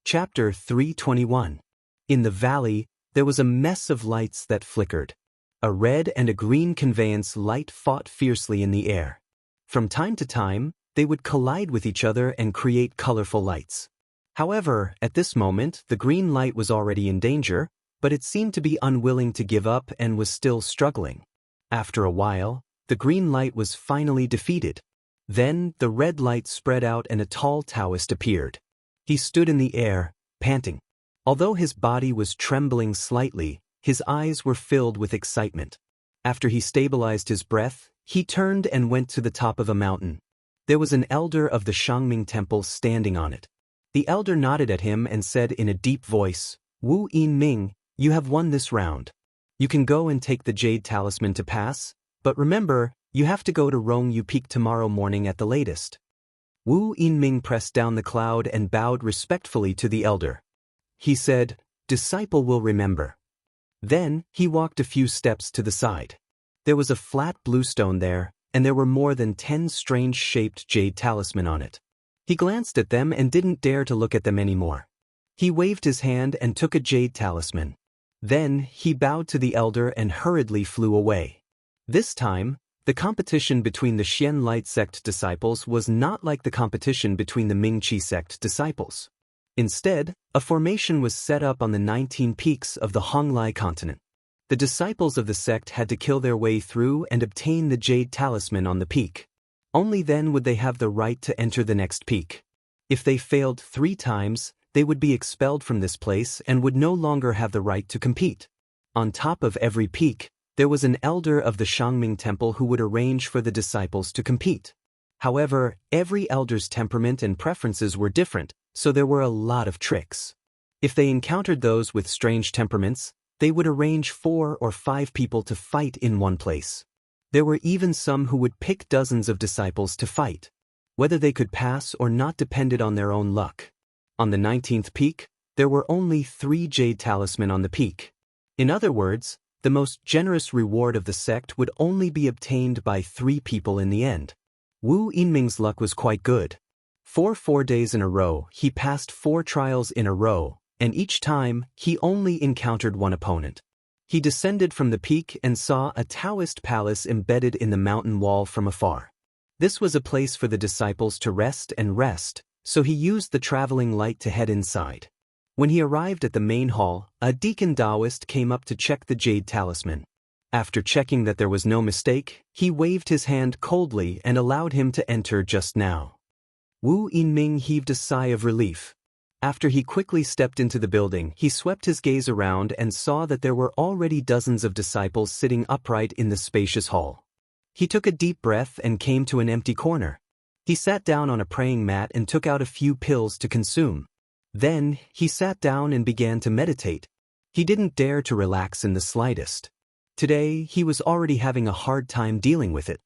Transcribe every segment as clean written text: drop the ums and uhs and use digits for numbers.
Chapter 321. In the valley, there was a mess of lights that flickered. A red and a green conveyance light fought fiercely in the air. From time to time, they would collide with each other and create colorful lights. However, at this moment, the green light was already in danger, but it seemed to be unwilling to give up and was still struggling. After a while, the green light was finally defeated. Then, the red light spread out and a tall Taoist appeared. He stood in the air, panting. Although his body was trembling slightly, his eyes were filled with excitement. After he stabilized his breath, he turned and went to the top of a mountain. There was an elder of the Shangming Temple standing on it. The elder nodded at him and said in a deep voice, "Wu Yinming, you have won this round. You can go and take the jade talisman to pass, but remember, you have to go to Rongyu Peak tomorrow morning at the latest." Wu Yinming pressed down the cloud and bowed respectfully to the elder. He said, "Disciple will remember." Then, he walked a few steps to the side. There was a flat blue stone there, and there were more than 10 strange-shaped jade talisman on it. He glanced at them and didn't dare to look at them anymore. He waved his hand and took a jade talisman. Then, he bowed to the elder and hurriedly flew away. This time, the competition between the Xian Light sect disciples was not like the competition between the Mingqi sect disciples. Instead, a formation was set up on the 19 peaks of the Honglai continent. The disciples of the sect had to kill their way through and obtain the jade talisman on the peak. Only then would they have the right to enter the next peak. If they failed 3 times, they would be expelled from this place and would no longer have the right to compete. On top of every peak, there was an elder of the Shangming Temple who would arrange for the disciples to compete. However, every elder's temperament and preferences were different, so there were a lot of tricks. If they encountered those with strange temperaments, they would arrange 4 or 5 people to fight in one place. There were even some who would pick dozens of disciples to fight. Whether they could pass or not depended on their own luck. On the 19th peak, there were only 3 jade talisman on the peak. In other words, the most generous reward of the sect would only be obtained by 3 people in the end. Wu Yinming's luck was quite good. For 4 days in a row, he passed 4 trials in a row, and each time, he only encountered one opponent. He descended from the peak and saw a Taoist palace embedded in the mountain wall from afar. This was a place for the disciples to rest, so he used the traveling light to head inside. When he arrived at the main hall, a deacon Taoist came up to check the jade talisman. After checking that there was no mistake, he waved his hand coldly and allowed him to enter just now. Wu Yinming heaved a sigh of relief. After he quickly stepped into the building, he swept his gaze around and saw that there were already dozens of disciples sitting upright in the spacious hall. He took a deep breath and came to an empty corner. He sat down on a praying mat and took out a few pills to consume. Then, he sat down and began to meditate. He didn't dare to relax in the slightest. Today, he was already having a hard time dealing with it.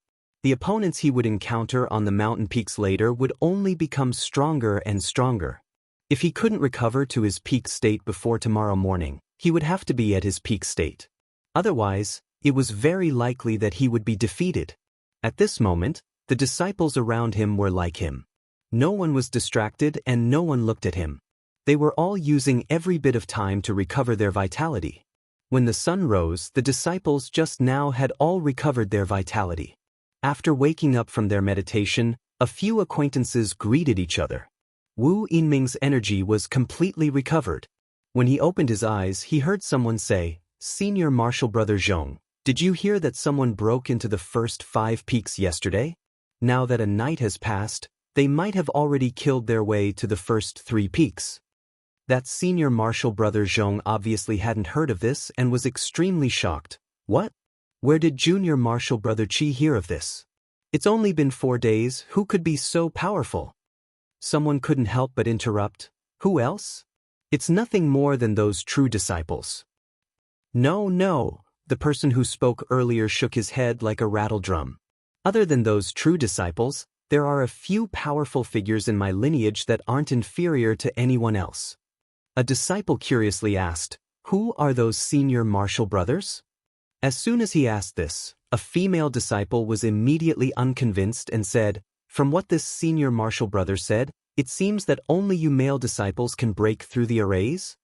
The opponents he would encounter on the mountain peaks later would only become stronger and stronger. If he couldn't recover to his peak state before tomorrow morning, he would have to be at his peak state. Otherwise, it was very likely that he would be defeated. At this moment, the disciples around him were like him. No one was distracted and no one looked at him. They were all using every bit of time to recover their vitality. When the sun rose, the disciples just now had all recovered their vitality. After waking up from their meditation, a few acquaintances greeted each other. Wu Yinming's energy was completely recovered. When he opened his eyes, he heard someone say, "Senior Martial Brother Zhong, did you hear that someone broke into the first 5 peaks yesterday? Now that a night has passed, they might have already killed their way to the first 3 peaks." That senior Martial Brother Zhong obviously hadn't heard of this and was extremely shocked. What? Where did Junior Martial Brother Qi hear of this? It's only been 4 days, who could be so powerful? Someone couldn't help but interrupt. Who else? It's nothing more than those true disciples. No, the person who spoke earlier shook his head like a rattle drum. Other than those true disciples, there are a few powerful figures in my lineage that aren't inferior to anyone else. A disciple curiously asked, "Who are those senior martial brothers?" As soon as he asked this, a female disciple was immediately unconvinced and said, "From what this senior martial brother said, It seems that only you male disciples can break through the arrays?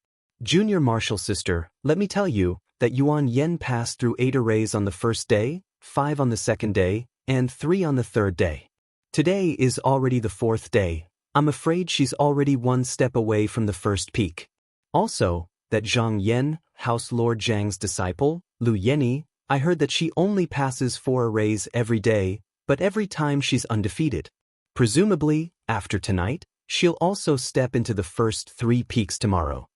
Junior Marshal Sister, let me tell you that Yuan Yen passed through 8 arrays on the first day, 5 on the second day, and 3 on the third day. Today is already the 4th day. I'm afraid she's already 1 step away from the first peak. Also, that Zhang Yan, House Lord Zhang's disciple, Lu Yenyi, I heard that she only passes 4 arrays every day, but every time she's undefeated. Presumably, after tonight, she'll also step into the first 3 peaks tomorrow.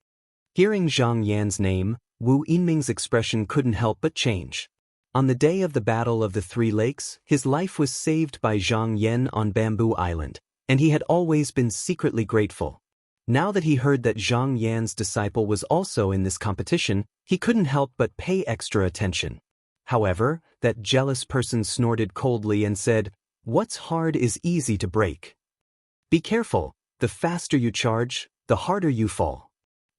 Hearing Zhang Yan's name, Wu Yinming's expression couldn't help but change. On the day of the Battle of the 3 Lakes, his life was saved by Zhang Yan on Bamboo Island, and he had always been secretly grateful. Now that he heard that Zhang Yan's disciple was also in this competition, he couldn't help but pay extra attention. However, that jealous person snorted coldly and said, "What's hard is easy to break. Be careful, the faster you charge, the harder you fall."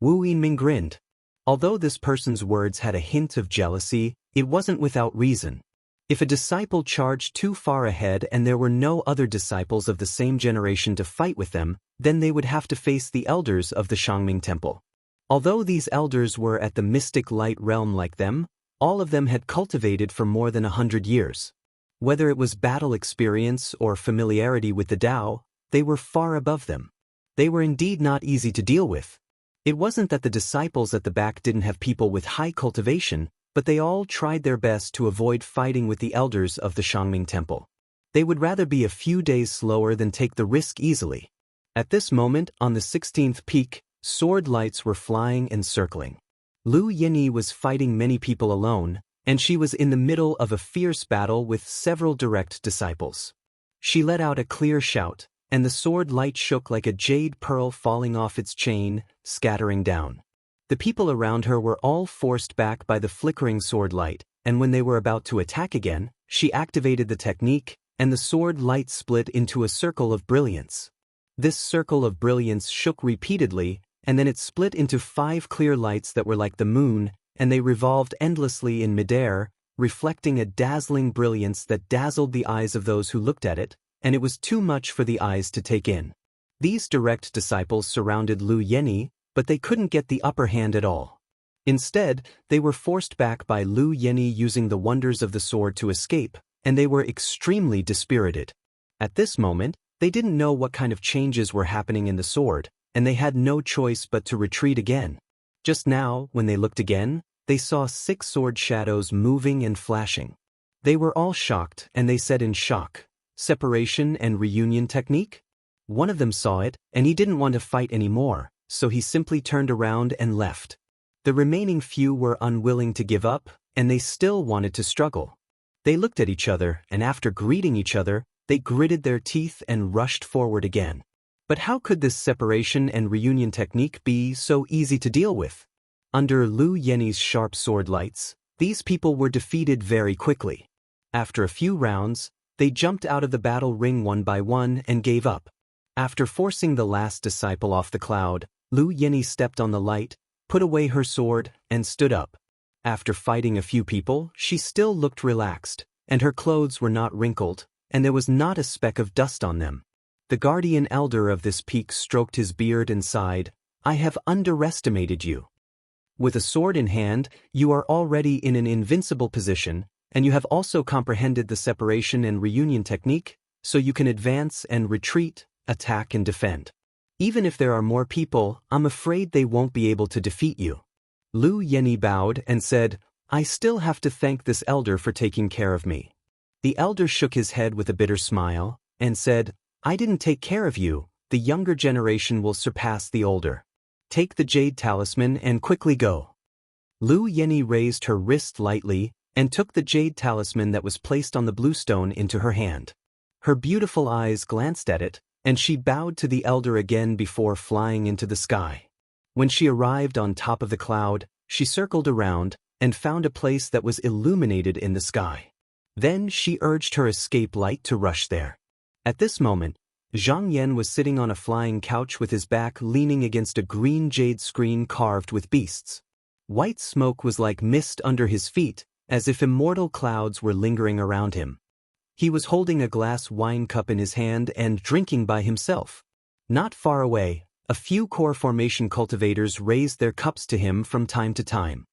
Wu Yinming grinned. Although this person's words had a hint of jealousy, it wasn't without reason. If a disciple charged too far ahead and there were no other disciples of the same generation to fight with them, then they would have to face the elders of the Shangming Temple. Although these elders were at the mystic light realm like them, all of them had cultivated for more than 100 years. Whether it was battle experience or familiarity with the Tao, they were far above them. They were indeed not easy to deal with. It wasn't that the disciples at the back didn't have people with high cultivation, but they all tried their best to avoid fighting with the elders of the Shangming Temple. They would rather be a few days slower than take the risk easily. At this moment, on the 16th peak, sword lights were flying and circling. Lu Yenyi was fighting many people alone, and she was in the middle of a fierce battle with several direct disciples. She let out a clear shout, and the sword light shook like a jade pearl falling off its chain, scattering down. The people around her were all forced back by the flickering sword light, and when they were about to attack again, she activated the technique, and the sword light split into a circle of brilliance. This circle of brilliance shook repeatedly, and then it split into 5 clear lights that were like the moon, and they revolved endlessly in midair, reflecting a dazzling brilliance that dazzled the eyes of those who looked at it, and it was too much for the eyes to take in. These direct disciples surrounded Lu Yenyi, but they couldn't get the upper hand at all. Instead, they were forced back by Lu Yenyi using the wonders of the sword to escape, and they were extremely dispirited. At this moment, they didn't know what kind of changes were happening in the sword, and they had no choice but to retreat again. Just now, when they looked again, they saw 6 sword shadows moving and flashing. They were all shocked, and they said in shock, "Separation and reunion technique?" One of them saw it, and he didn't want to fight anymore, so he simply turned around and left. The remaining few were unwilling to give up, and they still wanted to struggle. They looked at each other, and after greeting each other, they gritted their teeth and rushed forward again. But how could this separation and reunion technique be so easy to deal with? Under Lu Yenyi's sharp sword lights, these people were defeated very quickly. After a few rounds, they jumped out of the battle ring one by one and gave up. After forcing the last disciple off the cloud, Lu Yenyi stepped on the light, put away her sword, and stood up. After fighting a few people, she still looked relaxed, and her clothes were not wrinkled, and there was not a speck of dust on them. The guardian elder of this peak stroked his beard and sighed, "I have underestimated you. With a sword in hand, you are already in an invincible position, and you have also comprehended the separation and reunion technique, so you can advance and retreat, attack and defend. Even if there are more people, I'm afraid they won't be able to defeat you." Lu Yenyi bowed and said, "I still have to thank this elder for taking care of me." The elder shook his head with a bitter smile, and said, "I didn't take care of you, the younger generation will surpass the older. Take the jade talisman and quickly go." Lu Yenyi raised her wrist lightly, and took the jade talisman that was placed on the blue stone into her hand. Her beautiful eyes glanced at it, and she bowed to the elder again before flying into the sky. When she arrived on top of the cloud, she circled around, and found a place that was illuminated in the sky. Then she urged her escape light to rush there. At this moment, Zhang Yan was sitting on a flying couch with his back leaning against a green jade screen carved with beasts. White smoke was like mist under his feet, as if immortal clouds were lingering around him. He was holding a glass wine cup in his hand and drinking by himself. Not far away, a few core formation cultivators raised their cups to him from time to time.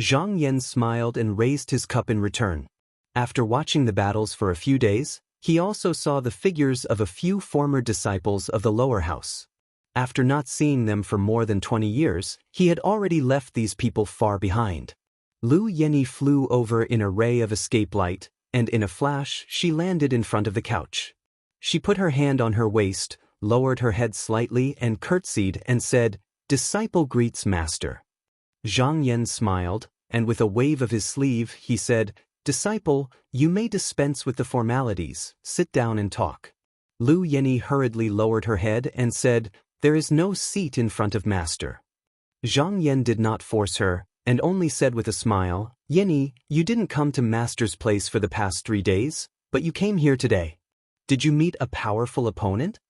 Zhang Yan smiled and raised his cup in return. After watching the battles for a few days, he also saw the figures of a few former disciples of the lower house. After not seeing them for more than 20 years, he had already left these people far behind. Lu Yenyi flew over in a ray of escape light, and in a flash she landed in front of the couch. She put her hand on her waist, lowered her head slightly and curtsied and said, "Disciple greets master." Zhang Yan smiled, and with a wave of his sleeve he said, "Disciple, you may dispense with the formalities, sit down and talk." Lu Yenyi hurriedly lowered her head and said, "There is no seat in front of master." Zhang Yan did not force her, and only said with a smile, "Yenyi, you didn't come to master's place for the past 3 days, but you came here today. Did you meet a powerful opponent?"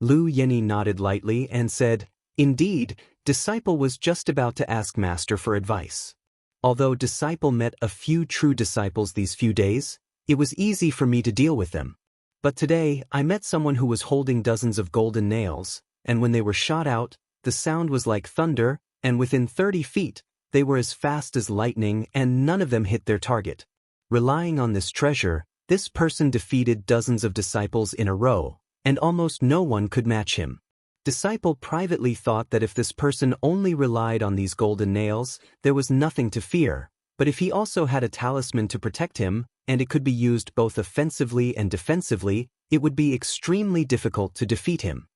Lu Yenyi nodded lightly and said, "Indeed, disciple was just about to ask master for advice. Although disciple met a few true disciples these few days, it was easy for me to deal with them. But today, I met someone who was holding dozens of golden nails, and when they were shot out, the sound was like thunder, and within 30 feet, they were as fast as lightning and none of them hit their target. Relying on this treasure, this person defeated dozens of disciples in a row, and almost no one could match him. Disciple privately thought that if this person only relied on these golden nails, there was nothing to fear, but if he also had a talisman to protect him, and it could be used both offensively and defensively, it would be extremely difficult to defeat him.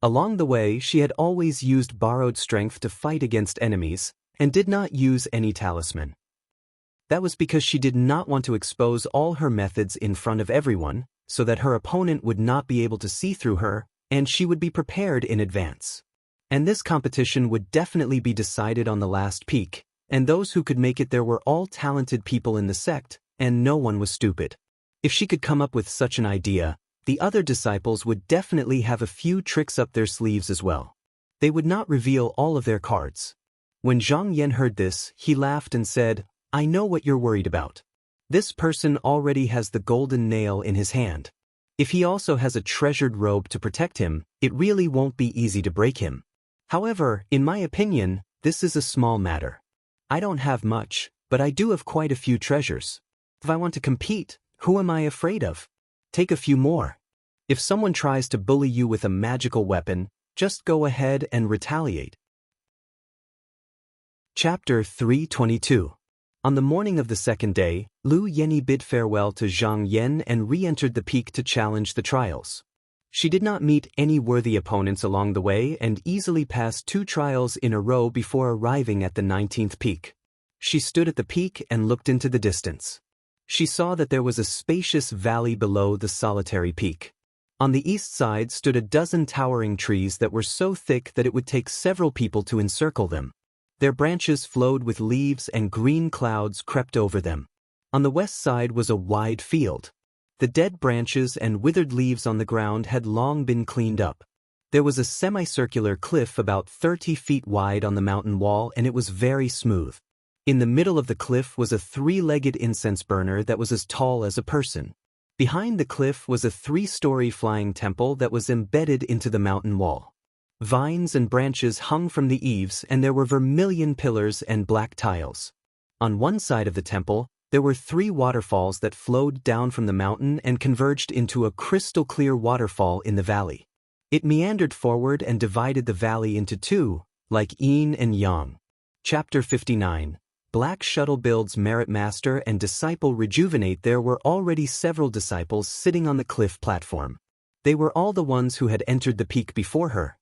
Along the way, she had always used borrowed strength to fight against enemies, and did not use any talisman. That was because she did not want to expose all her methods in front of everyone, so that her opponent would not be able to see through her, and she would be prepared in advance. And this competition would definitely be decided on the last peak, and those who could make it there were all talented people in the sect, and no one was stupid. If she could come up with such an idea, the other disciples would definitely have a few tricks up their sleeves as well. They would not reveal all of their cards. When Zhang Yan heard this, he laughed and said, "I know what you're worried about. This person already has the golden nail in his hand. If he also has a treasured robe to protect him, it really won't be easy to break him. However, in my opinion, this is a small matter. I don't have much, but I do have quite a few treasures. If I want to compete, who am I afraid of? Take a few more. If someone tries to bully you with a magical weapon, just go ahead and retaliate." Chapter 322. On the morning of the second day, Lu Yenyi bid farewell to Zhang Yan and re-entered the peak to challenge the trials. She did not meet any worthy opponents along the way and easily passed 2 trials in a row before arriving at the 19th peak. She stood at the peak and looked into the distance. She saw that there was a spacious valley below the solitary peak. On the east side stood a dozen towering trees that were so thick that it would take several people to encircle them. Their branches flowed with leaves and green clouds crept over them. On the west side was a wide field. The dead branches and withered leaves on the ground had long been cleaned up. There was a semicircular cliff about 30 feet wide on the mountain wall, and it was very smooth. In the middle of the cliff was a 3-legged incense burner that was as tall as a person. Behind the cliff was a 3-story flying temple that was embedded into the mountain wall. Vines and branches hung from the eaves, and there were vermilion pillars and black tiles. On one side of the temple, there were 3 waterfalls that flowed down from the mountain and converged into a crystal-clear waterfall in the valley. It meandered forward and divided the valley into 2, like yin and yang. Chapter 59. Black Shuttle builds Merit Master and Disciple rejuvenate. There were already several disciples sitting on the cliff platform. They were all the ones who had entered the peak before her.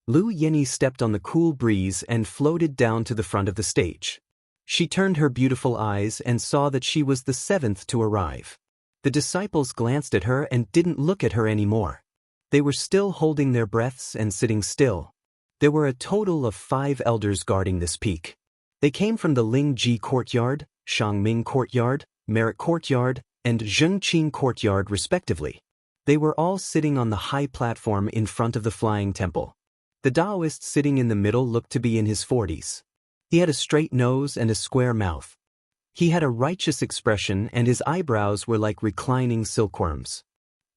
Lu Yenyi stepped on the cool breeze and floated down to the front of the stage. She turned her beautiful eyes and saw that she was the 7th to arrive. The disciples glanced at her and didn't look at her anymore. They were still holding their breaths and sitting still. There were a total of 5 elders guarding this peak. They came from the Lingji Courtyard, Shangming Courtyard, Merit Courtyard, and Zhengqing Courtyard respectively. They were all sitting on the high platform in front of the flying temple. The Taoist sitting in the middle looked to be in his 40s. He had a straight nose and a square mouth. He had a righteous expression and his eyebrows were like reclining silkworms.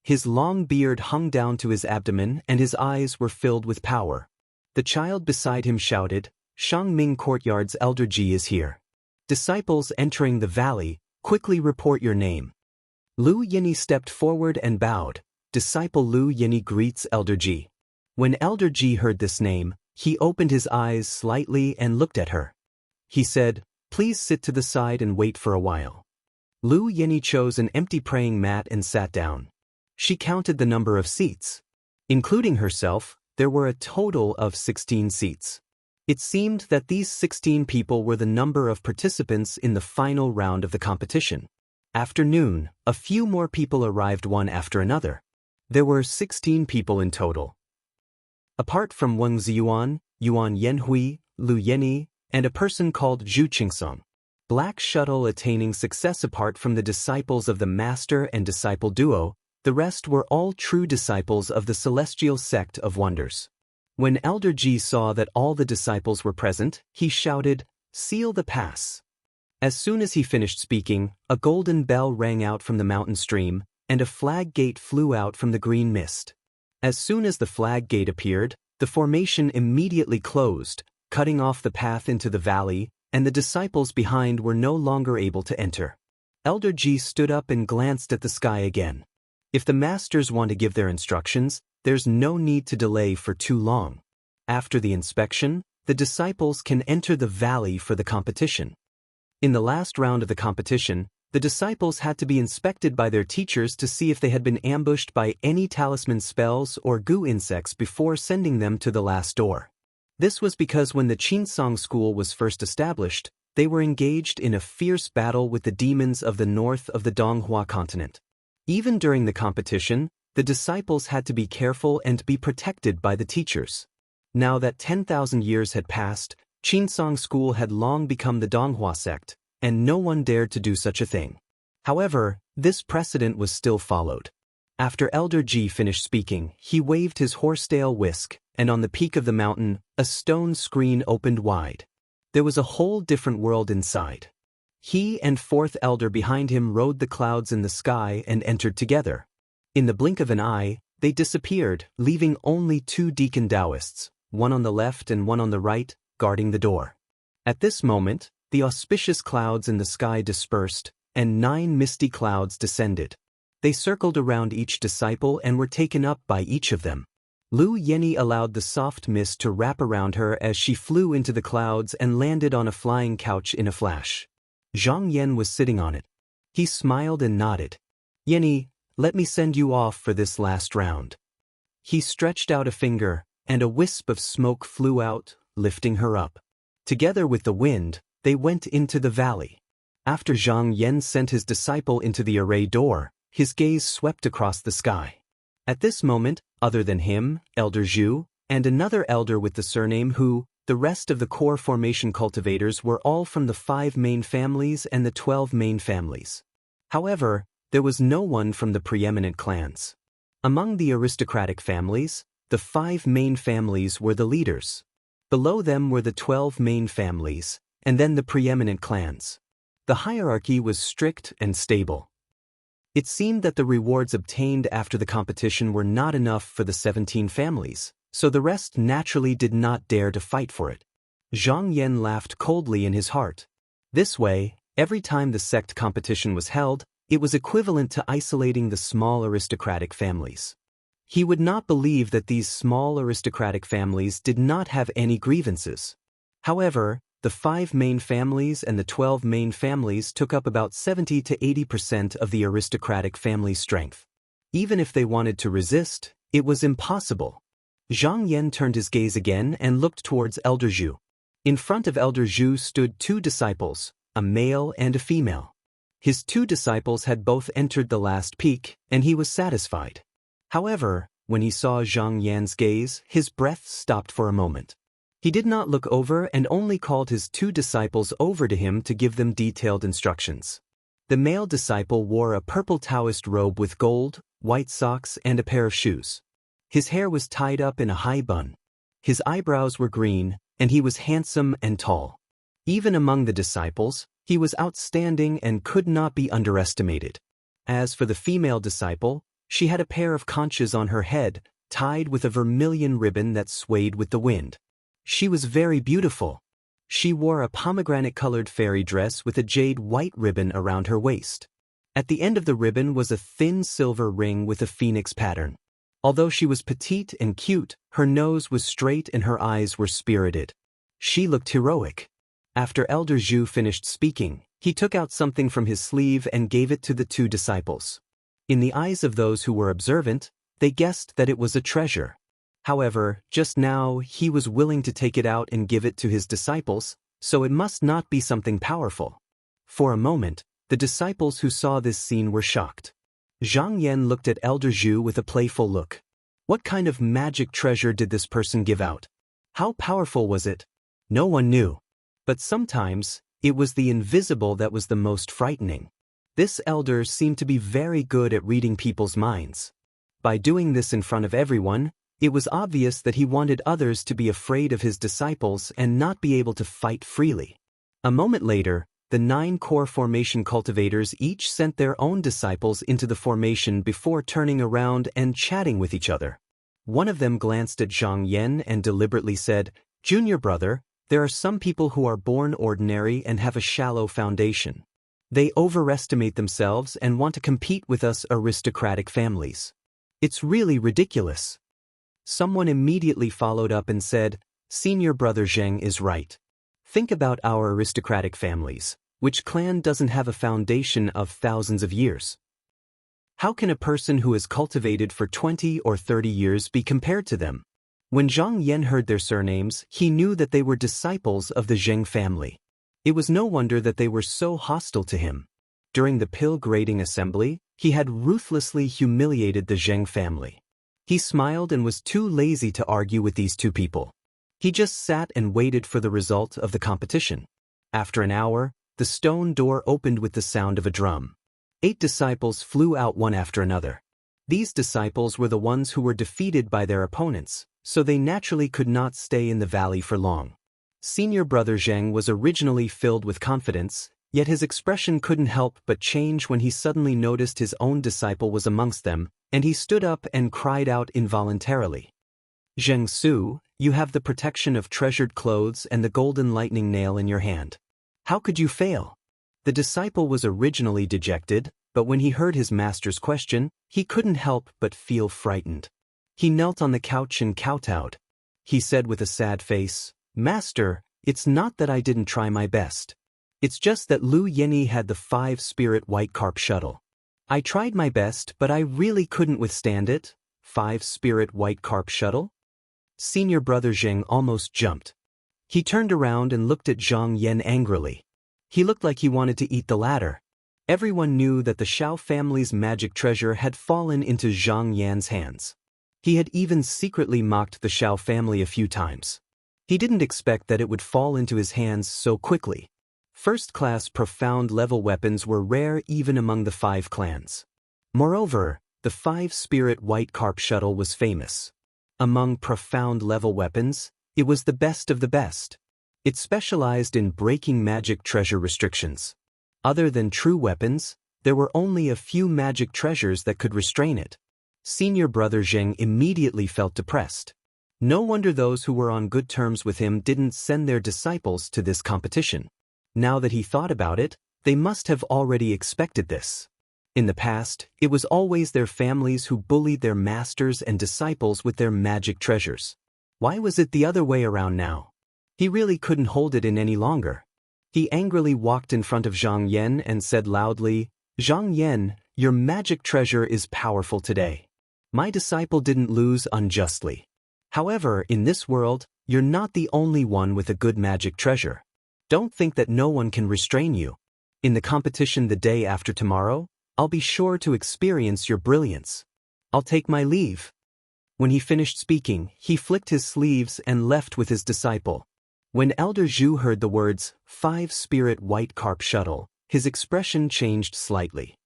His long beard hung down to his abdomen and his eyes were filled with power. The child beside him shouted, "Shangming Courtyard's Elder Ji is here. Disciples entering the valley, quickly report your name." Lu Yini stepped forward and bowed. "Disciple Lu Yini greets Elder Ji." When Elder Ji heard this name, he opened his eyes slightly and looked at her. He said, "Please sit to the side and wait for a while." Lu Yini chose an empty praying mat and sat down. She counted the number of seats. Including herself, there were a total of 16 seats. It seemed that these 16 people were the number of participants in the final round of the competition. After noon, a few more people arrived one after another. There were 16 people in total. Apart from Wang Ziyuan, Yuan Yanhui, Lu Yeni, and a person called Zhu Qingsong. Black Shuttle attaining success. Apart from the disciples of the Master and Disciple duo, the rest were all true disciples of the Celestial Sect of Wonders. When Elder Ji saw that all the disciples were present, he shouted, "Seal the pass." As soon as he finished speaking, a golden bell rang out from the mountain stream, and a flag gate flew out from the green mist. As soon as the flag gate appeared, the formation immediately closed, cutting off the path into the valley, and the disciples behind were no longer able to enter. Elder Ji stood up and glanced at the sky again. If the masters want to give their instructions, there's no need to delay for too long. After the inspection, the disciples can enter the valley for the competition. In the last round of the competition, the disciples had to be inspected by their teachers to see if they had been ambushed by any talisman spells or goo insects before sending them to the last door. This was because when the Qinsong school was first established, they were engaged in a fierce battle with the demons of the north of the Donghua continent. Even during the competition, the disciples had to be careful and be protected by the teachers. Now that 10,000 years had passed, Qinsong school had long become the Donghua sect, and no one dared to do such a thing. However, this precedent was still followed. After Elder Ji finished speaking, he waved his horsetail whisk, and on the peak of the mountain, a stone screen opened wide. There was a whole different world inside. He and fourth elder behind him rode the clouds in the sky and entered together. In the blink of an eye, they disappeared, leaving only two deacon Taoists, one on the left and one on the right, guarding the door. At this moment, the auspicious clouds in the sky dispersed, and 9 misty clouds descended. They circled around each disciple and were taken up by each of them. Lu Yeni allowed the soft mist to wrap around her as she flew into the clouds and landed on a flying couch in a flash. Zhang Yan was sitting on it. He smiled and nodded. "Yeni, let me send you off for this last round." He stretched out a finger, and a wisp of smoke flew out, lifting her up. Together with the wind, they went into the valley. After Zhang Yan sent his disciple into the array door, his gaze swept across the sky. At this moment, other than him, Elder Zhu, and another elder with the surname Hu, the rest of the core formation cultivators were all from the 5 main families and the 12 main families. However, there was no one from the preeminent clans. Among the aristocratic families, the 5 main families were the leaders. Below them were the 12 main families, and then the preeminent clans. The hierarchy was strict and stable. It seemed that the rewards obtained after the competition were not enough for the 17 families, so the rest naturally did not dare to fight for it. Zhang Yan laughed coldly in his heart. This way, every time the sect competition was held, it was equivalent to isolating the small aristocratic families. He would not believe that these small aristocratic families did not have any grievances. However, the 5 main families and the 12 main families took up about 70 to 80% of the aristocratic family strength. Even if they wanted to resist, it was impossible. Zhang Yan turned his gaze again and looked towards Elder Zhu. In front of Elder Zhu stood 2 disciples, a male and a female. His 2 disciples had both entered the last peak, and he was satisfied. However, when he saw Zhang Yan's gaze, his breath stopped for a moment. He did not look over and only called his 2 disciples over to him to give them detailed instructions. The male disciple wore a purple Taoist robe with gold, white socks and a pair of shoes. His hair was tied up in a high bun. His eyebrows were green, and he was handsome and tall. Even among the disciples, he was outstanding and could not be underestimated. As for the female disciple, She had a pair of conches on her head, tied with a vermilion ribbon that swayed with the wind. She was very beautiful. She wore a pomegranate-colored fairy dress with a jade white ribbon around her waist. At the end of the ribbon was a thin silver ring with a phoenix pattern. Although she was petite and cute, her nose was straight and her eyes were spirited. She looked heroic. After Elder Zhu finished speaking, he took out something from his sleeve and gave it to the two disciples. In the eyes of those who were observant, they guessed that it was a treasure. However, just now he was willing to take it out and give it to his disciples, so it must not be something powerful. For a moment, the disciples who saw this scene were shocked. Zhang Yan looked at Elder Zhu with a playful look. What kind of magic treasure did this person give out? How powerful was it? No one knew. But sometimes, it was the invisible that was the most frightening. This elder seemed to be very good at reading people's minds. By doing this in front of everyone, it was obvious that he wanted others to be afraid of his disciples and not be able to fight freely. A moment later, the 9 core formation cultivators each sent their own disciples into the formation before turning around and chatting with each other. One of them glanced at Zhang Yan and deliberately said, "Junior brother, there are some people who are born ordinary and have a shallow foundation. They overestimate themselves and want to compete with us aristocratic families. It's really ridiculous." Someone immediately followed up and said, "Senior brother Zheng is right. Think about our aristocratic families. Which clan doesn't have a foundation of thousands of years? How can a person who has cultivated for 20 or 30 years be compared to them?" When Zhang Yan heard their surnames, he knew that they were disciples of the Zheng family. It was no wonder that they were so hostile to him. During the pill grading assembly, he had ruthlessly humiliated the Zheng family. He smiled and was too lazy to argue with these two people. He just sat and waited for the result of the competition. After an hour, the stone door opened with the sound of a drum. 8 disciples flew out one after another. These disciples were the ones who were defeated by their opponents, so they naturally could not stay in the valley for long. Senior brother Zheng was originally filled with confidence, yet his expression couldn't help but change when he suddenly noticed his own disciple was amongst them, and he stood up and cried out involuntarily. "Zheng Su, you have the protection of treasured clothes and the golden lightning nail in your hand. How could you fail?" The disciple was originally dejected, but when he heard his master's question, he couldn't help but feel frightened. He knelt on the couch and kowtowed. He said with a sad face, "Master, it's not that I didn't try my best. It's just that Lu Yenyi had the 5-spirit white carp shuttle. I tried my best, but I really couldn't withstand it." 5-spirit white carp shuttle? Senior brother Zheng almost jumped. He turned around and looked at Zhang Yan angrily. He looked like he wanted to eat the latter. Everyone knew that the Xiao family's magic treasure had fallen into Zhang Yan's hands. He had even secretly mocked the Xiao family a few times. He didn't expect that it would fall into his hands so quickly. First-class profound-level weapons were rare even among the 5 clans. Moreover, the 5-spirit white carp shuttle was famous. Among profound-level weapons, it was the best of the best. It specialized in breaking magic treasure restrictions. Other than true weapons, there were only a few magic treasures that could restrain it. Senior brother Zheng immediately felt depressed. No wonder those who were on good terms with him didn't send their disciples to this competition. Now that he thought about it, they must have already expected this. In the past, it was always their families who bullied their masters and disciples with their magic treasures. Why was it the other way around now? He really couldn't hold it in any longer. He angrily walked in front of Zhang Yan and said loudly, "Zhang Yan, your magic treasure is powerful today. My disciple didn't lose unjustly. However, in this world, you're not the only one with a good magic treasure. Don't think that no one can restrain you. In the competition the day after tomorrow, I'll be sure to experience your brilliance. I'll take my leave." When he finished speaking, he flicked his sleeves and left with his disciple. When Elder Zhu heard the words, 5-spirit white carp shuttle, his expression changed slightly.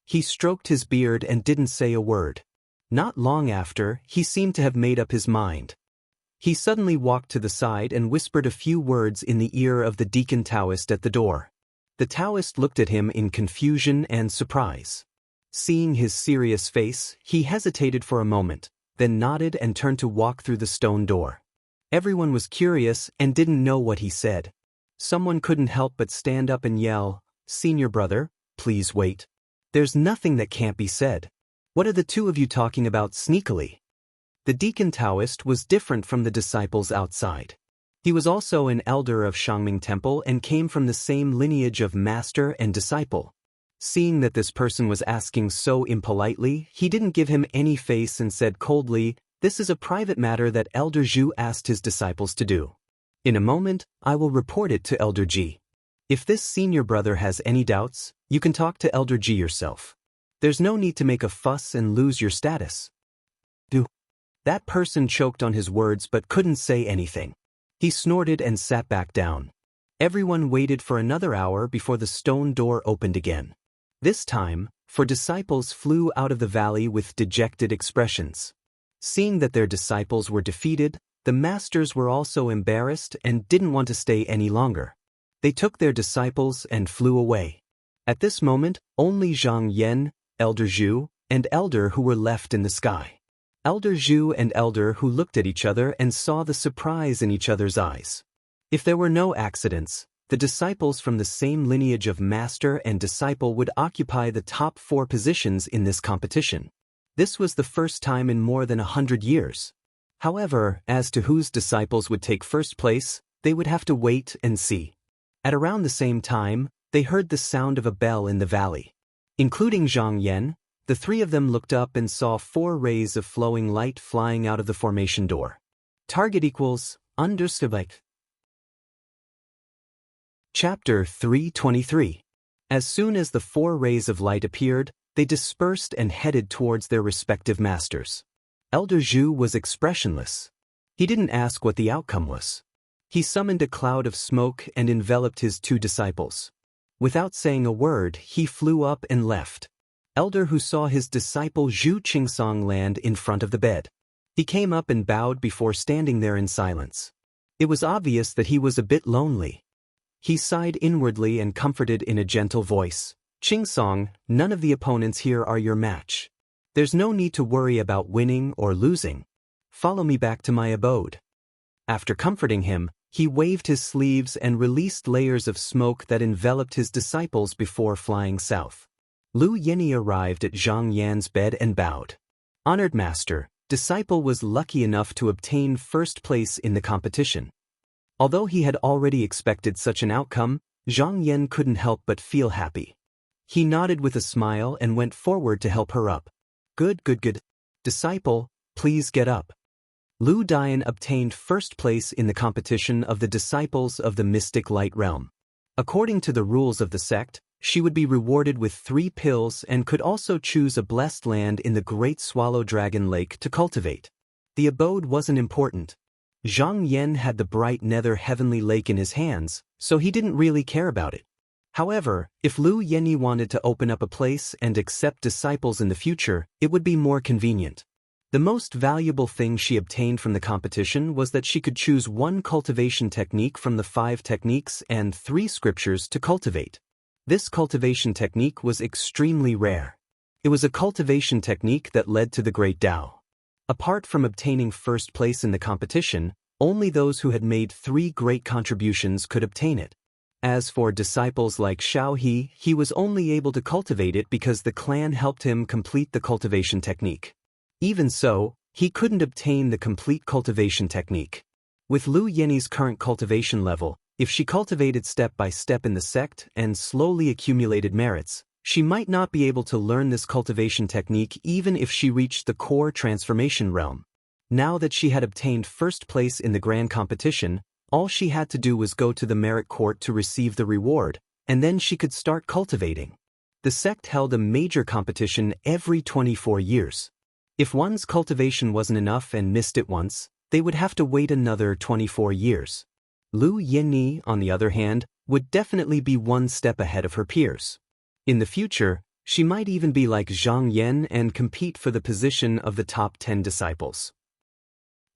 He stroked his beard and didn't say a word. Not long after, he seemed to have made up his mind. He suddenly walked to the side and whispered a few words in the ear of the deacon Taoist at the door. The Taoist looked at him in confusion and surprise. Seeing his serious face, he hesitated for a moment, then nodded and turned to walk through the stone door. Everyone was curious and didn't know what he said. Someone couldn't help but stand up and yell, "Senior brother, please wait. There's nothing that can't be said. What are the two of you talking about sneakily?" The deacon Taoist was different from the disciples outside. He was also an elder of Shangming Temple and came from the same lineage of master and disciple. Seeing that this person was asking so impolitely, he didn't give him any face and said coldly, "This is a private matter that Elder Zhu asked his disciples to do. In a moment, I will report it to Elder Ji. If this senior brother has any doubts, you can talk to Elder Ji yourself. There's no need to make a fuss and lose your status." That person choked on his words but couldn't say anything. He snorted and sat back down. Everyone waited for another hour before the stone door opened again. This time, four disciples flew out of the valley with dejected expressions. Seeing that their disciples were defeated, the masters were also embarrassed and didn't want to stay any longer. They took their disciples and flew away. At this moment, only Zhang Yan, Elder Zhu, and Elder who were left in the sky. Elder Zhu and Elder who looked at each other and saw the surprise in each other's eyes. If there were no accidents, the disciples from the same lineage of master and disciple would occupy the top 4 positions in this competition. This was the first time in more than 100 years. However, as to whose disciples would take first place, they would have to wait and see. At around the same time, they heard the sound of a bell in the valley. Including Zhang Yan, the 3 of them looked up and saw 4 rays of flowing light flying out of the formation door. Target equals understood. Chapter 323. As soon as the 4 rays of light appeared, they dispersed and headed towards their respective masters. Elder Zhu was expressionless. He didn't ask what the outcome was. He summoned a cloud of smoke and enveloped his 2 disciples. Without saying a word, he flew up and left. Elder who saw his disciple Zhu Qingsong land in front of the bed. He came up and bowed before standing there in silence. It was obvious that he was a bit lonely. He sighed inwardly and comforted in a gentle voice, "Qingsong, none of the opponents here are your match. There's no need to worry about winning or losing. Follow me back to my abode." After comforting him, he waved his sleeves and released layers of smoke that enveloped his disciples before flying south. Lu Yinyi arrived at Zhang Yan's bed and bowed. "Honored master, disciple was lucky enough to obtain first place in the competition." Although he had already expected such an outcome, Zhang Yan couldn't help but feel happy. He nodded with a smile and went forward to help her up. Good. Disciple, please get up." Lu Dian obtained first place in the competition of the disciples of the mystic light realm. According to the rules of the sect, she would be rewarded with 3 pills and could also choose a blessed land in the Great Swallow Dragon Lake to cultivate. The abode wasn't important. Zhang Yan had the bright nether heavenly lake in his hands, so he didn't really care about it. However, if Lu Yinyi wanted to open up a place and accept disciples in the future, it would be more convenient. The most valuable thing she obtained from the competition was that she could choose 1 cultivation technique from the 5 techniques and 3 scriptures to cultivate. This cultivation technique was extremely rare. It was a cultivation technique that led to the Great Tao. Apart from obtaining first place in the competition, only those who had made 3 great contributions could obtain it. As for disciples like Xiao he was only able to cultivate it because the clan helped him complete the cultivation technique. Even so, he couldn't obtain the complete cultivation technique. With Lu Yinyi's current cultivation level, if she cultivated step by step in the sect and slowly accumulated merits, she might not be able to learn this cultivation technique even if she reached the core transformation realm. Now that she had obtained first place in the grand competition, all she had to do was go to the merit court to receive the reward, and then she could start cultivating. The sect held a major competition every 24 years. If one's cultivation wasn't enough and missed it once, they would have to wait another 24 years. Lu Yinyi, on the other hand, would definitely be 1 step ahead of her peers. In the future, she might even be like Zhang Yan and compete for the position of the top 10 disciples.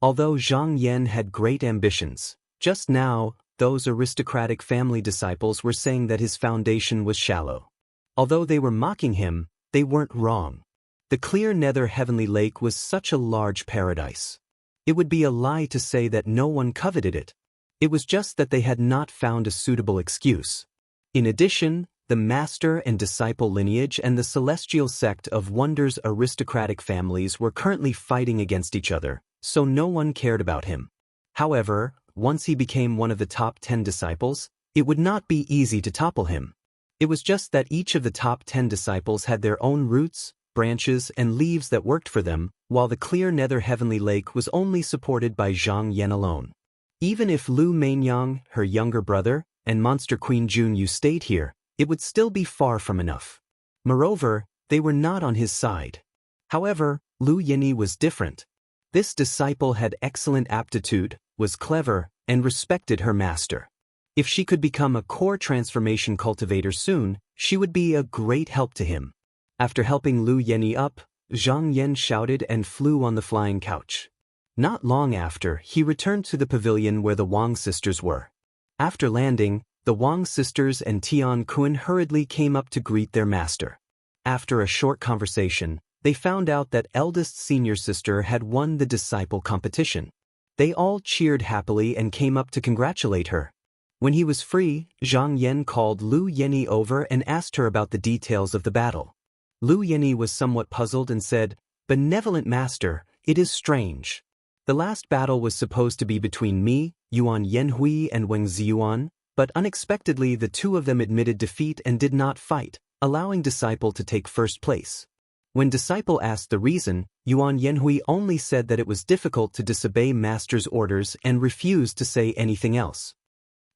Although Zhang Yan had great ambitions, just now, those aristocratic family disciples were saying that his foundation was shallow. Although they were mocking him, they weren't wrong. The clear nether heavenly lake was such a large paradise. It would be a lie to say that no one coveted it. It was just that they had not found a suitable excuse. In addition, the master and disciple lineage and the celestial sect of Wonder's aristocratic families were currently fighting against each other, so no one cared about him. However, once he became one of the top 10 disciples, it would not be easy to topple him. It was just that each of the top 10 disciples had their own roots, branches, and leaves that worked for them, while the clear nether heavenly lake was only supported by Zhang Yan alone. Even if Lu Mainyang, her younger brother, and Monster Queen Junyu stayed here, it would still be far from enough. Moreover, they were not on his side. However, Lu Yinyi was different. This disciple had excellent aptitude, was clever, and respected her master. If she could become a core transformation cultivator soon, she would be a great help to him. After helping Lu Yinyi up, Zhang Yan shouted and flew on the flying couch. Not long after, he returned to the pavilion where the Wang sisters were. After landing, the Wang sisters and Tian Kun hurriedly came up to greet their master. After a short conversation, they found out that eldest senior sister had won the disciple competition. They all cheered happily and came up to congratulate her. When he was free, Zhang Yan called Lu Yinyi over and asked her about the details of the battle. Lu Yinyi was somewhat puzzled and said, "Benevolent master, it is strange. The last battle was supposed to be between me, Yuan Yanhui and Wang Ziyuan, but unexpectedly the two of them admitted defeat and did not fight, allowing Disciple to take first place. When Disciple asked the reason, Yuan Yanhui only said that it was difficult to disobey master's orders and refused to say anything else."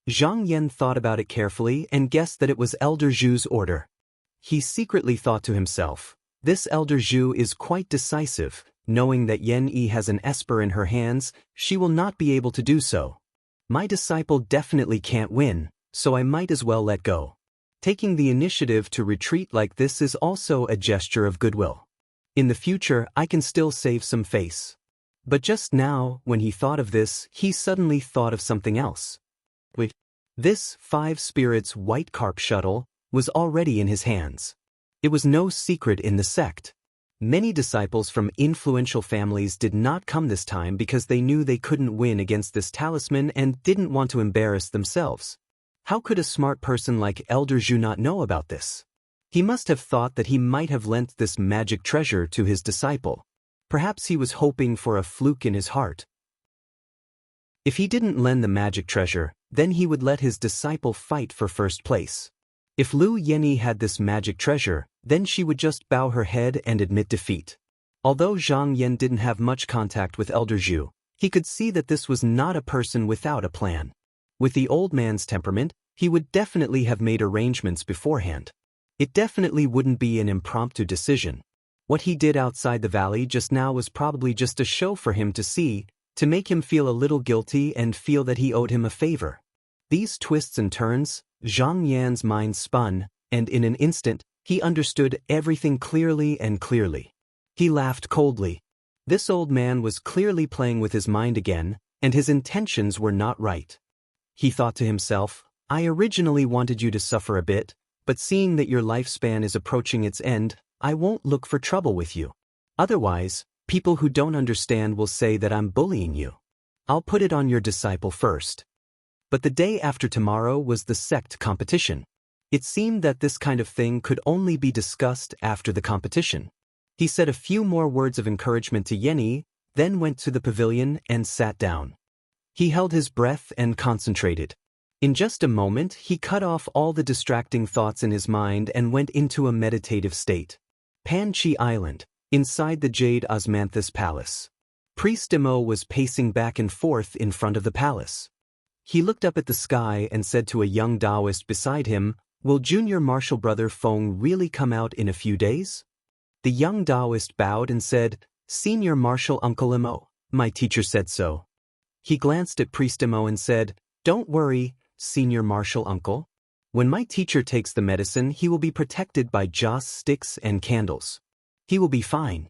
Zhang Yan thought about it carefully and guessed that it was Elder Zhu's order. He secretly thought to himself, "This Elder Zhu is quite decisive. Knowing that Yen Yi has an esper in her hands, she will not be able to do so. My disciple definitely can't win, so I might as well let go." Taking the initiative to retreat like this is also a gesture of goodwill. In the future, I can still save some face. But just now, when he thought of this, he suddenly thought of something else. Wait. This 5 spirits white carp shuttle was already in his hands. It was no secret in the sect. Many disciples from influential families did not come this time because they knew they couldn't win against this talisman and didn't want to embarrass themselves. How could a smart person like Elder Zhu not know about this? He must have thought that he might have lent this magic treasure to his disciple. Perhaps he was hoping for a fluke in his heart. If he didn't lend the magic treasure, then he would let his disciple fight for first place. If Lu Yinyi had this magic treasure, then she would just bow her head and admit defeat. Although Zhang Yan didn't have much contact with Elder Zhu, he could see that this was not a person without a plan. With the old man's temperament, he would definitely have made arrangements beforehand. It definitely wouldn't be an impromptu decision. What he did outside the valley just now was probably just a show for him to see, to make him feel a little guilty and feel that he owed him a favor. These twists and turns, Zhang Yan's mind spun, and in an instant, he understood everything clearly and clearly. He laughed coldly. This old man was clearly playing with his mind again, and his intentions were not right. He thought to himself, "I originally wanted you to suffer a bit, but seeing that your lifespan is approaching its end, I won't look for trouble with you. Otherwise, people who don't understand will say that I'm bullying you. I'll put it on your disciple first." But the day after tomorrow was the sect competition. It seemed that this kind of thing could only be discussed after the competition. He said a few more words of encouragement to Yenny, then went to the pavilion and sat down. He held his breath and concentrated. In just a moment, he cut off all the distracting thoughts in his mind and went into a meditative state. Panchi Island, inside the Jade Osmanthus Palace. Priest Demo was pacing back and forth in front of the palace. He looked up at the sky and said to a young Taoist beside him, "Will Junior Martial Brother Feng really come out in a few days?" The young Taoist bowed and said, "Senior Martial Uncle Imo, my teacher said so." He glanced at Priest Imo and said, "Don't worry, Senior Martial Uncle. When my teacher takes the medicine, he will be protected by joss sticks and candles. He will be fine."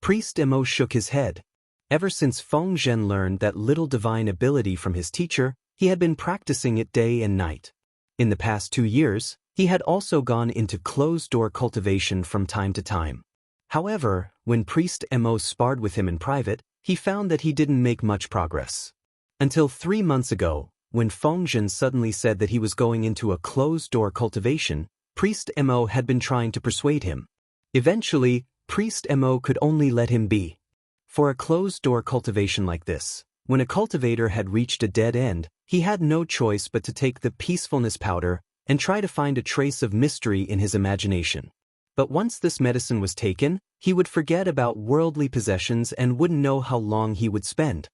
Priest Imo shook his head. Ever since Feng Zhen learned that little divine ability from his teacher, he had been practicing it day and night. In the past 2 years, He had also gone into closed-door cultivation from time to time. However, when Priest Mo sparred with him in private, he found that he didn't make much progress. Until 3 months ago, when Fengzhen suddenly said that he was going into a closed-door cultivation, Priest Mo had been trying to persuade him. Eventually, Priest Mo could only let him be. For a closed-door cultivation like this, when a cultivator had reached a dead end, he had no choice but to take the peacefulness powder and try to find a trace of mystery in his imagination. But once this medicine was taken, he would forget about worldly possessions and wouldn't know how long he would spend.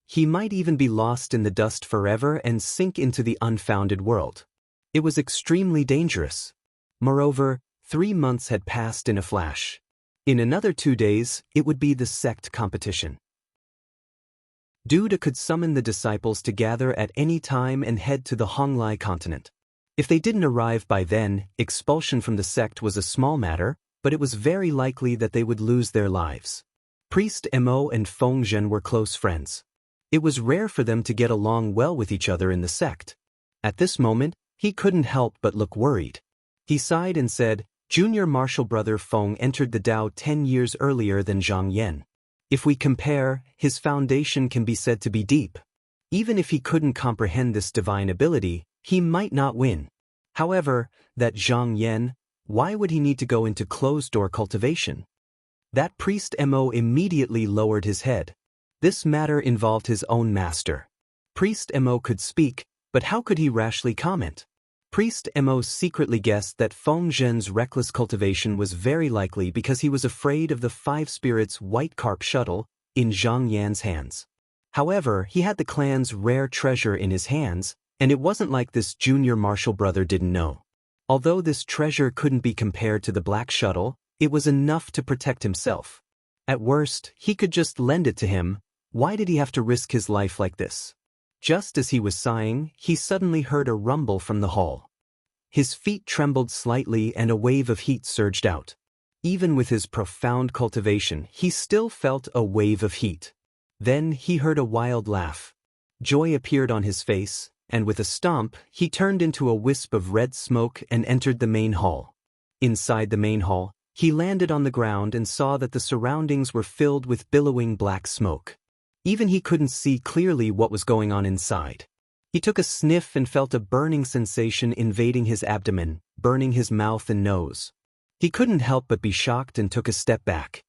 He might even be lost in the dust forever and sink into the unfounded world. It was extremely dangerous. Moreover, 3 months had passed in a flash. In another 2 days, it would be the sect competition. Duda could summon the disciples to gather at any time and head to the Honglai continent. If they didn't arrive by then, expulsion from the sect was a small matter, but it was very likely that they would lose their lives. Priest Mo and Fengzhen were close friends. It was rare for them to get along well with each other in the sect. At this moment, he couldn't help but look worried. He sighed and said, "Junior martial brother Feng entered the Tao 10 years earlier than Zhang Yan. If we compare, his foundation can be said to be deep. Even if he couldn't comprehend this divine ability, he might not win. However, that Zhang Yan, why would he need to go into closed-door cultivation?" That Priest Mo immediately lowered his head. This matter involved his own master. Priest Mo could speak, but how could he rashly comment? Priest Mo secretly guessed that Fengzhen's reckless cultivation was very likely because he was afraid of the 5 spirits white carp shuttle in Zhang Yan's hands. However, he had the clan's rare treasure in his hands, and it wasn't like this junior martial brother didn't know. Although this treasure couldn't be compared to the black shuttle, it was enough to protect himself. At worst, he could just lend it to him. Why did he have to risk his life like this? Just as he was sighing, he suddenly heard a rumble from the hall. His feet trembled slightly and a wave of heat surged out. Even with his profound cultivation, he still felt a wave of heat. Then he heard a wild laugh. Joy appeared on his face, and with a stomp, he turned into a wisp of red smoke and entered the main hall. Inside the main hall, he landed on the ground and saw that the surroundings were filled with billowing black smoke. Even he couldn't see clearly what was going on inside. He took a sniff and felt a burning sensation invading his abdomen, burning his mouth and nose. He couldn't help but be shocked and took a step back.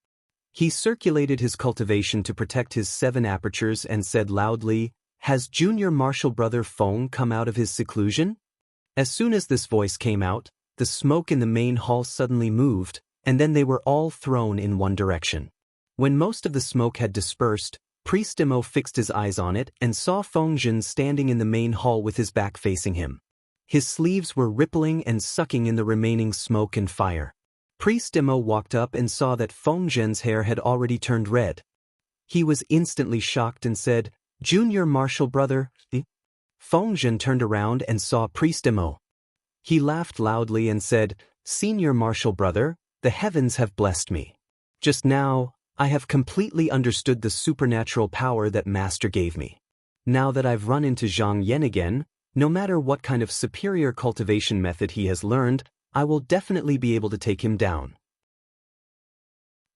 He circulated his cultivation to protect his 7 apertures and said loudly, "Has junior martial brother Feng come out of his seclusion?" As soon as this voice came out, the smoke in the main hall suddenly moved, and then they were all thrown in one direction. When most of the smoke had dispersed, Priest Mo fixed his eyes on it and saw Fengzhen standing in the main hall with his back facing him. His sleeves were rippling and sucking in the remaining smoke and fire. Priest Mo walked up and saw that Fengzhen's hair had already turned red. He was instantly shocked and said, "Junior martial brother." Fengzhen turned around and saw Priest Mo. He laughed loudly and said, "Senior martial brother, the heavens have blessed me. Just now, I have completely understood the supernatural power that Master gave me. Now that I've run into Zhang Yan again, no matter what kind of superior cultivation method he has learned, I will definitely be able to take him down."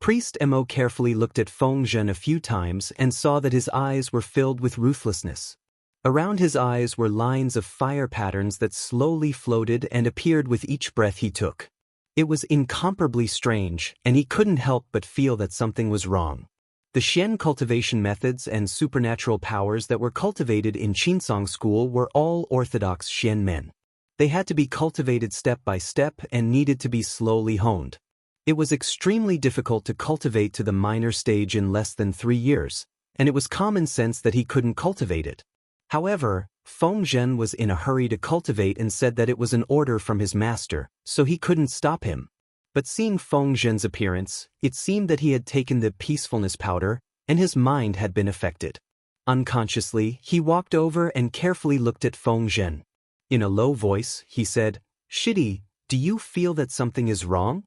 Priest Mo carefully looked at Fengzhen a few times and saw that his eyes were filled with ruthlessness. Around his eyes were lines of fire patterns that slowly floated and appeared with each breath he took. It was incomparably strange, and he couldn't help but feel that something was wrong. The Xian cultivation methods and supernatural powers that were cultivated in Qinsong school were all orthodox Xian men. They had to be cultivated step by step and needed to be slowly honed. It was extremely difficult to cultivate to the minor stage in less than 3 years, and it was common sense that he couldn't cultivate it. However, Fengzhen was in a hurry to cultivate and said that it was an order from his master, so he couldn't stop him. But seeing Fengzhen's appearance, it seemed that he had taken the peacefulness powder, and his mind had been affected. Unconsciously, he walked over and carefully looked at Fengzhen. In a low voice, he said, "Shidi, do you feel that something is wrong?"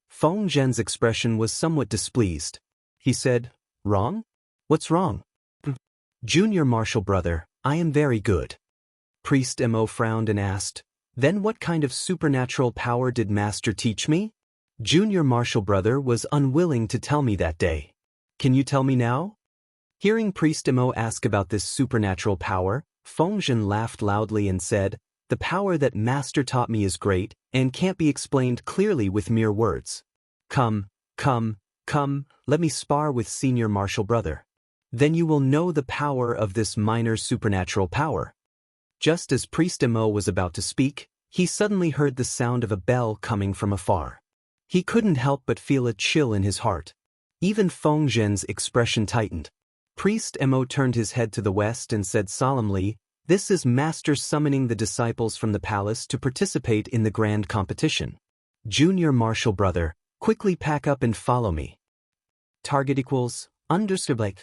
Fengzhen's expression was somewhat displeased. He said, "Wrong? What's wrong?" "Junior martial brother, I am very good." Priest Mo frowned and asked, Then what kind of supernatural power did Master teach me? Junior Marshall brother was unwilling to tell me that day. Can you tell me now? Hearing Priest Emo ask about this supernatural power, Fengzhen laughed loudly and said, "The power that Master taught me is great, and can't be explained clearly with mere words. Come, let me spar with Senior Marshall brother. Then you will know the power of this minor supernatural power." Just as Priest Emo was about to speak, he suddenly heard the sound of a bell coming from afar. He couldn't help but feel a chill in his heart. Even Fengzhen's expression tightened. Priest Emo turned his head to the west and said solemnly, "This is Master summoning the disciples from the palace to participate in the grand competition. Junior Marshall brother, quickly pack up and follow me. Target equals, _.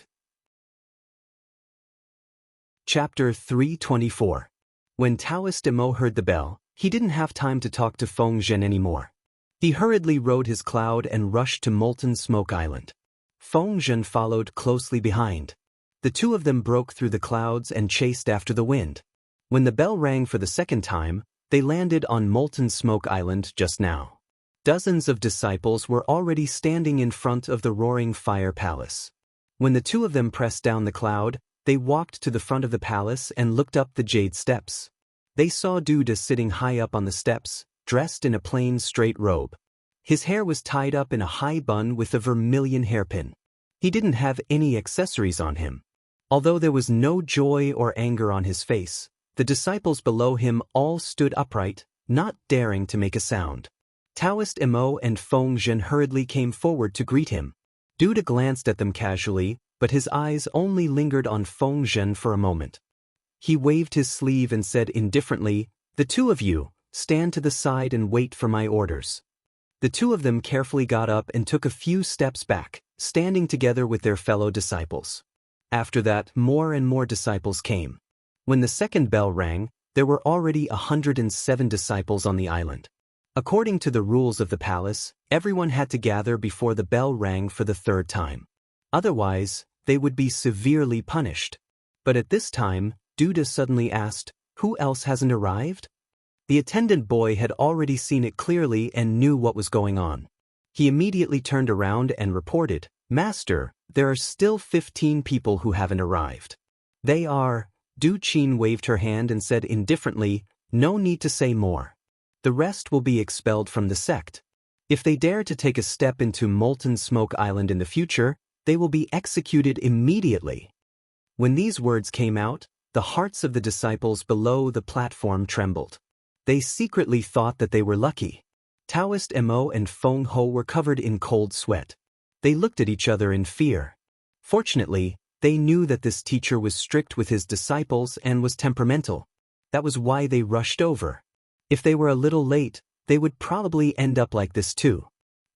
Chapter 324. When Taoist Emo heard the bell, he didn't have time to talk to Fengzhen anymore. He hurriedly rode his cloud and rushed to Molten Smoke Island. Fengzhen followed closely behind. The two of them broke through the clouds and chased after the wind. When the bell rang for the second time, they landed on Molten Smoke Island just now. Dozens of disciples were already standing in front of the roaring fire palace. When the two of them pressed down the cloud, they walked to the front of the palace and looked up the jade steps. They saw Duda sitting high up on the steps, dressed in a plain straight robe. His hair was tied up in a high bun with a vermilion hairpin. He didn't have any accessories on him. Although there was no joy or anger on his face, the disciples below him all stood upright, not daring to make a sound. Taoist Emo and Fengzhen hurriedly came forward to greet him. Duda glanced at them casually, but his eyes only lingered on Fengzhen for a moment. He waved his sleeve and said indifferently, "The two of you, stand to the side and wait for my orders." The two of them carefully got up and took a few steps back, standing together with their fellow disciples. After that, more and more disciples came. When the second bell rang, there were already 107 disciples on the island. According to the rules of the palace, everyone had to gather before the bell rang for the third time. Otherwise, they would be severely punished. But at this time, Duda suddenly asked, "Who else hasn't arrived?" The attendant boy had already seen it clearly and knew what was going on. He immediately turned around and reported, "Master, there are still 15 people who haven't arrived. They are..." Du Qin waved her hand and said indifferently, "No need to say more. The rest will be expelled from the sect. If they dare to take a step into Molten Smoke Island in the future, they will be executed immediately." When these words came out, the hearts of the disciples below the platform trembled. They secretly thought that they were lucky. Taoist Emo and Feng Ho were covered in cold sweat. They looked at each other in fear. Fortunately, they knew that this teacher was strict with his disciples and was temperamental. That was why they rushed over. If they were a little late, they would probably end up like this too.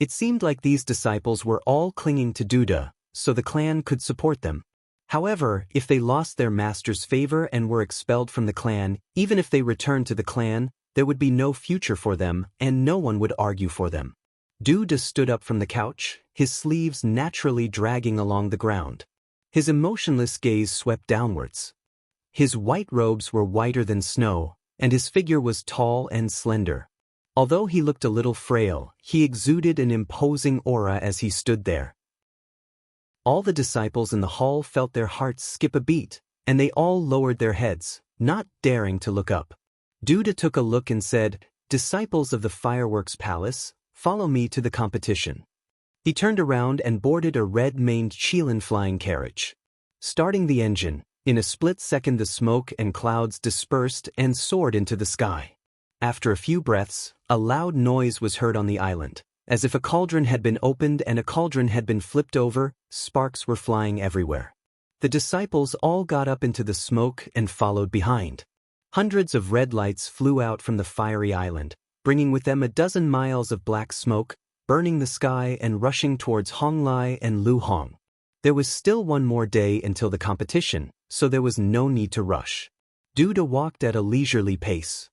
It seemed like these disciples were all clinging to Duda, so the clan could support them. However, if they lost their master's favor and were expelled from the clan, even if they returned to the clan, there would be no future for them and no one would argue for them. Duda stood up from the couch, his sleeves naturally dragging along the ground. His emotionless gaze swept downwards. His white robes were whiter than snow, and his figure was tall and slender. Although he looked a little frail, he exuded an imposing aura as he stood there. All the disciples in the hall felt their hearts skip a beat, and they all lowered their heads, not daring to look up. Duda took a look and said, "Disciples of the Fireworks Palace, follow me to the competition." He turned around and boarded a red-maned Qilin flying carriage. Starting the engine, in a split second the smoke and clouds dispersed and soared into the sky. After a few breaths, a loud noise was heard on the island. As if a cauldron had been opened and a cauldron had been flipped over, sparks were flying everywhere. The disciples all got up into the smoke and followed behind. Hundreds of red lights flew out from the fiery island, bringing with them a dozen miles of black smoke, burning the sky and rushing towards Honglai and Luhong. There was still one more day until the competition, so there was no need to rush. Duda walked at a leisurely pace.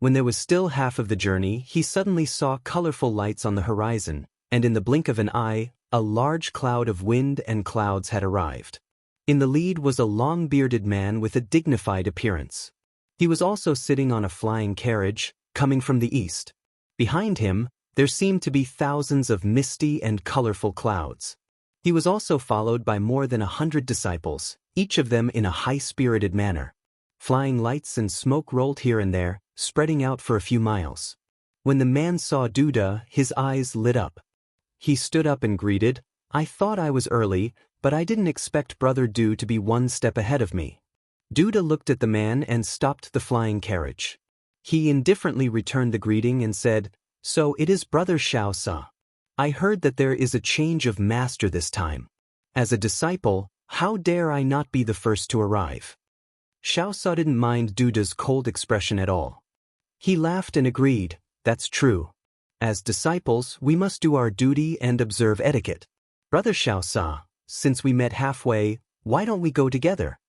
When there was still half of the journey, he suddenly saw colorful lights on the horizon, and in the blink of an eye, a large cloud of wind and clouds had arrived. In the lead was a long-bearded man with a dignified appearance. He was also sitting on a flying carriage, coming from the east. Behind him, there seemed to be thousands of misty and colorful clouds. He was also followed by more than 100 disciples, each of them in a high-spirited manner. Flying lights and smoke rolled here and there, spreading out for a few miles. When the man saw Duda, his eyes lit up. He stood up and greeted, "I thought I was early, but I didn't expect Brother Du to be one step ahead of me." Duda looked at the man and stopped the flying carriage. He indifferently returned the greeting and said, "So it is Brother Xiao Sa. I heard that there is a change of master this time. As a disciple, how dare I not be the first to arrive?" Xiao Sa didn't mind Duda's cold expression at all. He laughed and agreed, "That's true. As disciples, we must do our duty and observe etiquette. Brother Xiao Sa, since we met halfway, why don't we go together?"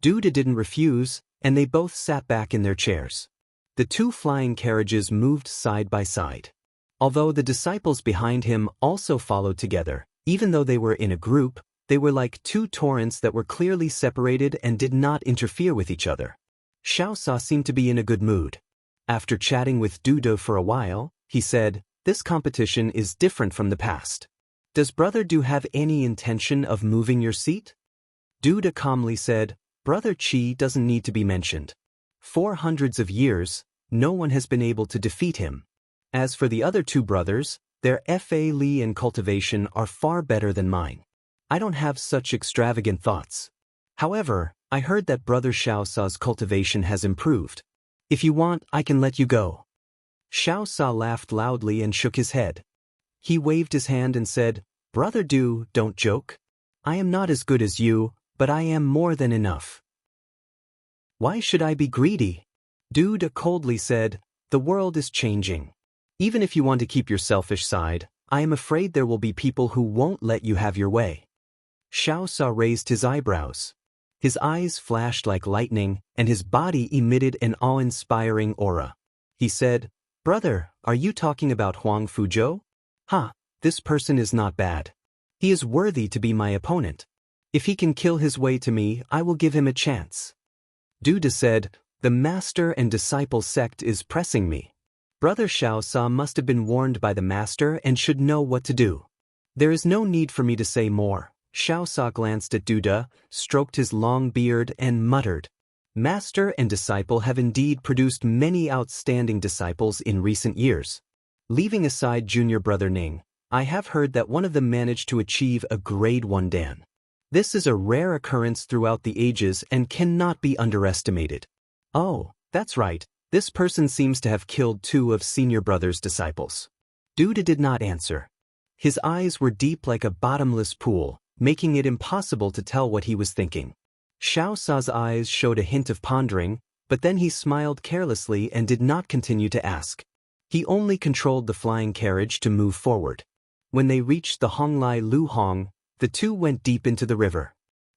Duda didn't refuse, and they both sat back in their chairs. The two flying carriages moved side by side. Although the disciples behind him also followed together, even though they were in a group, they were like two torrents that were clearly separated and did not interfere with each other. Xiao Sa seemed to be in a good mood. After chatting with Duda for a while, he said, "This competition is different from the past. Does Brother Du have any intention of moving your seat?" Duda calmly said, "Brother Qi doesn't need to be mentioned. For hundreds of years, no one has been able to defeat him. As for the other two brothers, their Fa Li and cultivation are far better than mine. I don't have such extravagant thoughts. However, I heard that Brother Xiao Sa's cultivation has improved. If you want, I can let you go." Xiao Sa laughed loudly and shook his head. He waved his hand and said, "Brother Du, don't joke. I am not as good as you, but I am more than enough." "Why should I be greedy?" Duda coldly said, "The world is changing. Even if you want to keep your selfish side, I am afraid there will be people who won't let you have your way." Xiao Sa raised his eyebrows. His eyes flashed like lightning, and his body emitted an awe-inspiring aura. He said, "Brother, are you talking about Huang Fuzhou? This person is not bad. He is worthy to be my opponent. If he can kill his way to me, I will give him a chance." Duda said, "The master and disciple sect is pressing me. Brother Xiao Sa must have been warned by the master and should know what to do. There is no need for me to say more." Xiao Sa glanced at Duda, stroked his long beard, and muttered, "Master and disciple have indeed produced many outstanding disciples in recent years. Leaving aside junior brother Ning, I have heard that one of them managed to achieve a grade 1 Dan. This is a rare occurrence throughout the ages and cannot be underestimated. Oh, that's right, this person seems to have killed 2 of senior brother's disciples." Duda did not answer. His eyes were deep like a bottomless pool, making it impossible to tell what he was thinking. Xiao Sa's eyes showed a hint of pondering, but then he smiled carelessly and did not continue to ask. He only controlled the flying carriage to move forward. When they reached the Honglai Luhong, the two went deep into the river.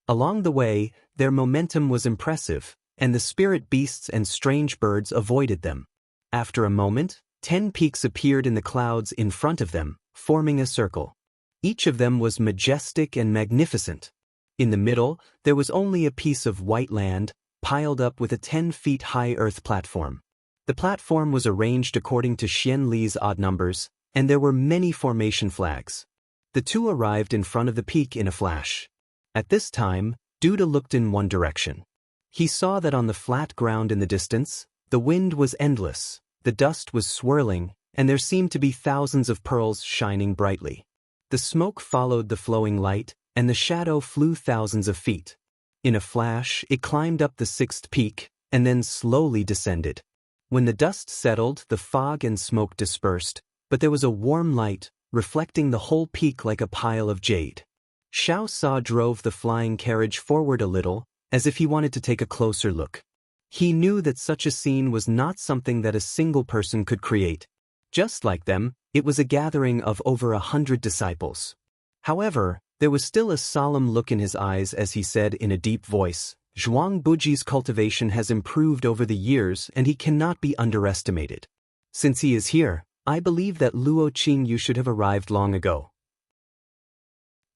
Along the way, their momentum was impressive, and the spirit beasts and strange birds avoided them. After a moment, 10 peaks appeared in the clouds in front of them, forming a circle. Each of them was majestic and magnificent. In the middle, there was only a piece of white land, piled up with a 10-feet-high earth platform. The platform was arranged according to Xian Li's odd numbers, and there were many formation flags. The two arrived in front of the peak in a flash. At this time, Duda looked in one direction. He saw that on the flat ground in the distance, the wind was endless, the dust was swirling, and there seemed to be thousands of pearls shining brightly. The smoke followed the flowing light, and the shadow flew thousands of feet. In a flash, it climbed up the 6th peak, and then slowly descended. When the dust settled, the fog and smoke dispersed, but there was a warm light, reflecting the whole peak like a pile of jade. Xiao Sa drove the flying carriage forward a little, as if he wanted to take a closer look. He knew that such a scene was not something that a single person could create. Just like them, it was a gathering of over 100 disciples. However, there was still a solemn look in his eyes as he said in a deep voice, "Zhuang Buji's cultivation has improved over the years and he cannot be underestimated. Since he is here, I believe that Luo Qingyu should have arrived long ago."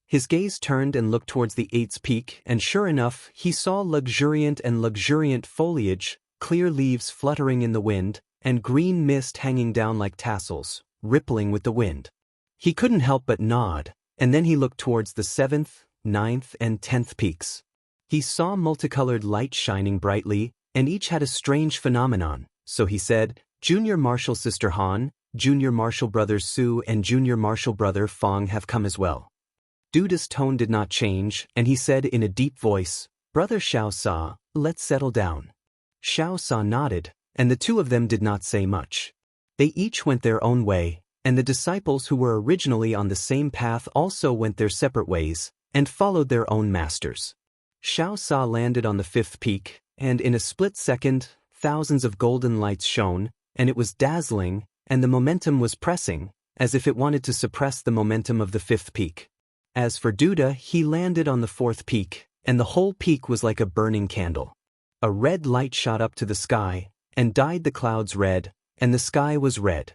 His gaze turned and looked towards the 8th peak, and sure enough, he saw luxuriant foliage, clear leaves fluttering in the wind, and green mist hanging down like tassels, rippling with the wind. He couldn't help but nod, and then he looked towards the 7th, 9th, and 10th peaks. He saw multicolored light shining brightly, and each had a strange phenomenon, so he said, Junior Marshal Sister Han, Junior Marshal Brother Su and Junior Marshal Brother Fong have come as well. Duda's tone did not change, and he said in a deep voice, Brother Xiao Sa, let's settle down. Xiao Sa nodded, and the two of them did not say much. They each went their own way, and the disciples who were originally on the same path also went their separate ways, and followed their own masters. Xiao Sa landed on the 5th peak, and in a split second, thousands of golden lights shone, and it was dazzling, and the momentum was pressing, as if it wanted to suppress the momentum of the 5th peak. As for Duda, he landed on the 4th peak, and the whole peak was like a burning candle. A red light shot up to the sky, and dyed the clouds red, and the sky was red.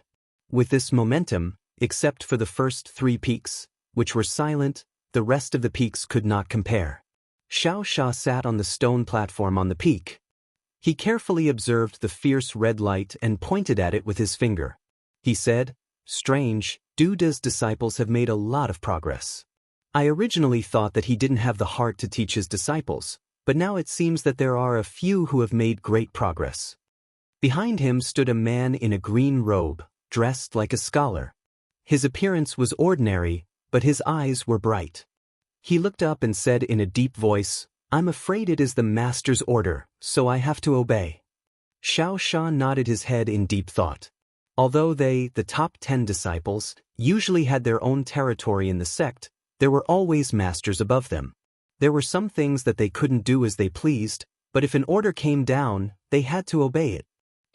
With this momentum, except for the first 3 peaks, which were silent, the rest of the peaks could not compare. Xiao Sha sat on the stone platform on the peak. He carefully observed the fierce red light and pointed at it with his finger. He said, Strange, Duda's disciples have made a lot of progress. I originally thought that he didn't have the heart to teach his disciples, but now it seems that there are a few who have made great progress. Behind him stood a man in a green robe, dressed like a scholar. His appearance was ordinary, but his eyes were bright. He looked up and said in a deep voice, I'm afraid it is the master's order, so I have to obey. Xiao Sha nodded his head in deep thought. Although they, the top 10 disciples, usually had their own territory in the sect, there were always masters above them. There were some things that they couldn't do as they pleased, but if an order came down, they had to obey it.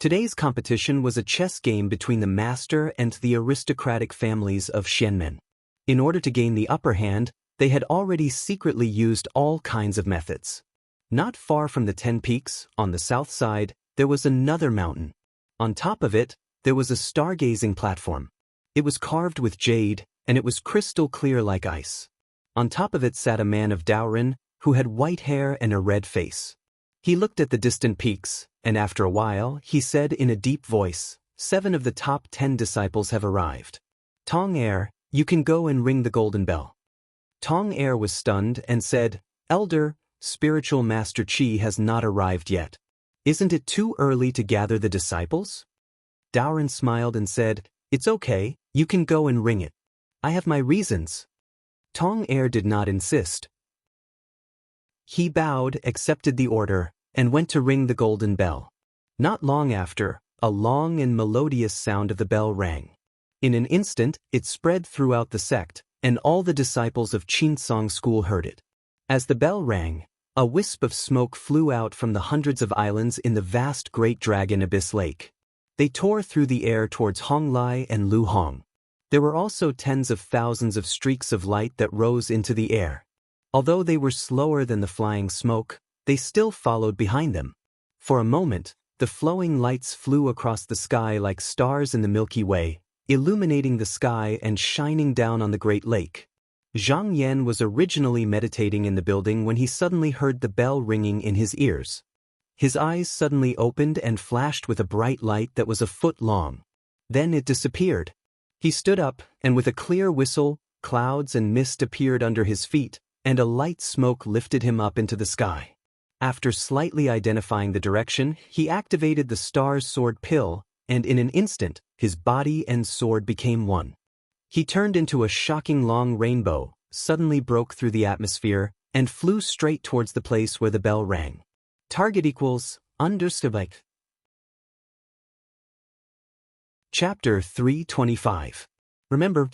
Today's competition was a chess game between the master and the aristocratic families of Xianmen. In order to gain the upper hand, they had already secretly used all kinds of methods. Not far from the 10 peaks, on the south side, there was another mountain. On top of it, there was a stargazing platform. It was carved with jade, and it was crystal clear like ice. On top of it sat a man of Daorin, who had white hair and a red face. He looked at the distant peaks, and after a while, he said in a deep voice, 7 of the top 10 disciples have arrived. Tong Er, you can go and ring the golden bell. Tong Er was stunned and said, Elder, Spiritual Master Qi has not arrived yet. Isn't it too early to gather the disciples? Daorin smiled and said, It's okay, you can go and ring it. I have my reasons. Tong Er did not insist. He bowed, accepted the order, and went to ring the golden bell. Not long after, a long and melodious sound of the bell rang. In an instant, it spread throughout the sect, and all the disciples of Qinsong School heard it. As the bell rang, a wisp of smoke flew out from the hundreds of islands in the vast Great Dragon Abyss Lake. They tore through the air towards Honglai and Luhong. There were also tens of thousands of streaks of light that rose into the air. Although they were slower than the flying smoke, they still followed behind them. For a moment, the flowing lights flew across the sky like stars in the Milky Way, illuminating the sky and shining down on the Great Lake. Zhang Yan was originally meditating in the building when he suddenly heard the bell ringing in his ears. His eyes suddenly opened and flashed with a bright light that was a foot long. Then it disappeared. He stood up, and with a clear whistle, clouds and mist appeared under his feet, and a light smoke lifted him up into the sky. After slightly identifying the direction, he activated the star's sword pill, and in an instant, his body and sword became one. He turned into a shocking long rainbow, suddenly broke through the atmosphere, and flew straight towards the place where the bell rang. Target equals, understood. Chapter 325. Remember,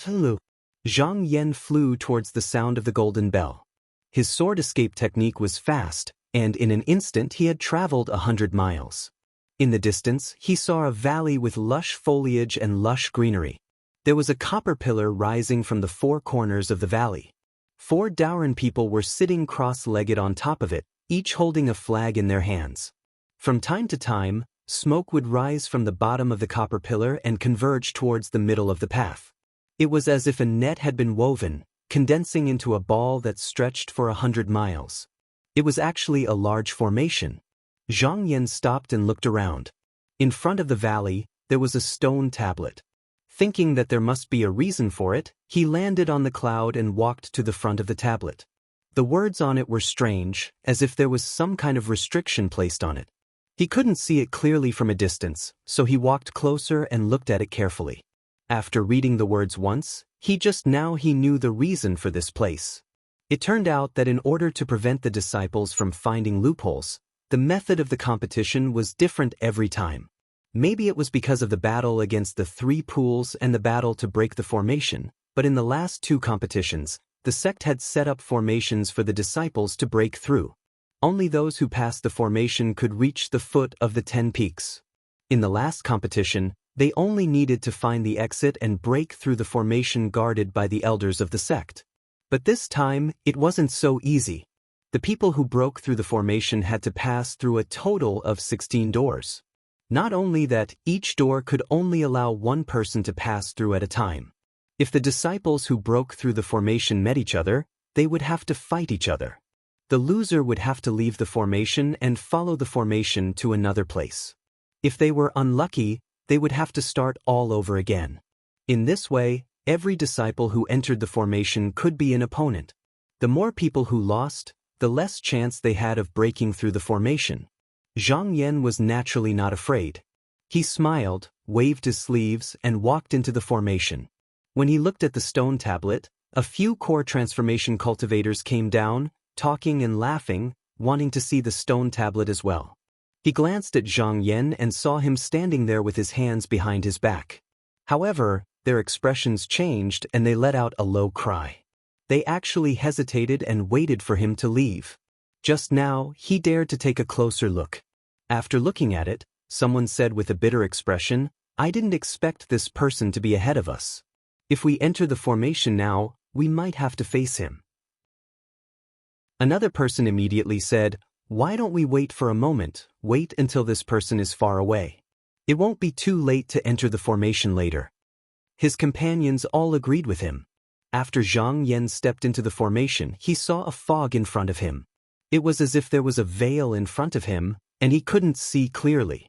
Zhang Yan flew towards the sound of the golden bell. His sword escape technique was fast, and in an instant he had traveled 100 miles. In the distance, he saw a valley with lush foliage and lush greenery. There was a copper pillar rising from the 4 corners of the valley. 4 Daorin people were sitting cross-legged on top of it, each holding a flag in their hands. From time to time, smoke would rise from the bottom of the copper pillar and converge towards the middle of the path. It was as if a net had been woven, condensing into a ball that stretched for 100 miles. It was actually a large formation. Zhang Yan stopped and looked around. In front of the valley, there was a stone tablet. Thinking that there must be a reason for it, he landed on the cloud and walked to the front of the tablet. The words on it were strange, as if there was some kind of restriction placed on it. He couldn't see it clearly from a distance, so he walked closer and looked at it carefully. After reading the words once, he knew the reason for this place. It turned out that in order to prevent the disciples from finding loopholes, the method of the competition was different every time. Maybe it was because of the battle against the 3 pools and the battle to break the formation, but in the last 2 competitions, the sect had set up formations for the disciples to break through. Only those who passed the formation could reach the foot of the 10 peaks. In the last competition, they only needed to find the exit and break through the formation guarded by the elders of the sect. But this time, it wasn't so easy. The people who broke through the formation had to pass through a total of 16 doors. Not only that, each door could only allow 1 person to pass through at a time. If the disciples who broke through the formation met each other, they would have to fight each other. The loser would have to leave the formation and follow the formation to another place. If they were unlucky, they would have to start all over again. In this way, every disciple who entered the formation could be an opponent. The more people who lost, the less chance they had of breaking through the formation. Zhang Yan was naturally not afraid. He smiled, waved his sleeves, and walked into the formation. When he looked at the stone tablet, a few core transformation cultivators came down, talking and laughing, wanting to see the stone tablet as well. He glanced at Zhang Yan and saw him standing there with his hands behind his back. However, their expressions changed and they let out a low cry. They actually hesitated and waited for him to leave. Just now, he dared to take a closer look. After looking at it, someone said with a bitter expression, "I didn't expect this person to be ahead of us. If we enter the formation now, we might have to face him." Another person immediately said, "Why don't we wait for a moment, wait until this person is far away. It won't be too late to enter the formation later." His companions all agreed with him. After Zhang Yan stepped into the formation, he saw a fog in front of him. It was as if there was a veil in front of him, and he couldn't see clearly.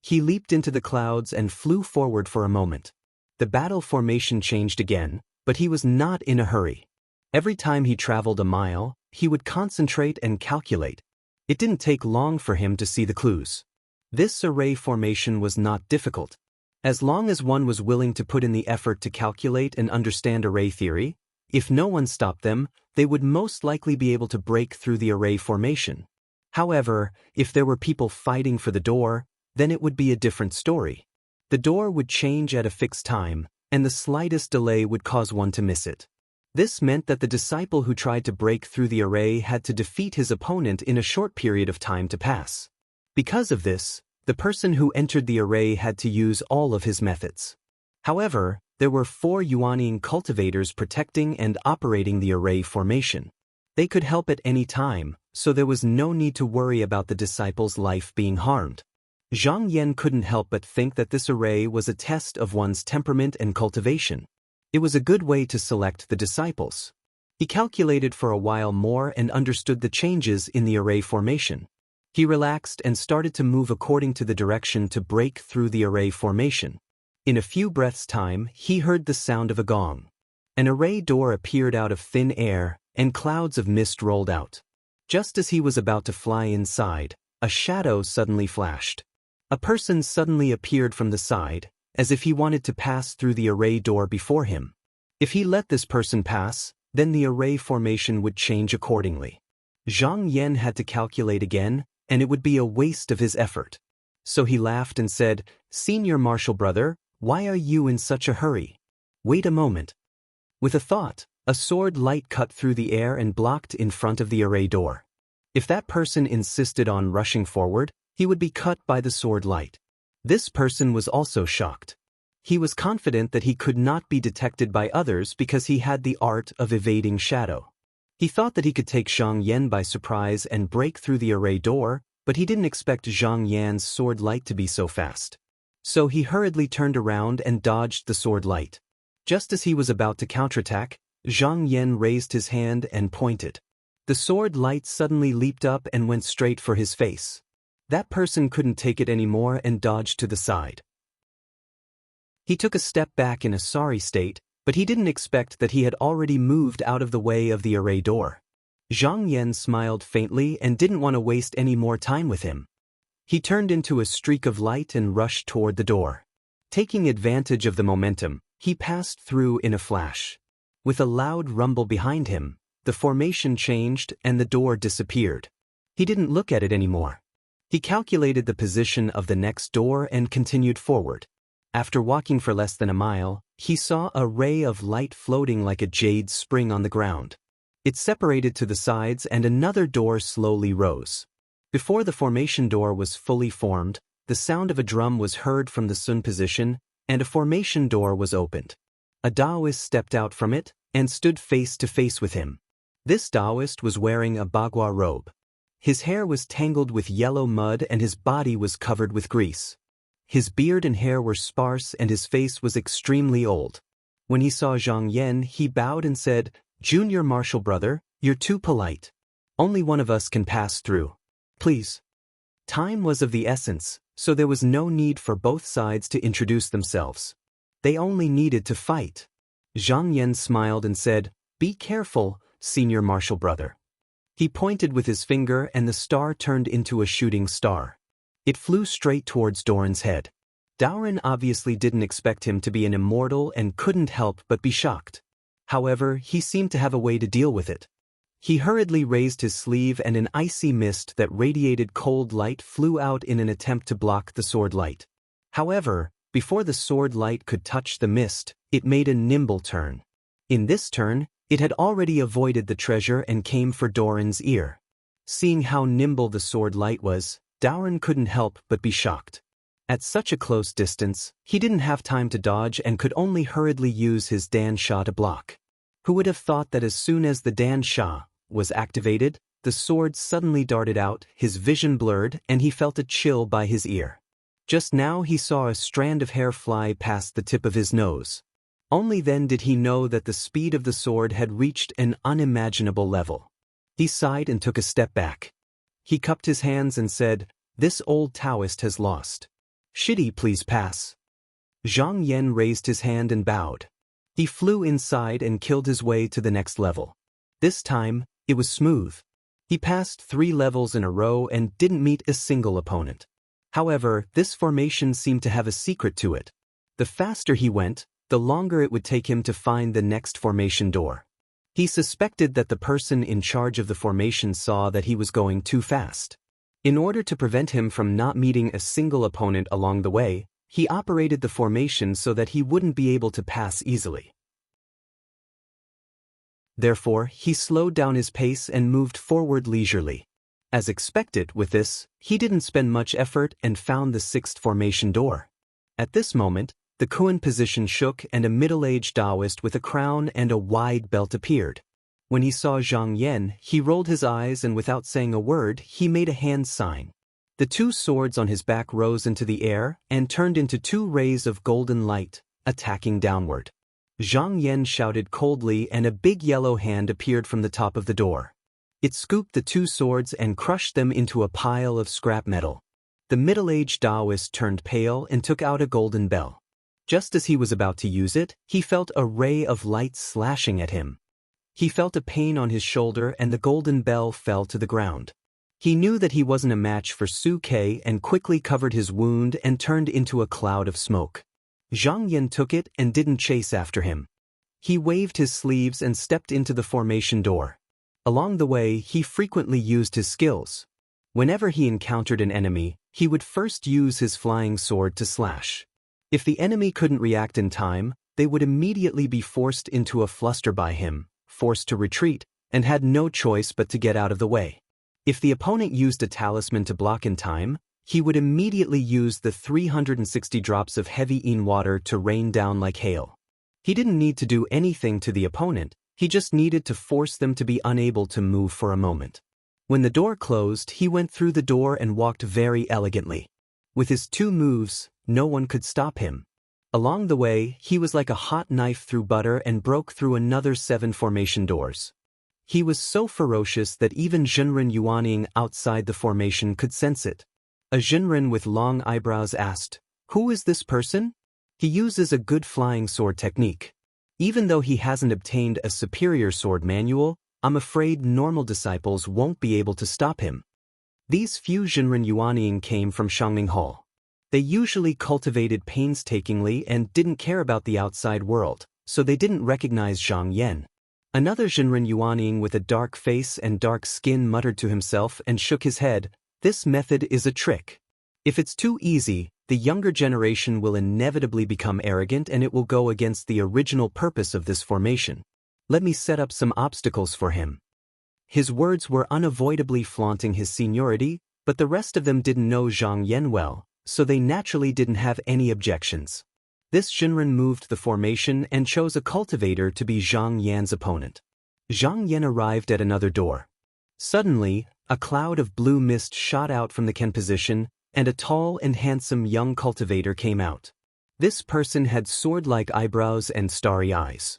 He leaped into the clouds and flew forward for a moment. The battle formation changed again, but he was not in a hurry. Every time he traveled a mile, he would concentrate and calculate. It didn't take long for him to see the clues. This array formation was not difficult. As long as one was willing to put in the effort to calculate and understand array theory, if no one stopped them, they would most likely be able to break through the array formation. However, if there were people fighting for the door, then it would be a different story. The door would change at a fixed time, and the slightest delay would cause one to miss it. This meant that the disciple who tried to break through the array had to defeat his opponent in a short period of time to pass. Because of this, the person who entered the array had to use all of his methods. However, there were 4 Yuanian cultivators protecting and operating the array formation. They could help at any time, so there was no need to worry about the disciple's life being harmed. Zhang Yan couldn't help but think that this array was a test of one's temperament and cultivation. It was a good way to select the disciples. He calculated for a while more and understood the changes in the array formation. He relaxed and started to move according to the direction to break through the array formation. In a few breaths' time, he heard the sound of a gong. An array door appeared out of thin air, and clouds of mist rolled out. Just as he was about to fly inside, a shadow suddenly flashed. A person suddenly appeared from the side, as if he wanted to pass through the array door before him. If he let this person pass, then the array formation would change accordingly. Zhang Yan had to calculate again, and it would be a waste of his effort. So he laughed and said, "Senior Marshal Brother, why are you in such a hurry? Wait a moment." With a thought, a sword light cut through the air and blocked in front of the array door. If that person insisted on rushing forward, he would be cut by the sword light. This person was also shocked. He was confident that he could not be detected by others because he had the art of evading shadow. He thought that he could take Zhang Yan by surprise and break through the array door, but he didn't expect Zhang Yan's sword light to be so fast. So he hurriedly turned around and dodged the sword light. Just as he was about to counterattack, Zhang Yan raised his hand and pointed. The sword light suddenly leaped up and went straight for his face. That person couldn't take it anymore and dodged to the side. He took a step back in a sorry state, but he didn't expect that he had already moved out of the way of the array door. Zhang Yan smiled faintly and didn't want to waste any more time with him. He turned into a streak of light and rushed toward the door. Taking advantage of the momentum, he passed through in a flash. With a loud rumble behind him, the formation changed and the door disappeared. He didn't look at it anymore. He calculated the position of the next door and continued forward. After walking for less than a mile, he saw a ray of light floating like a jade spring on the ground. It separated to the sides and another door slowly rose. Before the formation door was fully formed, the sound of a drum was heard from the Sun position, and a formation door was opened. A Taoist stepped out from it and stood face to face with him. This Taoist was wearing a bagua robe. His hair was tangled with yellow mud and his body was covered with grease. His beard and hair were sparse and his face was extremely old. When he saw Zhang Yan, he bowed and said, "Junior Marshal Brother, you're too polite. Only one of us can pass through. Please." Time was of the essence, so there was no need for both sides to introduce themselves. They only needed to fight. Zhang Yan smiled and said, "Be careful, Senior Marshal Brother." He pointed with his finger and the star turned into a shooting star. It flew straight towards Doran's head. Doran obviously didn't expect him to be an immortal and couldn't help but be shocked. However, he seemed to have a way to deal with it. He hurriedly raised his sleeve and an icy mist that radiated cold light flew out in an attempt to block the sword light. However, before the sword light could touch the mist, it made a nimble turn. In this turn, it had already avoided the treasure and came for Doran's ear. Seeing how nimble the sword light was, Doran couldn't help but be shocked. At such a close distance, he didn't have time to dodge and could only hurriedly use his Dan Sha to block. Who would have thought that as soon as the Dan Sha was activated, the sword suddenly darted out, his vision blurred, and he felt a chill by his ear. Just now he saw a strand of hair fly past the tip of his nose. Only then did he know that the speed of the sword had reached an unimaginable level. He sighed and took a step back. He cupped his hands and said, "This old Taoist has lost. Shitty, please pass." Zhang Yan raised his hand and bowed. He flew inside and killed his way to the next level. This time, it was smooth. He passed 3 levels in a row and didn't meet a single opponent. However, this formation seemed to have a secret to it. The faster he went, the longer it would take him to find the next formation door. He suspected that the person in charge of the formation saw that he was going too fast. In order to prevent him from not meeting a single opponent along the way, he operated the formation so that he wouldn't be able to pass easily. Therefore, he slowed down his pace and moved forward leisurely. As expected with this, he didn't spend much effort and found the 6th formation door. At this moment, the Kuan position shook and a middle-aged Taoist with a crown and a wide belt appeared. When he saw Zhang Yan, he rolled his eyes and without saying a word, he made a hand sign. The 2 swords on his back rose into the air and turned into 2 rays of golden light, attacking downward. Zhang Yan shouted coldly and a big yellow hand appeared from the top of the door. It scooped the 2 swords and crushed them into a pile of scrap metal. The middle-aged Taoist turned pale and took out a golden bell. Just as he was about to use it, he felt a ray of light slashing at him. He felt a pain on his shoulder and the golden bell fell to the ground. He knew that he wasn't a match for Su Ke and quickly covered his wound and turned into a cloud of smoke. Zhang Yan took it and didn't chase after him. He waved his sleeves and stepped into the formation door. Along the way, he frequently used his skills. Whenever he encountered an enemy, he would first use his flying sword to slash. If the enemy couldn't react in time, they would immediately be forced into a fluster by him, forced to retreat, and had no choice but to get out of the way. If the opponent used a talisman to block in time, he would immediately use the 360 drops of heavy Yin water to rain down like hail. He didn't need to do anything to the opponent, he just needed to force them to be unable to move for a moment. When the door closed, he went through the door and walked very elegantly. With his 2 moves, no one could stop him. Along the way, he was like a hot knife through butter and broke through another 7 formation doors. He was so ferocious that even Zhenren Yuanying outside the formation could sense it. A Jinren with long eyebrows asked, "Who is this person?" "He uses a good flying sword technique. Even though he hasn't obtained a superior sword manual, I'm afraid normal disciples won't be able to stop him." These few Jinren Yuanying came from Shangming Hall. They usually cultivated painstakingly and didn't care about the outside world, so they didn't recognize Zhang Yan. Another Jinren Yuanying with a dark face and dark skin muttered to himself and shook his head, "This method is a trick. If it's too easy, the younger generation will inevitably become arrogant and it will go against the original purpose of this formation. Let me set up some obstacles for him." His words were unavoidably flaunting his seniority, but the rest of them didn't know Zhang Yan well, so they naturally didn't have any objections. This Jinren moved the formation and chose a cultivator to be Zhang Yan's opponent. Zhang Yan arrived at another door. Suddenly, a cloud of blue mist shot out from the Ken position, and a tall and handsome young cultivator came out. This person had sword-like eyebrows and starry eyes.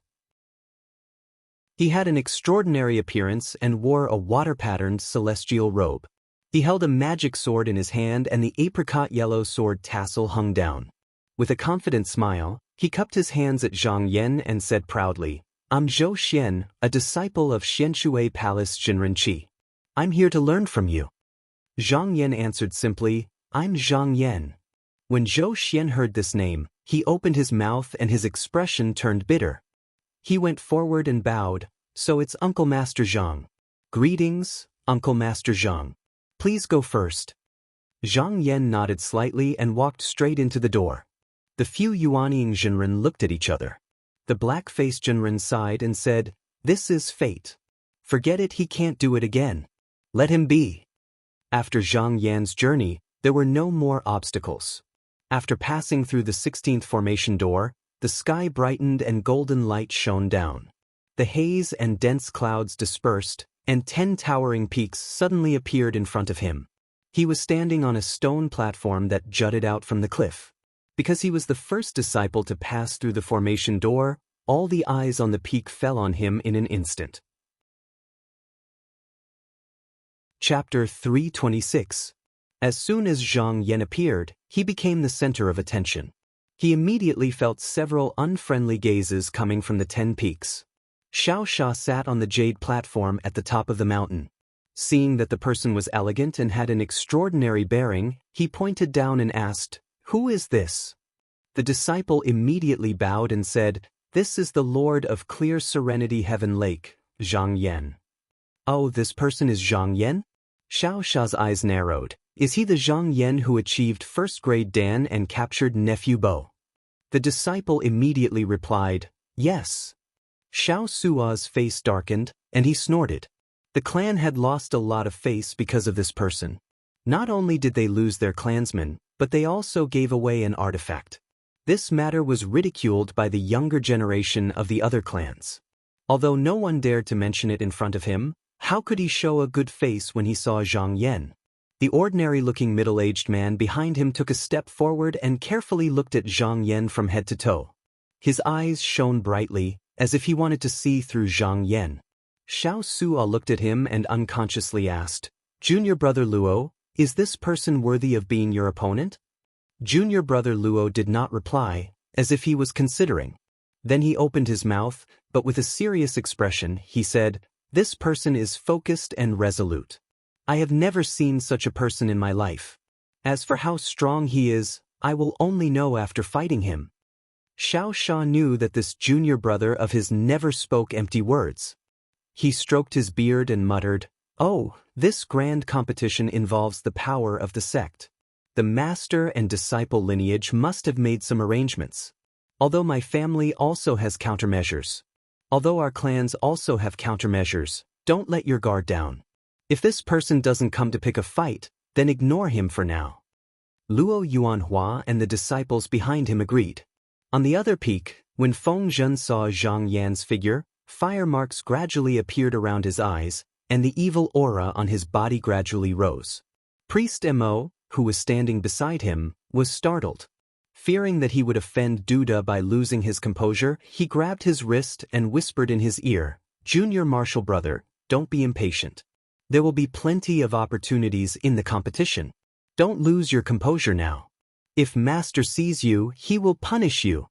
He had an extraordinary appearance and wore a water-patterned celestial robe. He held a magic sword in his hand and the apricot-yellow sword tassel hung down. With a confident smile, he cupped his hands at Zhang Yan and said proudly, "I'm Zhou Xian, a disciple of Xianshui Palace Jinren Qi. I'm here to learn from you." Zhang Yan answered simply, "I'm Zhang Yan." When Zhou Xian heard this name, he opened his mouth and his expression turned bitter. He went forward and bowed, "So it's Uncle Master Zhang." "Greetings, Uncle Master Zhang. Please go first." Zhang Yan nodded slightly and walked straight into the door. The few Yuanying Jinren looked at each other. The black-faced Jinren sighed and said, "This is fate. Forget it, he can't do it again. Let him be." After Zhang Yan's journey, there were no more obstacles. After passing through the 16th formation door, the sky brightened and golden light shone down. The haze and dense clouds dispersed, and 10 towering peaks suddenly appeared in front of him. He was standing on a stone platform that jutted out from the cliff. Because he was the first disciple to pass through the formation door, all the eyes on the peak fell on him in an instant. Chapter 326. As soon as Zhang Yan appeared, he became the center of attention. He immediately felt several unfriendly gazes coming from the 10 peaks. Xiao Sha sat on the jade platform at the top of the mountain. Seeing that the person was elegant and had an extraordinary bearing, he pointed down and asked, "Who is this?" The disciple immediately bowed and said, "This is the Lord of Clear Serenity Heaven Lake, Zhang Yan." "Oh, this person is Zhang Yan?" Xiao Sha's eyes narrowed. "Is he the Zhang Yan who achieved first-grade Dan and captured Nephew Bo?" The disciple immediately replied, "Yes." Xiao Sua's face darkened, and he snorted. The clan had lost a lot of face because of this person. Not only did they lose their clansmen, but they also gave away an artifact. This matter was ridiculed by the younger generation of the other clans. Although no one dared to mention it in front of him, how could he show a good face when he saw Zhang Yan? The ordinary-looking middle-aged man behind him took a step forward and carefully looked at Zhang Yan from head to toe. His eyes shone brightly, as if he wanted to see through Zhang Yan. Xiao Sua looked at him and unconsciously asked, "Junior brother Luo, is this person worthy of being your opponent?" Junior brother Luo did not reply, as if he was considering. Then he opened his mouth, but with a serious expression, he said, "This person is focused and resolute. I have never seen such a person in my life. As for how strong he is, I will only know after fighting him." Xiao Sha knew that this junior brother of his never spoke empty words. He stroked his beard and muttered, "Oh, this grand competition involves the power of the sect. The master and disciple lineage must have made some arrangements. Although my family also has countermeasures. Although our clans also have countermeasures, don't let your guard down. If this person doesn't come to pick a fight, then ignore him for now." Luo Yuanhua and the disciples behind him agreed. On the other peak, when Feng Zhen saw Zhang Yan's figure, fire marks gradually appeared around his eyes, and the evil aura on his body gradually rose. Priest Mo, who was standing beside him, was startled. Fearing that he would offend Duda by losing his composure, he grabbed his wrist and whispered in his ear, "Junior martial brother, don't be impatient. There will be plenty of opportunities in the competition. Don't lose your composure now. If Master sees you, he will punish you.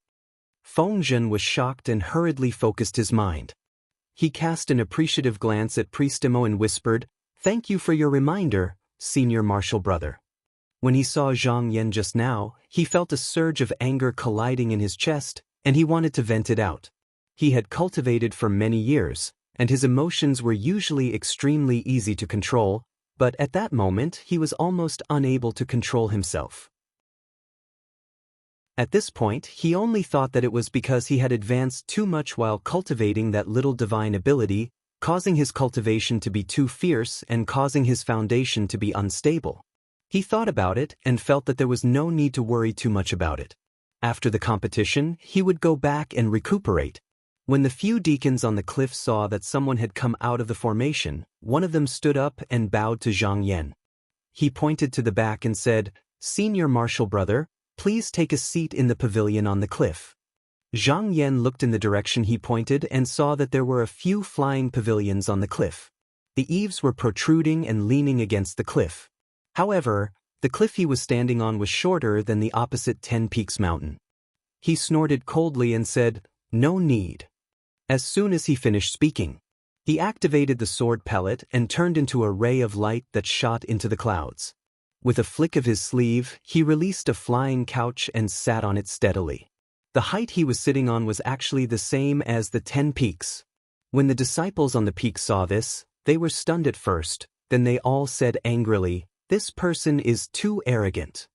Feng Zhen was shocked and hurriedly focused his mind. He cast an appreciative glance at Priestimo and whispered, "Thank you for your reminder, senior martial brother." When he saw Zhang Yan just now, he felt a surge of anger colliding in his chest, and he wanted to vent it out. He had cultivated for many years, and his emotions were usually extremely easy to control, but at that moment he was almost unable to control himself. At this point, he only thought that it was because he had advanced too much while cultivating that little divine ability, causing his cultivation to be too fierce and causing his foundation to be unstable. He thought about it and felt that there was no need to worry too much about it. After the competition, he would go back and recuperate. When the few deacons on the cliff saw that someone had come out of the formation, one of them stood up and bowed to Zhang Yan. He pointed to the back and said, "Senior martial brother, please take a seat in the pavilion on the cliff." Zhang Yan looked in the direction he pointed and saw that there were a few flying pavilions on the cliff. The eaves were protruding and leaning against the cliff. However, the cliff he was standing on was shorter than the opposite 10 Peaks mountain. He snorted coldly and said, "No need." As soon as he finished speaking, he activated the sword pellet and turned into a ray of light that shot into the clouds. With a flick of his sleeve, he released a flying couch and sat on it steadily. The height he was sitting on was actually the same as the 10 Peaks. When the disciples on the peak saw this, they were stunned at first, then they all said angrily, "This person is too arrogant."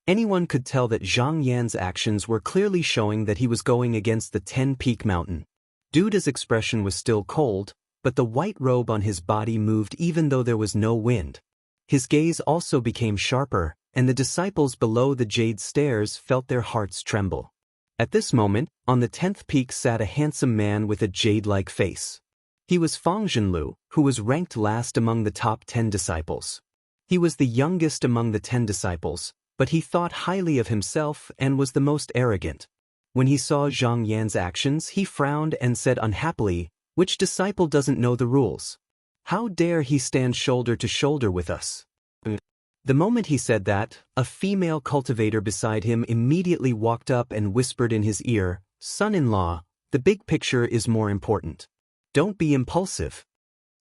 Anyone could tell that Zhang Yan's actions were clearly showing that he was going against the 10 Peak mountain. Duda's expression was still cold, but the white robe on his body moved even though there was no wind. His gaze also became sharper, and the disciples below the jade stairs felt their hearts tremble. At this moment, on the 10th peak sat a handsome man with a jade-like face. He was Feng Zhenlu, who was ranked last among the top 10 disciples. He was the youngest among the 10 disciples, but he thought highly of himself and was the most arrogant. When he saw Zhang Yan's actions, he frowned and said unhappily, "Which disciple doesn't know the rules? How dare he stand shoulder to shoulder with us?" The moment he said that, a female cultivator beside him immediately walked up and whispered in his ear, "Son-in-law, the big picture is more important. Don't be impulsive."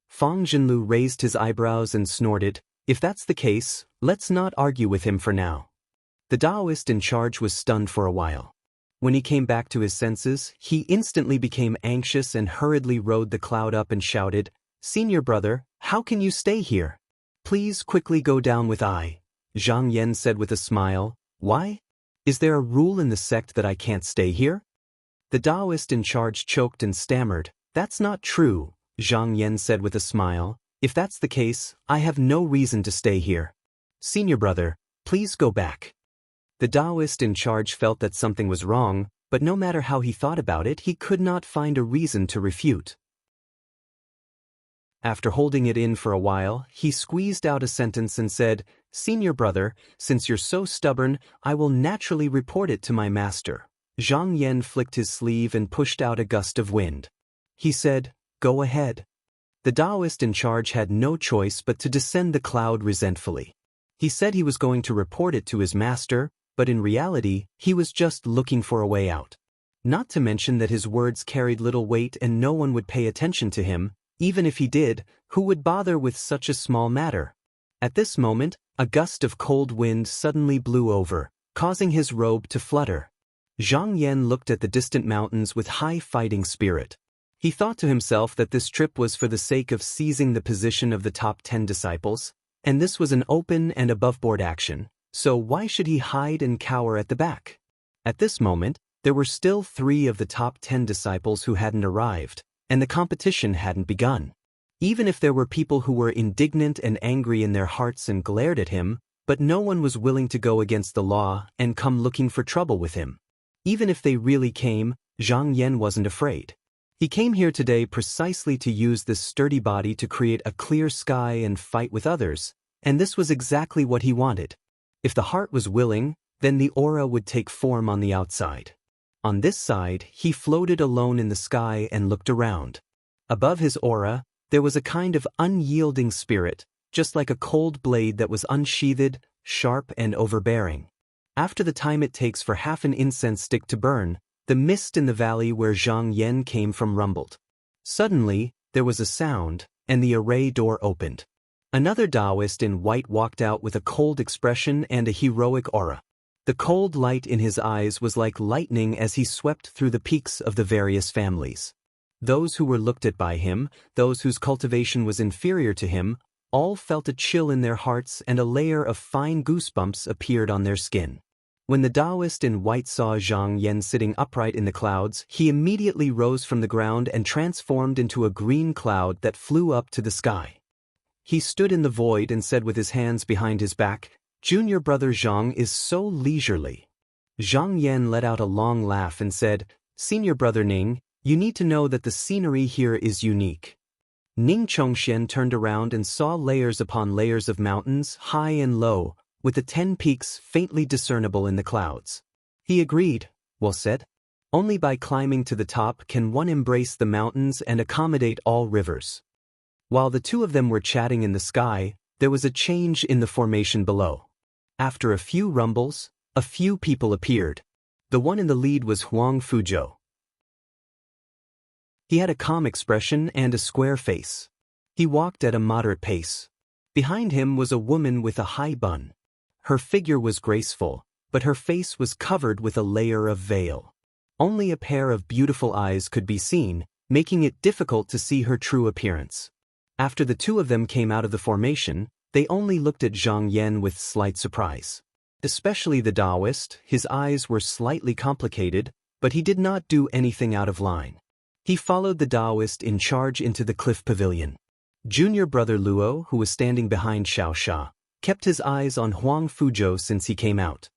Feng Zhenlu raised his eyebrows and snorted, "If that's the case, let's not argue with him for now." The Taoist in charge was stunned for a while. When he came back to his senses, he instantly became anxious and hurriedly rode the cloud up and shouted, "Senior brother, how can you stay here? Please quickly go down with I." Zhang Yan said with a smile, "Why? Is there a rule in the sect that I can't stay here?" The Taoist in charge choked and stammered, "That's not true," Zhang Yan said with a smile. "If that's the case, I have no reason to stay here. Senior brother, please go back." The Taoist in charge felt that something was wrong, but no matter how he thought about it, he could not find a reason to refute. After holding it in for a while, he squeezed out a sentence and said, "Senior brother, since you're so stubborn, I will naturally report it to my master." Zhang Yan flicked his sleeve and pushed out a gust of wind. He said, "Go ahead." The Taoist in charge had no choice but to descend the cloud resentfully. He said he was going to report it to his master, but in reality, he was just looking for a way out. Not to mention that his words carried little weight and no one would pay attention to him. Even if he did, who would bother with such a small matter? At this moment, a gust of cold wind suddenly blew over, causing his robe to flutter. Zhang Yan looked at the distant mountains with high fighting spirit. He thought to himself that this trip was for the sake of seizing the position of the top 10 disciples, and this was an open and above-board action, so why should he hide and cower at the back? At this moment, there were still 3 of the top 10 disciples who hadn't arrived, and the competition hadn't begun. Even if there were people who were indignant and angry in their hearts and glared at him, but no one was willing to go against the law and come looking for trouble with him. Even if they really came, Zhang Yan wasn't afraid. He came here today precisely to use this sturdy body to create a clear sky and fight with others, and this was exactly what he wanted. If the heart was willing, then the aura would take form on the outside. On this side, he floated alone in the sky and looked around. Above his aura, there was a kind of unyielding spirit, just like a cold blade that was unsheathed, sharp and overbearing. After the time it takes for half an incense stick to burn, the mist in the valley where Zhang Yan came from rumbled. Suddenly, there was a sound, and the array door opened. Another Taoist in white walked out with a cold expression and a heroic aura. The cold light in his eyes was like lightning as he swept through the peaks of the various families. Those who were looked at by him, those whose cultivation was inferior to him, all felt a chill in their hearts and a layer of fine goosebumps appeared on their skin. When the Taoist in white saw Zhang Yan sitting upright in the clouds, he immediately rose from the ground and transformed into a green cloud that flew up to the sky. He stood in the void and said with his hands behind his back, "Junior brother Zhang is so leisurely." Zhang Yan let out a long laugh and said, "Senior brother Ning, you need to know that the scenery here is unique." Ning Chongxian turned around and saw layers upon layers of mountains, high and low, with the 10 peaks faintly discernible in the clouds. He agreed, well said. Only by climbing to the top can one embrace the mountains and accommodate all rivers. While the two of them were chatting in the sky, there was a change in the formation below. After a few rumbles, a few people appeared. The one in the lead was Huang Fuzhou. He had a calm expression and a square face. He walked at a moderate pace. Behind him was a woman with a high bun. Her figure was graceful, but her face was covered with a layer of veil. Only a pair of beautiful eyes could be seen, making it difficult to see her true appearance. After the two of them came out of the formation, they only looked at Zhang Yan with slight surprise. Especially the Taoist, his eyes were slightly complicated, but he did not do anything out of line. He followed the Taoist in charge into the cliff pavilion. Junior brother Luo, who was standing behind Xiao Sha, kept his eyes on Huang Fuzhou since he came out.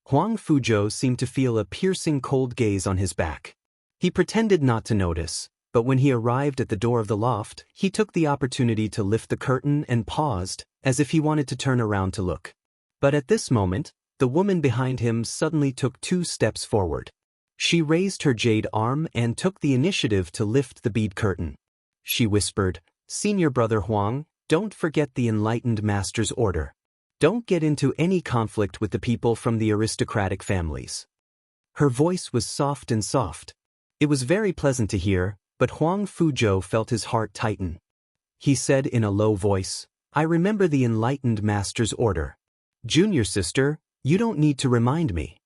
Huang Fuzhou seemed to feel a piercing cold gaze on his back. He pretended not to notice, but when he arrived at the door of the loft, he took the opportunity to lift the curtain and paused, as if he wanted to turn around to look. But at this moment, the woman behind him suddenly took 2 steps forward. She raised her jade arm and took the initiative to lift the bead curtain. She whispered, "Senior brother Huang, don't forget the enlightened master's order. Don't get into any conflict with the people from the aristocratic families." Her voice was soft and soft. It was very pleasant to hear, but Huang Fuzhou felt his heart tighten. He said in a low voice, "I remember the enlightened master's order. Junior sister, you don't need to remind me."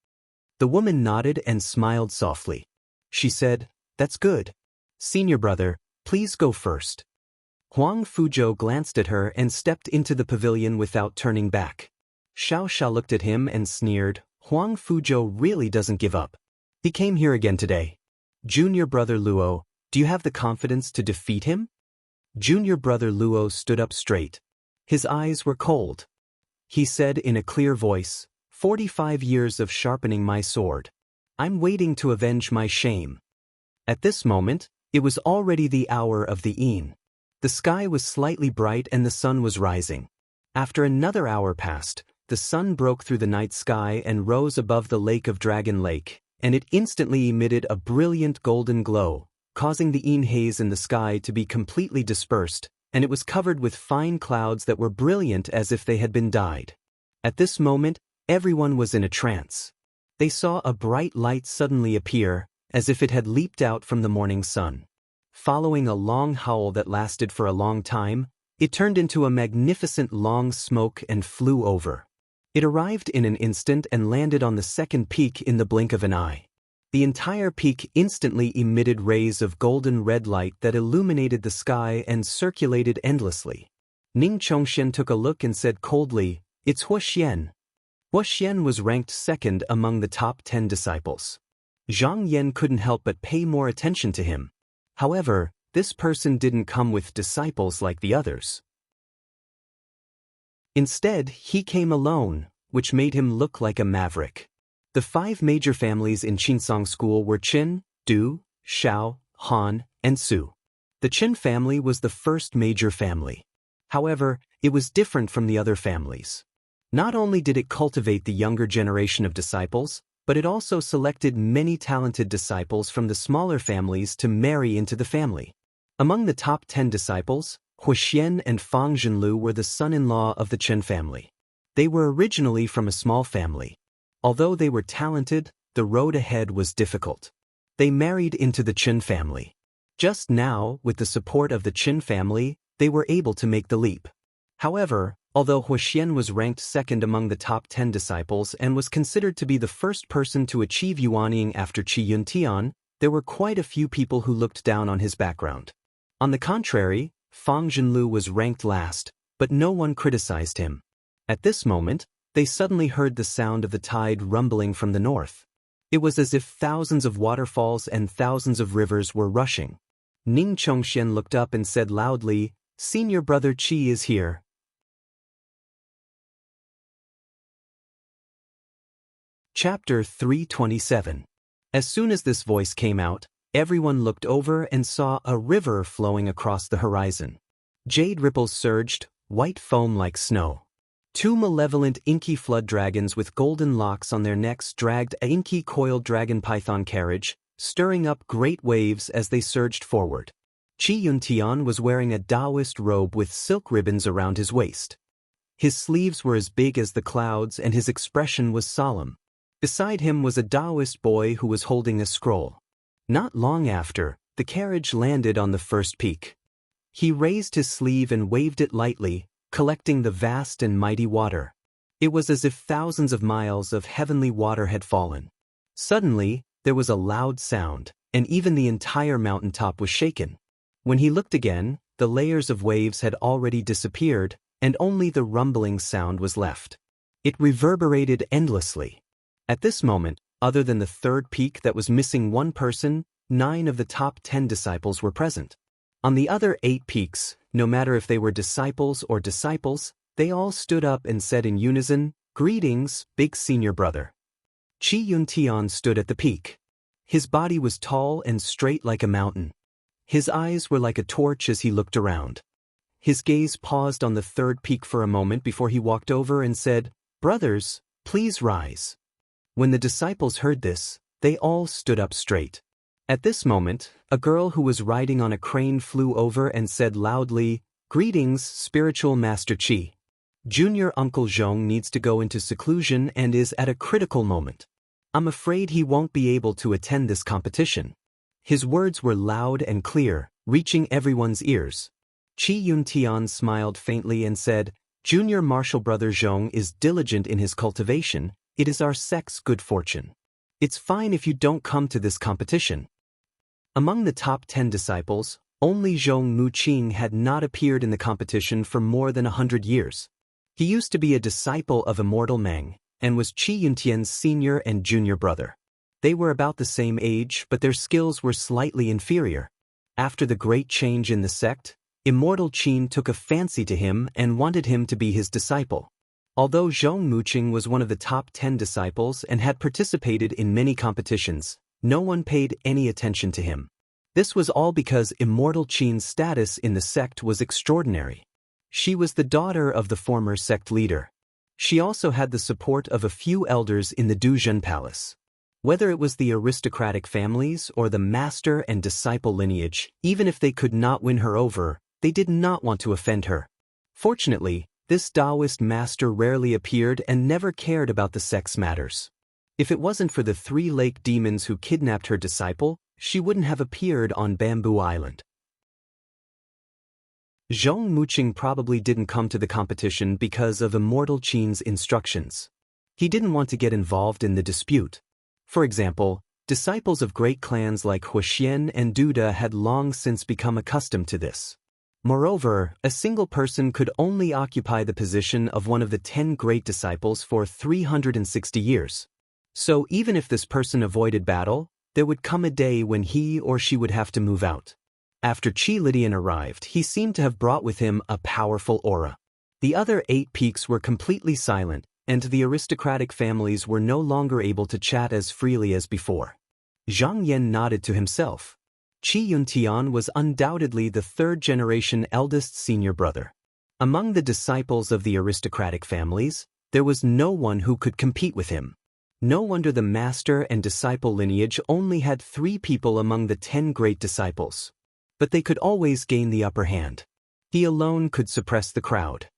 The woman nodded and smiled softly. She said, "That's good. Senior brother, please go first." Huang Fuzhou glanced at her and stepped into the pavilion without turning back. Xiao Sha looked at him and sneered, "Huang Fuzhou really doesn't give up. He came here again today. Junior brother Luo, do you have the confidence to defeat him?" Junior brother Luo stood up straight. His eyes were cold. He said in a clear voice, 45 years of sharpening my sword. I'm waiting to avenge my shame." At this moment, it was already the hour of the evening. The sky was slightly bright and the sun was rising. After another hour passed, the sun broke through the night sky and rose above the lake of Dragon Lake, and it instantly emitted a brilliant golden glow, causing the evening haze in the sky to be completely dispersed, and it was covered with fine clouds that were brilliant as if they had been dyed. At this moment, everyone was in a trance. They saw a bright light suddenly appear, as if it had leaped out from the morning sun. Following a long howl that lasted for a long time, it turned into a magnificent long smoke and flew over. It arrived in an instant and landed on the second peak in the blink of an eye. The entire peak instantly emitted rays of golden red light that illuminated the sky and circulated endlessly. Ning Chongxian took a look and said coldly, "It's Huoxian." Huoxian was ranked second among the top 10 disciples. Zhang Yan couldn't help but pay more attention to him. However, this person didn't come with disciples like the others. Instead, he came alone, which made him look like a maverick. The 5 major families in Qinsong School were Qin, Du, Shao, Han, and Su. The Qin family was the first major family. However, it was different from the other families. Not only did it cultivate the younger generation of disciples, but it also selected many talented disciples from the smaller families to marry into the family. Among the top 10 disciples, Huoxian and Fang Zhenlu were the son-in-law of the Chen family. They were originally from a small family. Although they were talented, the road ahead was difficult. They married into the Chen family. Just now, with the support of the Chen family, they were able to make the leap. However, although Huoxian was ranked second among the top 10 disciples and was considered to be the first person to achieve Yuanying after Qi Yuntian, there were quite a few people who looked down on his background. On the contrary, Fang Zhenlu was ranked last, but no one criticized him. At this moment, they suddenly heard the sound of the tide rumbling from the north. It was as if thousands of waterfalls and thousands of rivers were rushing. Ning Chongxian looked up and said loudly, "Senior brother Qi is here." Chapter 327. As soon as this voice came out, everyone looked over and saw a river flowing across the horizon. Jade ripples surged, white foam like snow. Two malevolent inky flood dragons with golden locks on their necks dragged an inky coiled dragon python carriage, stirring up great waves as they surged forward. Qi Yuntian was wearing a Taoist robe with silk ribbons around his waist. His sleeves were as big as the clouds and his expression was solemn. Beside him was a Taoist boy who was holding a scroll. Not long after, the carriage landed on the first peak. He raised his sleeve and waved it lightly, collecting the vast and mighty water. It was as if thousands of miles of heavenly water had fallen. Suddenly, there was a loud sound, and even the entire mountaintop was shaken. When he looked again, the layers of waves had already disappeared, and only the rumbling sound was left. It reverberated endlessly. At this moment, other than the third peak that was missing one person, 9 of the top 10 disciples were present. On the other 8 peaks, no matter if they were disciples or disciples, they all stood up and said in unison, "Greetings, big senior brother." Qi Yuntian stood at the peak. His body was tall and straight like a mountain. His eyes were like a torch as he looked around. His gaze paused on the third peak for a moment before he walked over and said, "Brothers, please rise." When the disciples heard this, they all stood up straight. At this moment, a girl who was riding on a crane flew over and said loudly, "Greetings, spiritual master Qi. Junior Uncle Zhong needs to go into seclusion and is at a critical moment. I'm afraid he won't be able to attend this competition." His words were loud and clear, reaching everyone's ears. Qi Yuntian smiled faintly and said, "Junior martial brother Zhong is diligent in his cultivation. It is our sect's good fortune. It's fine if you don't come to this competition." Among the top 10 disciples, only Zhong Muqing had not appeared in the competition for more than 100 years. He used to be a disciple of Immortal Meng, and was Qi Yuntian's senior and junior brother. They were about the same age, but their skills were slightly inferior. After the great change in the sect, Immortal Qin took a fancy to him and wanted him to be his disciple. Although Zhong Muqing was one of the top 10 disciples and had participated in many competitions, no one paid any attention to him. This was all because Immortal Qin's status in the sect was extraordinary. She was the daughter of the former sect leader. She also had the support of a few elders in the Duzhen Palace. Whether it was the aristocratic families or the master and disciple lineage, even if they could not win her over, they did not want to offend her. Fortunately, this Taoist master rarely appeared and never cared about the sect's matters. If it wasn't for the 3 lake demons who kidnapped her disciple, she wouldn't have appeared on Bamboo Island. Zhong Muqing probably didn't come to the competition because of Immortal Qin's instructions. He didn't want to get involved in the dispute. For example, disciples of great clans like Huoxian and Duda had long since become accustomed to this. Moreover, a single person could only occupy the position of one of the 10 great disciples for 360 years. So even if this person avoided battle, there would come a day when he or she would have to move out. After Qi Lidian arrived, he seemed to have brought with him a powerful aura. The other 8 peaks were completely silent, and the aristocratic families were no longer able to chat as freely as before. Zhang Yan nodded to himself. Qi Yuntian was undoubtedly the 3rd-generation eldest senior brother. Among the disciples of the aristocratic families, there was no one who could compete with him. No wonder the master and disciple lineage only had 3 people among the 10 great disciples. But they could always gain the upper hand. He alone could suppress the crowd.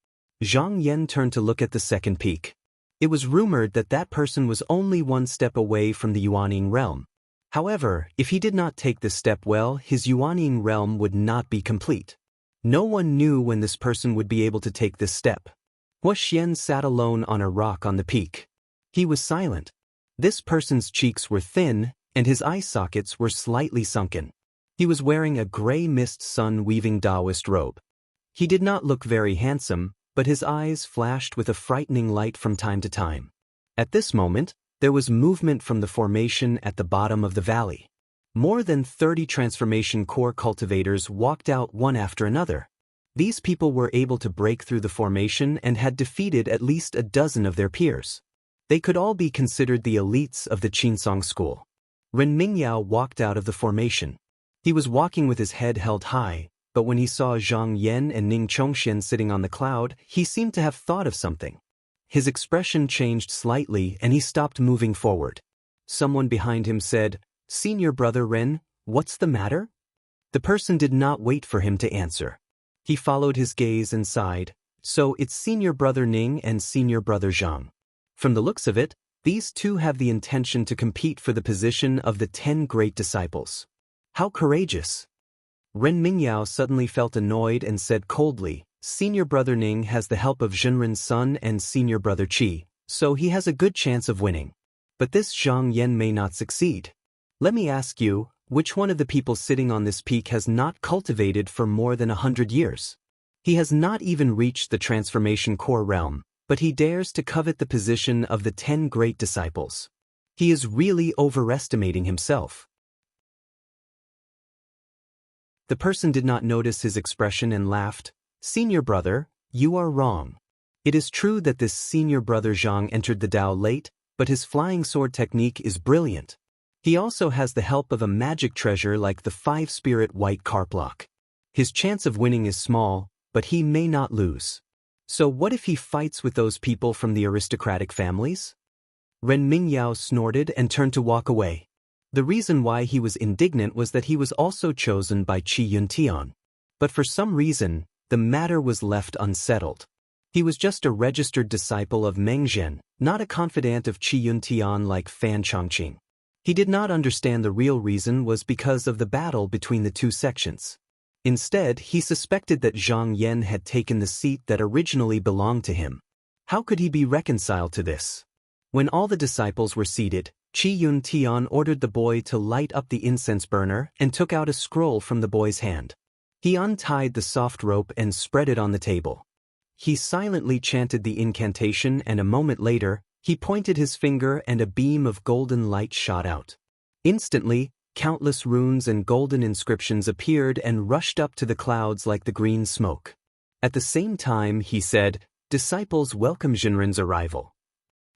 Zhang Yan turned to look at the second peak. It was rumored that that person was only one step away from the Yuanying realm. However, if he did not take this step well, his Yuanying realm would not be complete. No one knew when this person would be able to take this step. Hua Xian sat alone on a rock on the peak. He was silent. This person's cheeks were thin, and his eye sockets were slightly sunken. He was wearing a gray mist sun-weaving Taoist robe. He did not look very handsome, but his eyes flashed with a frightening light from time to time. At this moment, there was movement from the formation at the bottom of the valley. More than 30 transformation core cultivators walked out one after another. These people were able to break through the formation and had defeated at least a dozen of their peers. They could all be considered the elites of the Qinsong school. Ren Mingyao walked out of the formation. He was walking with his head held high, but when he saw Zhang Yan and Ning Chongxian sitting on the cloud, he seemed to have thought of something. His expression changed slightly and he stopped moving forward. Someone behind him said, "Senior brother Ren, what's the matter?" The person did not wait for him to answer. He followed his gaze and sighed, "So it's senior brother Ning and senior brother Zhang. From the looks of it, these two have the intention to compete for the position of the 10 great disciples. How courageous!" Ren Mingyao suddenly felt annoyed and said coldly, "Senior brother Ning has the help of Zhenren's son and senior brother Qi, so he has a good chance of winning. But this Zhang Yan may not succeed. Let me ask you, which one of the people sitting on this peak has not cultivated for more than 100 years? He has not even reached the transformation core realm, but he dares to covet the position of the 10 great disciples. He is really overestimating himself." The person did not notice his expression and laughed, "Senior brother, you are wrong. It is true that this senior brother Zhang entered the Tao late, but his flying sword technique is brilliant. He also has the help of a magic treasure like the 5-spirit white carp lock. His chance of winning is small, but he may not lose. So what if he fights with those people from the aristocratic families?" Ren Mingyao snorted and turned to walk away. The reason why he was indignant was that he was also chosen by Qi Yuntian. But for some reason, the matter was left unsettled. He was just a registered disciple of Meng Zhen, not a confidant of Qi Yuntian like Fan Chongqing. He did not understand the real reason was because of the battle between the two sections. Instead, he suspected that Zhang Yan had taken the seat that originally belonged to him. How could he be reconciled to this? When all the disciples were seated, Qi Yuntian ordered the boy to light up the incense burner and took out a scroll from the boy's hand. He untied the soft rope and spread it on the table. He silently chanted the incantation and a moment later, he pointed his finger and a beam of golden light shot out. Instantly, countless runes and golden inscriptions appeared and rushed up to the clouds like the green smoke. At the same time, he said, "Disciples welcome Zhenren's arrival."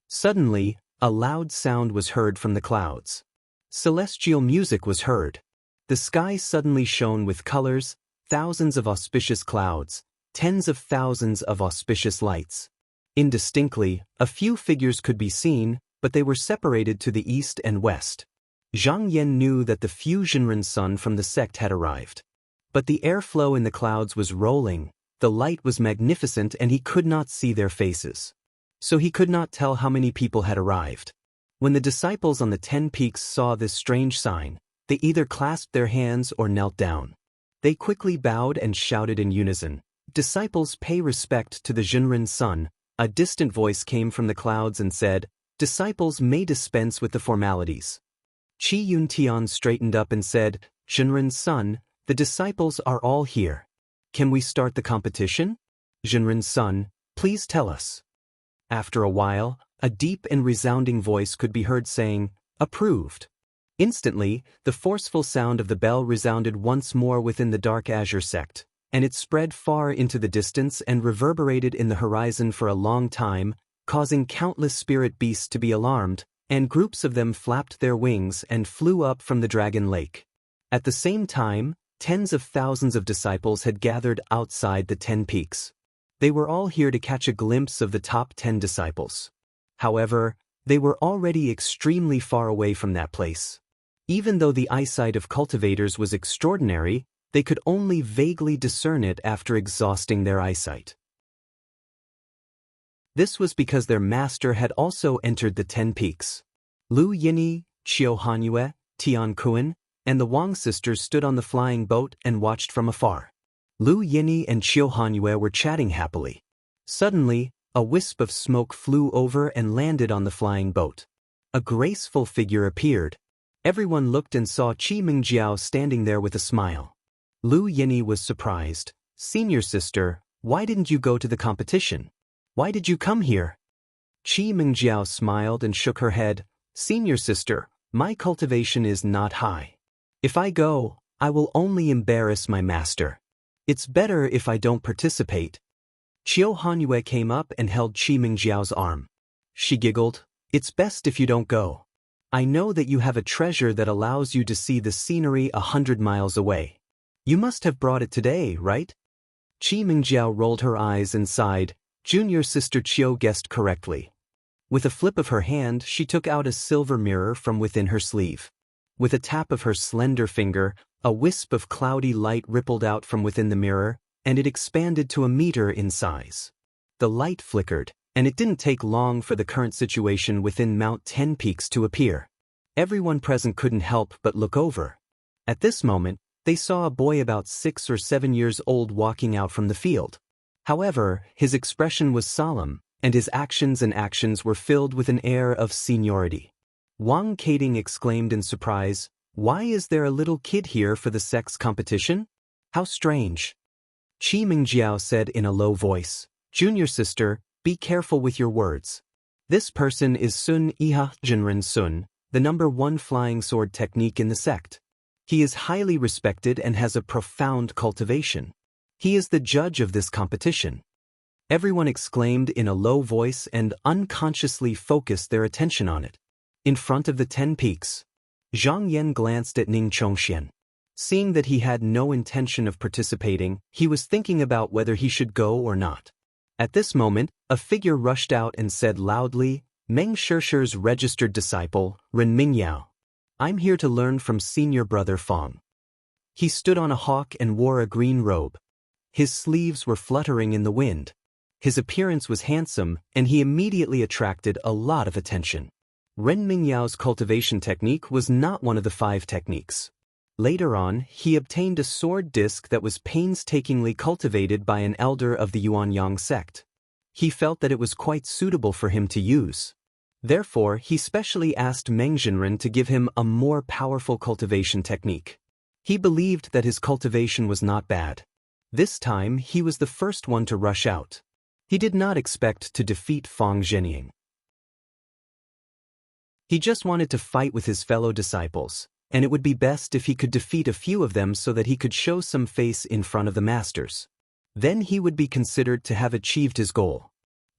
Suddenly, a loud sound was heard from the clouds. Celestial music was heard. The sky suddenly shone with colors, thousands of auspicious clouds, tens of thousands of auspicious lights. Indistinctly, a few figures could be seen, but they were separated to the east and west. Zhang Yan knew that the Zhenren son from the sect had arrived. But the airflow in the clouds was rolling, the light was magnificent and he could not see their faces. So he could not tell how many people had arrived. When the disciples on the 10 peaks saw this strange sign, they either clasped their hands or knelt down. They quickly bowed and shouted in unison, "Disciples, pay respect to the Zhenren son." A distant voice came from the clouds and said, "Disciples may dispense with the formalities." Qi Yuntian straightened up and said, "Zhenren's son, the disciples are all here. Can we start the competition? Zhenren's son, please tell us." After a while, a deep and resounding voice could be heard saying, "Approved." Instantly, the forceful sound of the bell resounded once more within the Dark Azure sect, and it spread far into the distance and reverberated in the horizon for a long time, causing countless spirit beasts to be alarmed, and groups of them flapped their wings and flew up from the Dragon Lake. At the same time, tens of thousands of disciples had gathered outside the 10 peaks. They were all here to catch a glimpse of the top 10 disciples. However, they were already extremely far away from that place. Even though the eyesight of cultivators was extraordinary, they could only vaguely discern it after exhausting their eyesight. This was because their master had also entered the 10 peaks. Lu Yinyi, Qiu Hanyue, Tian Kuan, and the Wang sisters stood on the flying boat and watched from afar. Lu Yinyi and Qiu Hanyue were chatting happily. Suddenly, a wisp of smoke flew over and landed on the flying boat. A graceful figure appeared. Everyone looked and saw Qi Mingjiao standing there with a smile. Lu Yinyi was surprised. "Senior sister, why didn't you go to the competition? Why did you come here?" Qi Mingjiao smiled and shook her head. "Senior sister, my cultivation is not high. If I go, I will only embarrass my master. It's better if I don't participate." Qiu Hanyue came up and held Qi Mingjiao's arm. She giggled. "It's best if you don't go. I know that you have a treasure that allows you to see the scenery 100 miles away. You must have brought it today, right?" Qi Mingjiao rolled her eyes and sighed. Junior sister Qiu guessed correctly. With a flip of her hand, she took out a silver mirror from within her sleeve. With a tap of her slender finger, a wisp of cloudy light rippled out from within the mirror, and it expanded to a meter in size. The light flickered, and it didn't take long for the current situation within Mount 10 Peaks to appear. Everyone present couldn't help but look over. At this moment, they saw a boy about 6 or 7 years old walking out from the field. However, his expression was solemn, and his actions were filled with an air of seniority. Wang Kading exclaimed in surprise, "Why is there a little kid here for the sex competition? How strange." Qi Mingjiao said in a low voice, "Junior sister, be careful with your words. This person is Sun Iha Jinren Sun, the #1 flying sword technique in the sect. He is highly respected and has a profound cultivation. He is the judge of this competition." Everyone exclaimed in a low voice and unconsciously focused their attention on it. In front of the 10 peaks, Zhang Yan glanced at Ning Chongxian. Seeing that he had no intention of participating, he was thinking about whether he should go or not. At this moment, a figure rushed out and said loudly, "Meng Shishir's registered disciple, Ren Mingyao. I'm here to learn from senior brother Fang." He stood on a hawk and wore a green robe. His sleeves were fluttering in the wind. His appearance was handsome, and he immediately attracted a lot of attention. Ren Mingyao's cultivation technique was not one of the 5 techniques. Later on, he obtained a sword disc that was painstakingly cultivated by an elder of the Yuanyang sect. He felt that it was quite suitable for him to use. Therefore, he specially asked Meng Jinren to give him a more powerful cultivation technique. He believed that his cultivation was not bad. This time, he was the first one to rush out. He did not expect to defeat Fang Zhenying. He just wanted to fight with his fellow disciples, and it would be best if he could defeat a few of them so that he could show some face in front of the masters. Then he would be considered to have achieved his goal.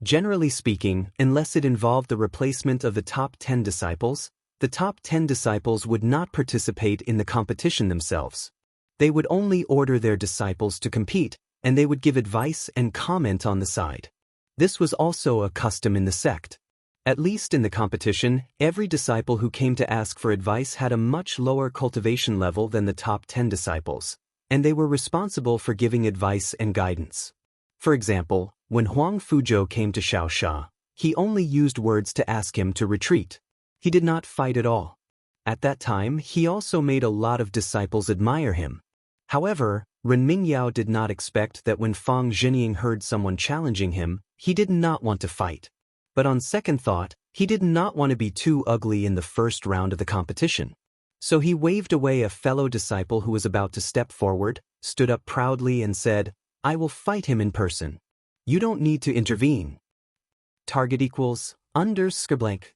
Generally speaking, unless it involved the replacement of the top 10 disciples, the top 10 disciples would not participate in the competition themselves. They would only order their disciples to compete, and they would give advice and comment on the side. This was also a custom in the sect. At least in the competition, every disciple who came to ask for advice had a much lower cultivation level than the top 10 disciples, and they were responsible for giving advice and guidance. For example, when Huang Fuzhou came to Xiaosha, he only used words to ask him to retreat. He did not fight at all. At that time, he also made a lot of disciples admire him. However, Ren Mingyao did not expect that when Fang Zhenying heard someone challenging him, he did not want to fight. But on second thought, he did not want to be too ugly in the first round of the competition. So he waved away a fellow disciple who was about to step forward, stood up proudly and said, "I will fight him in person. You don't need to intervene." Target equals _blank.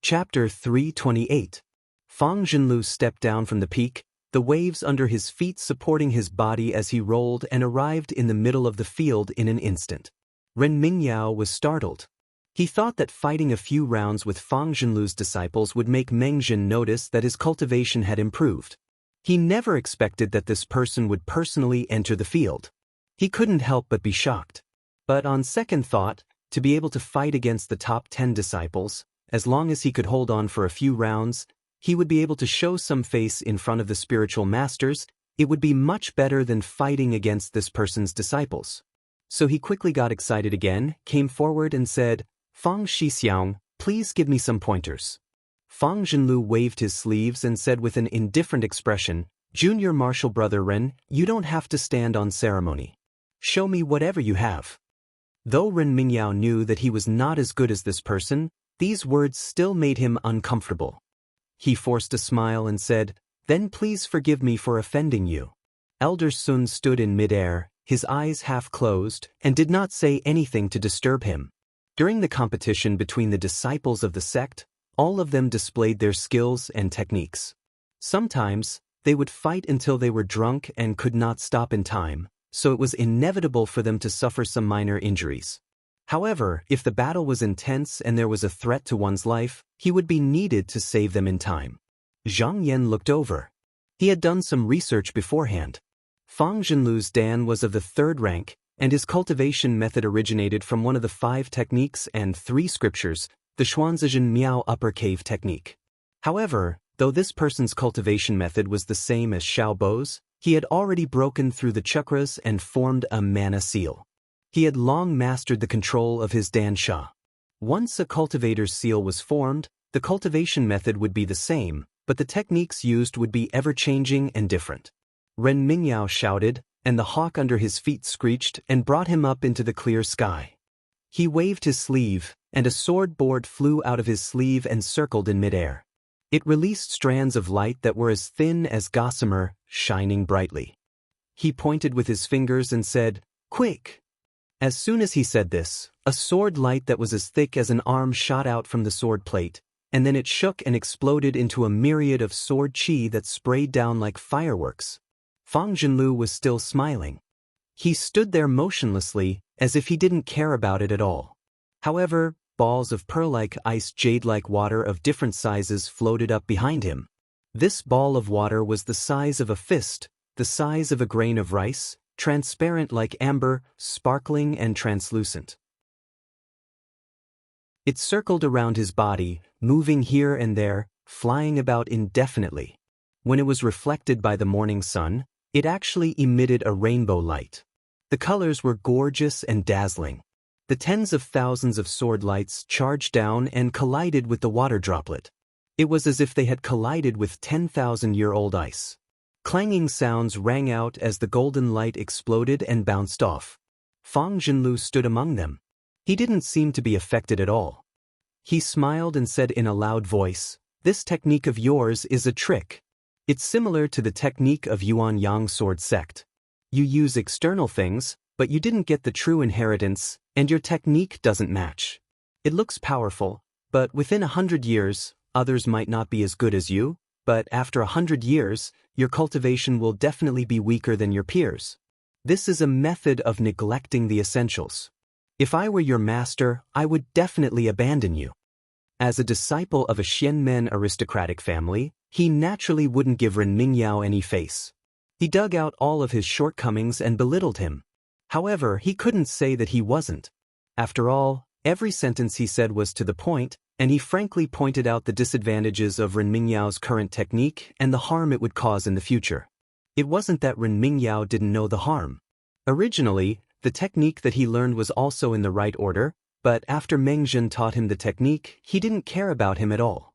Chapter 328. Fang Zhenlu stepped down from the peak, the waves under his feet supporting his body as he rolled and arrived in the middle of the field in an instant. Ren Mingyao was startled. He thought that fighting a few rounds with Fang Zhenlu's disciples would make Meng Zhen notice that his cultivation had improved. He never expected that this person would personally enter the field. He couldn't help but be shocked. But on second thought, to be able to fight against the top 10 disciples, as long as he could hold on for a few rounds, he would be able to show some face in front of the spiritual masters, It would be much better than fighting against this person's disciples. So he quickly got excited again, came forward and said, "Fang Shixiang, please give me some pointers." Fang Zhenlu waved his sleeves and said with an indifferent expression, "Junior Marshal Brother Ren, you don't have to stand on ceremony. Show me whatever you have." Though Ren Mingyao knew that he was not as good as this person, these words still made him uncomfortable. He forced a smile and said, "Then please forgive me for offending you." Elder Sun stood in midair, his eyes half closed, and did not say anything to disturb him. During the competition between the disciples of the sect, all of them displayed their skills and techniques. Sometimes, they would fight until they were drunk and could not stop in time, so it was inevitable for them to suffer some minor injuries. However, if the battle was intense and there was a threat to one's life, he would be needed to save them in time. Zhang Yan looked over. He had done some research beforehand. Fang Zhenlu's Dan was of the 3rd rank, and his cultivation method originated from one of the 5 techniques and 3 scriptures, the Xuanzijin Miao Upper Cave technique. However, though this person's cultivation method was the same as Xiao Bo's, he had already broken through the chakras and formed a mana seal. He had long mastered the control of his Dan Sha. Once a cultivator's seal was formed, the cultivation method would be the same, but the techniques used would be ever-changing and different. Ren Mingyao shouted, and the hawk under his feet screeched and brought him up into the clear sky. He waved his sleeve, and a sword board flew out of his sleeve and circled in midair. It released strands of light that were as thin as gossamer, shining brightly. He pointed with his fingers and said, "Quick!" As soon as he said this, a sword light that was as thick as an arm shot out from the sword plate, and then it shook and exploded into a myriad of sword chi that sprayed down like fireworks. Fang Zhenlu was still smiling. He stood there motionlessly, as if he didn't care about it at all. However, balls of pearl-like ice jade-like water of different sizes floated up behind him. This ball of water was the size of a fist, the size of a grain of rice, transparent like amber, sparkling and translucent. It circled around his body, moving here and there, flying about indefinitely. When it was reflected by the morning sun, it actually emitted a rainbow light. The colors were gorgeous and dazzling. The tens of thousands of sword lights charged down and collided with the water droplet. It was as if they had collided with 10,000-year-old ice. Clanging sounds rang out as the golden light exploded and bounced off. Fang Zhenlu stood among them. He didn't seem to be affected at all. He smiled and said in a loud voice, "This technique of yours is a trick. It's similar to the technique of Yuan Yang sword sect. You use external things, but you didn't get the true inheritance, and your technique doesn't match. It looks powerful, but within 100 years, others might not be as good as you, but after 100 years, your cultivation will definitely be weaker than your peers. This is a method of neglecting the essentials. If I were your master, I would definitely abandon you." As a disciple of a Xianmen aristocratic family, he naturally wouldn't give Ren Mingyao any face. He dug out all of his shortcomings and belittled him. However, he couldn't say that he wasn't. After all, every sentence he said was to the point, and he frankly pointed out the disadvantages of Ren Mingyao's current technique and the harm it would cause in the future. It wasn't that Ren Mingyao didn't know the harm. Originally, the technique that he learned was also in the right order, but after Meng Zhen taught him the technique, he didn't care about him at all.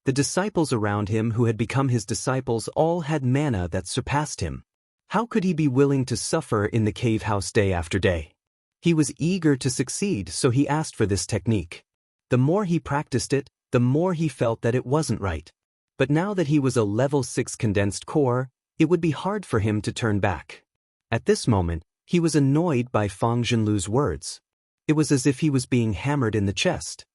The disciples around him who had become his disciples all had mana that surpassed him. How could he be willing to suffer in the cave house day after day? He was eager to succeed, so he asked for this technique. The more he practiced it, the more he felt that it wasn't right. But now that he was a level 6 condensed core, it would be hard for him to turn back. At this moment, he was annoyed by Fang Zhenlu's words. It was as if he was being hammered in the chest.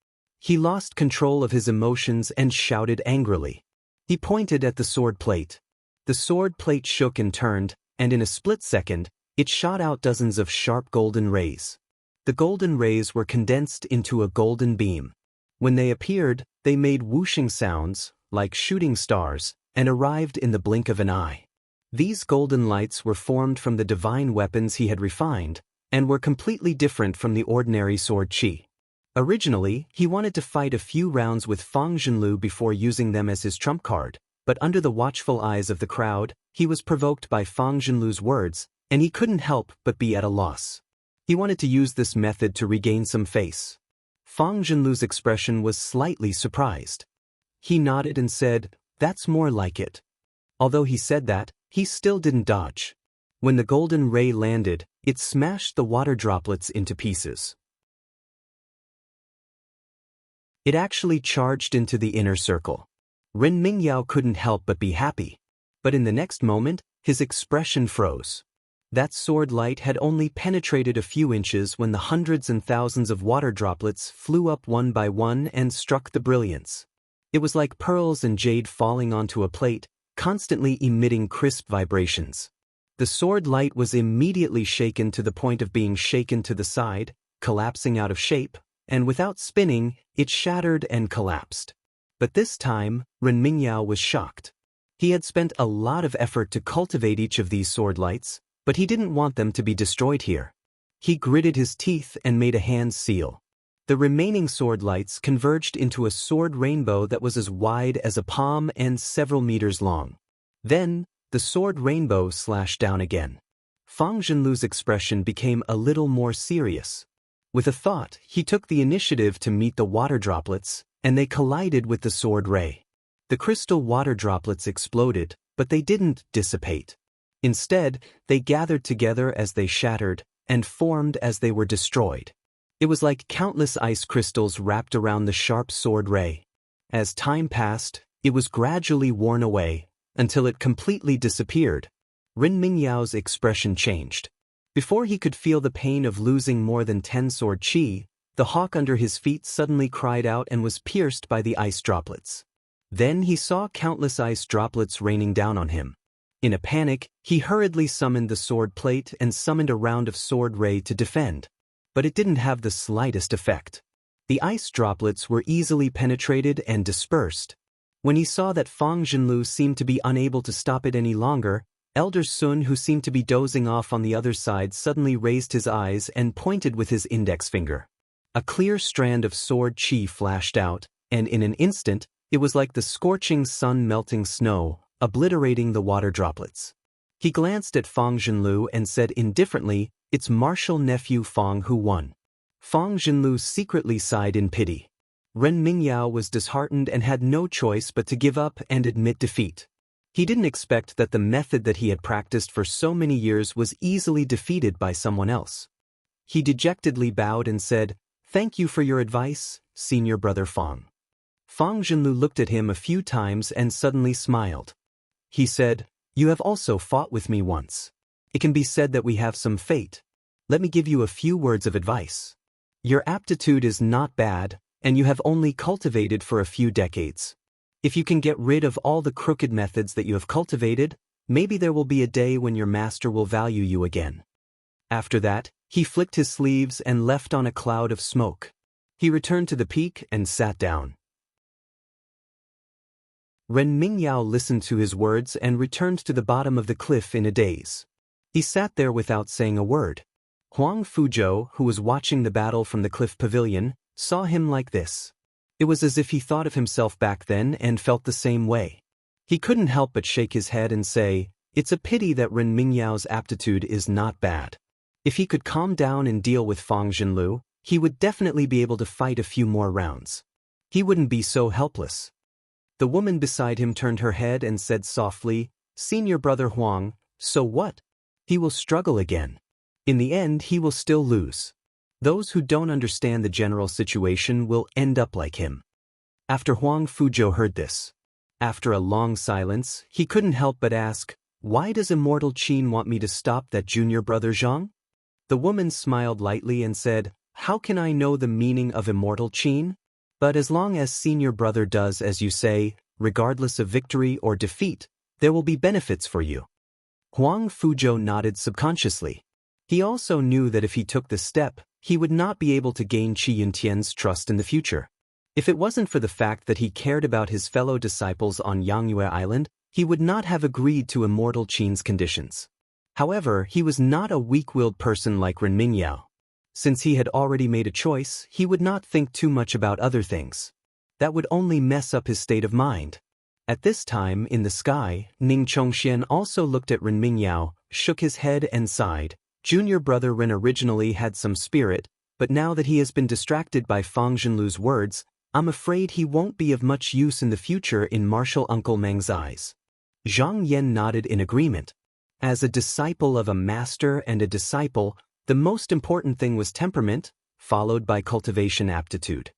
He lost control of his emotions and shouted angrily. He pointed at the sword plate. The sword plate shook and turned, and in a split second, it shot out dozens of sharp golden rays. The golden rays were condensed into a golden beam. When they appeared, they made whooshing sounds, like shooting stars, and arrived in the blink of an eye. These golden lights were formed from the divine weapons he had refined, and were completely different from the ordinary sword chi. Originally, he wanted to fight a few rounds with Fang Zhenlu before using them as his trump card, But under the watchful eyes of the crowd, he was provoked by Fang Zhenlu's words, and he couldn't help but be at a loss. He wanted to use this method to regain some face. Fang Zhenlu's expression was slightly surprised. He nodded and said, "That's more like it." Although he said that, he still didn't dodge. When the golden ray landed, it smashed the water droplets into pieces. It actually charged into the inner circle. Ren Mingyao couldn't help but be happy. But in the next moment, his expression froze. That sword light had only penetrated a few inches when the hundreds and thousands of water droplets flew up one by one and struck the brilliance. It was like pearls and jade falling onto a plate, constantly emitting crisp vibrations. The sword light was immediately shaken to the point of being shaken to the side, collapsing out of shape, and without spinning, it shattered and collapsed. But this time, Ren Mingyao was shocked. He had spent a lot of effort to cultivate each of these sword lights, but he didn't want them to be destroyed here. He gritted his teeth and made a hand seal. The remaining sword lights converged into a sword rainbow that was as wide as a palm and several meters long. Then, the sword rainbow slashed down again. Fang Zhenlu's expression became a little more serious. With a thought, he took the initiative to meet the water droplets, and they collided with the sword ray. The crystal water droplets exploded, but they didn't dissipate. Instead, they gathered together as they shattered, and formed as they were destroyed. It was like countless ice crystals wrapped around the sharp sword ray. As time passed, it was gradually worn away, until it completely disappeared. Ren Mingyao's expression changed. Before he could feel the pain of losing more than 10 sword chi, the hawk under his feet suddenly cried out and was pierced by the ice droplets. Then he saw countless ice droplets raining down on him. In a panic, he hurriedly summoned the sword plate and summoned a round of sword ray to defend. But it didn't have the slightest effect. The ice droplets were easily penetrated and dispersed. When he saw that Fang Zhenlu seemed to be unable to stop it any longer, Elder Sun, who seemed to be dozing off on the other side, suddenly raised his eyes and pointed with his index finger. A clear strand of sword chi flashed out, and in an instant, it was like the scorching sun melting snow, obliterating the water droplets. He glanced at Fang Zhenlu and said indifferently, "It's martial nephew Fang who won." Fang Zhenlu secretly sighed in pity. Ren Mingyao was disheartened and had no choice but to give up and admit defeat. He didn't expect that the method that he had practiced for so many years was easily defeated by someone else. He dejectedly bowed and said, "Thank you for your advice, senior brother Fang." Fang Zhenlu looked at him a few times and suddenly smiled. He said, "You have also fought with me once. It can be said that we have some fate. Let me give you a few words of advice. Your aptitude is not bad, and you have only cultivated for a few decades. If you can get rid of all the crooked methods that you have cultivated, maybe there will be a day when your master will value you again." After that, he flicked his sleeves and left on a cloud of smoke. He returned to the peak and sat down. Ren Mingyao listened to his words and returned to the bottom of the cliff in a daze. He sat there without saying a word. Huang Fuzhou, who was watching the battle from the cliff pavilion, saw him like this. It was as if he thought of himself back then and felt the same way. He couldn't help but shake his head and say, "It's a pity that Ren Mingyao's aptitude is not bad. If he could calm down and deal with Fang Zhenlu, he would definitely be able to fight a few more rounds. He wouldn't be so helpless." The woman beside him turned her head and said softly, "Senior brother Huang, so what? He will struggle again. In the end, he will still lose. Those who don't understand the general situation will end up like him." After Huang Fuzhou heard this, after a long silence, he couldn't help but ask, "Why does Immortal Qin want me to stop that junior brother Zhang?" The woman smiled lightly and said, "How can I know the meaning of Immortal Qin? But as long as senior brother does as you say, regardless of victory or defeat, there will be benefits for you." Huang Fuzhou nodded subconsciously. He also knew that if he took this step, he would not be able to gain Qi Yuntian's trust in the future. If it wasn't for the fact that he cared about his fellow disciples on Yangyue Island, he would not have agreed to Immortal Qin's conditions. However, he was not a weak-willed person like Ren Mingyao. Since he had already made a choice, he would not think too much about other things. That would only mess up his state of mind. At this time, in the sky, Ning Chongxian also looked at Ren Mingyao, shook his head and sighed. Junior brother Ren originally had some spirit, but now that he has been distracted by Fang Zhenlu's words, I'm afraid he won't be of much use in the future in martial Uncle Meng's eyes. Zhang Yan nodded in agreement. As a disciple of a master and a disciple, the most important thing was temperament, followed by cultivation aptitude.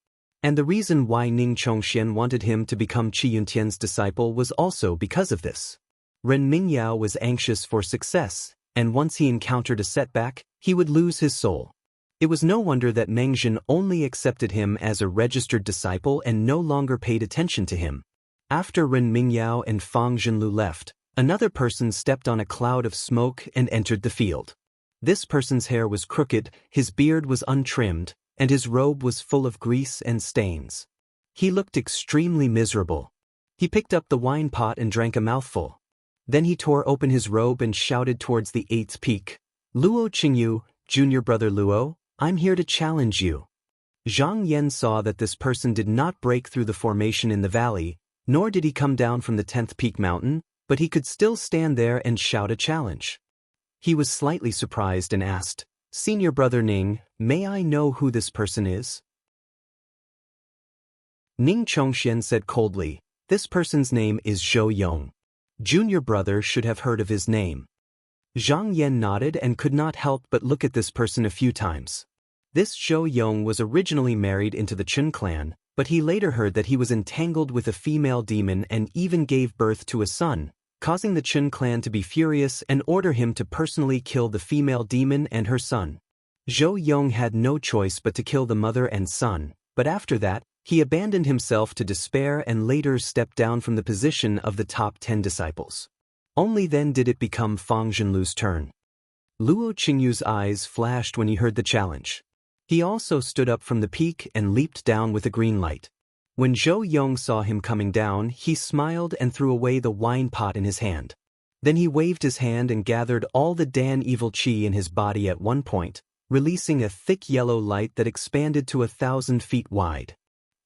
And the reason why Ning Chongxian wanted him to become Qi Yuntian's disciple was also because of this. Ren Mingyao was anxious for success, and once he encountered a setback, he would lose his soul. It was no wonder that Meng Zhen only accepted him as a registered disciple and no longer paid attention to him. After Ren Mingyao and Fang Zhenlu left, another person stepped on a cloud of smoke and entered the field. This person's hair was crooked, his beard was untrimmed, and his robe was full of grease and stains. He looked extremely miserable. He picked up the wine pot and drank a mouthful. Then he tore open his robe and shouted towards the 8th peak, "Luo Qingyu, junior brother Luo, I'm here to challenge you." Zhang Yan saw that this person did not break through the formation in the valley, nor did he come down from the 10th peak mountain, but he could still stand there and shout a challenge. He was slightly surprised and asked, "Senior brother Ning, may I know who this person is?" Ning Chongxian said coldly, "This person's name is Zhou Yong. Junior brother should have heard of his name." Zhang Yan nodded and could not help but look at this person a few times. This Zhou Yong was originally married into the Chen clan, but he later heard that he was entangled with a female demon and even gave birth to a son, causing the Chen clan to be furious and order him to personally kill the female demon and her son. Zhou Yong had no choice but to kill the mother and son, but after that, he abandoned himself to despair and later stepped down from the position of the top 10 disciples. Only then did it become Fang Zhenlu's turn. Luo Qingyu's eyes flashed when he heard the challenge. He also stood up from the peak and leaped down with a green light. When Zhou Yong saw him coming down, he smiled and threw away the wine pot in his hand. Then he waved his hand and gathered all the Dan evil qi in his body at one point, releasing a thick yellow light that expanded to 1,000 feet wide.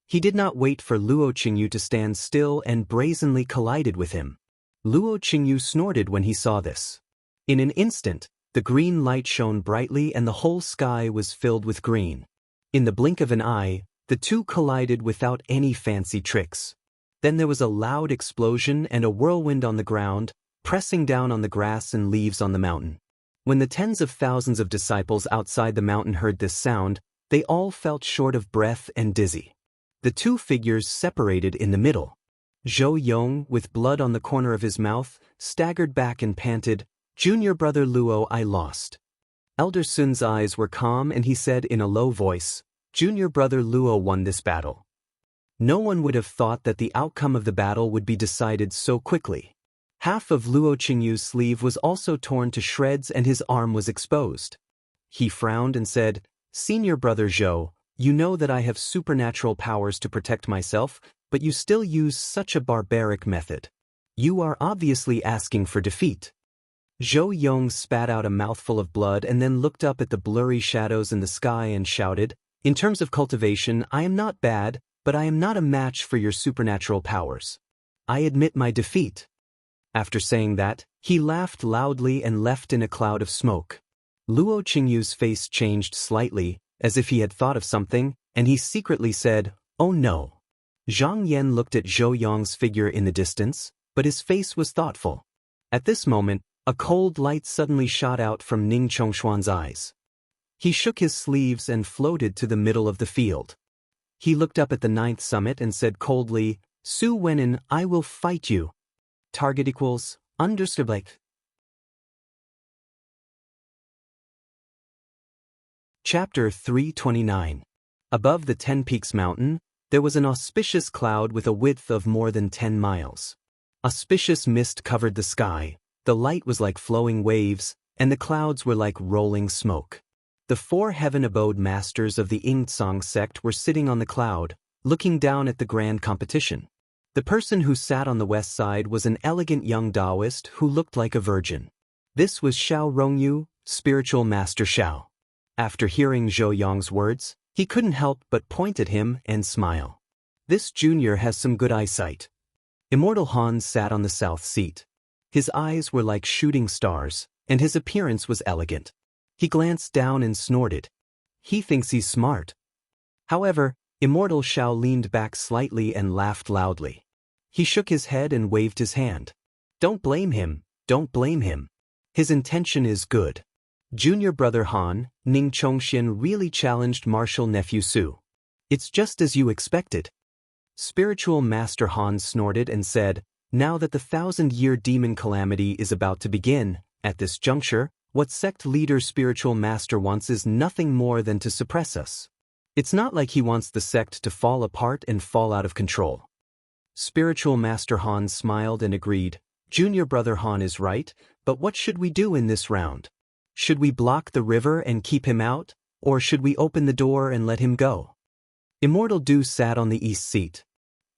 He did not wait for Luo Qingyu to stand still and brazenly collided with him. Luo Qingyu snorted when he saw this. In an instant, the green light shone brightly and the whole sky was filled with green. In the blink of an eye, the two collided without any fancy tricks. Then there was a loud explosion and a whirlwind on the ground, pressing down on the grass and leaves on the mountain. When the tens of thousands of disciples outside the mountain heard this sound, they all felt short of breath and dizzy. The two figures separated in the middle. Zhou Yong, with blood on the corner of his mouth, staggered back and panted, "Junior brother Luo, I lost." Elder Sun's eyes were calm and he said in a low voice, "Junior brother Luo won this battle." No one would have thought that the outcome of the battle would be decided so quickly. Half of Luo Qingyu's sleeve was also torn to shreds and his arm was exposed. He frowned and said, "Senior brother Zhou, you know that I have supernatural powers to protect myself, but you still use such a barbaric method. You are obviously asking for defeat." Zhou Yong spat out a mouthful of blood and then looked up at the blurry shadows in the sky and shouted, "In terms of cultivation, I am not bad, but I am not a match for your supernatural powers. I admit my defeat." After saying that, he laughed loudly and left in a cloud of smoke. Luo Qingyu's face changed slightly, as if he had thought of something, and he secretly said, "Oh no." Zhang Yan looked at Zhou Yong's figure in the distance, but his face was thoughtful. At this moment, a cold light suddenly shot out from Ning Chongshuan's eyes. He shook his sleeves and floated to the middle of the field. He looked up at the 9th summit and said coldly, "Su Wenin, I will fight you." Target equals, understood like. Chapter 329. Above the 10 Peaks mountain, there was an auspicious cloud with a width of more than 10 miles. Auspicious mist covered the sky, the light was like flowing waves, and the clouds were like rolling smoke. The 4 heaven abode masters of the Yingtsang sect were sitting on the cloud, looking down at the grand competition. The person who sat on the west side was an elegant young Taoist who looked like a virgin. This was Xiao Rongyu, spiritual master Xiao. After hearing Zhou Yong's words, he couldn't help but point at him and smile. This junior has some good eyesight. Immortal Han sat on the south seat. His eyes were like shooting stars, and his appearance was elegant. He glanced down and snorted. He thinks he's smart. However, Immortal Shao leaned back slightly and laughed loudly. He shook his head and waved his hand. Don't blame him, don't blame him. His intention is good. Junior brother Han, Ning Chongxian really challenged martial nephew Su. It's just as you expected. Spiritual Master Han snorted and said, now that the 1,000-year demon calamity is about to begin, at this juncture, what sect leader Spiritual Master wants is nothing more than to suppress us. It's not like he wants the sect to fall apart and fall out of control. Spiritual Master Han smiled and agreed, Junior brother Han is right, but what should we do in this round? Should we block the river and keep him out, or should we open the door and let him go? Immortal Du sat on the east seat.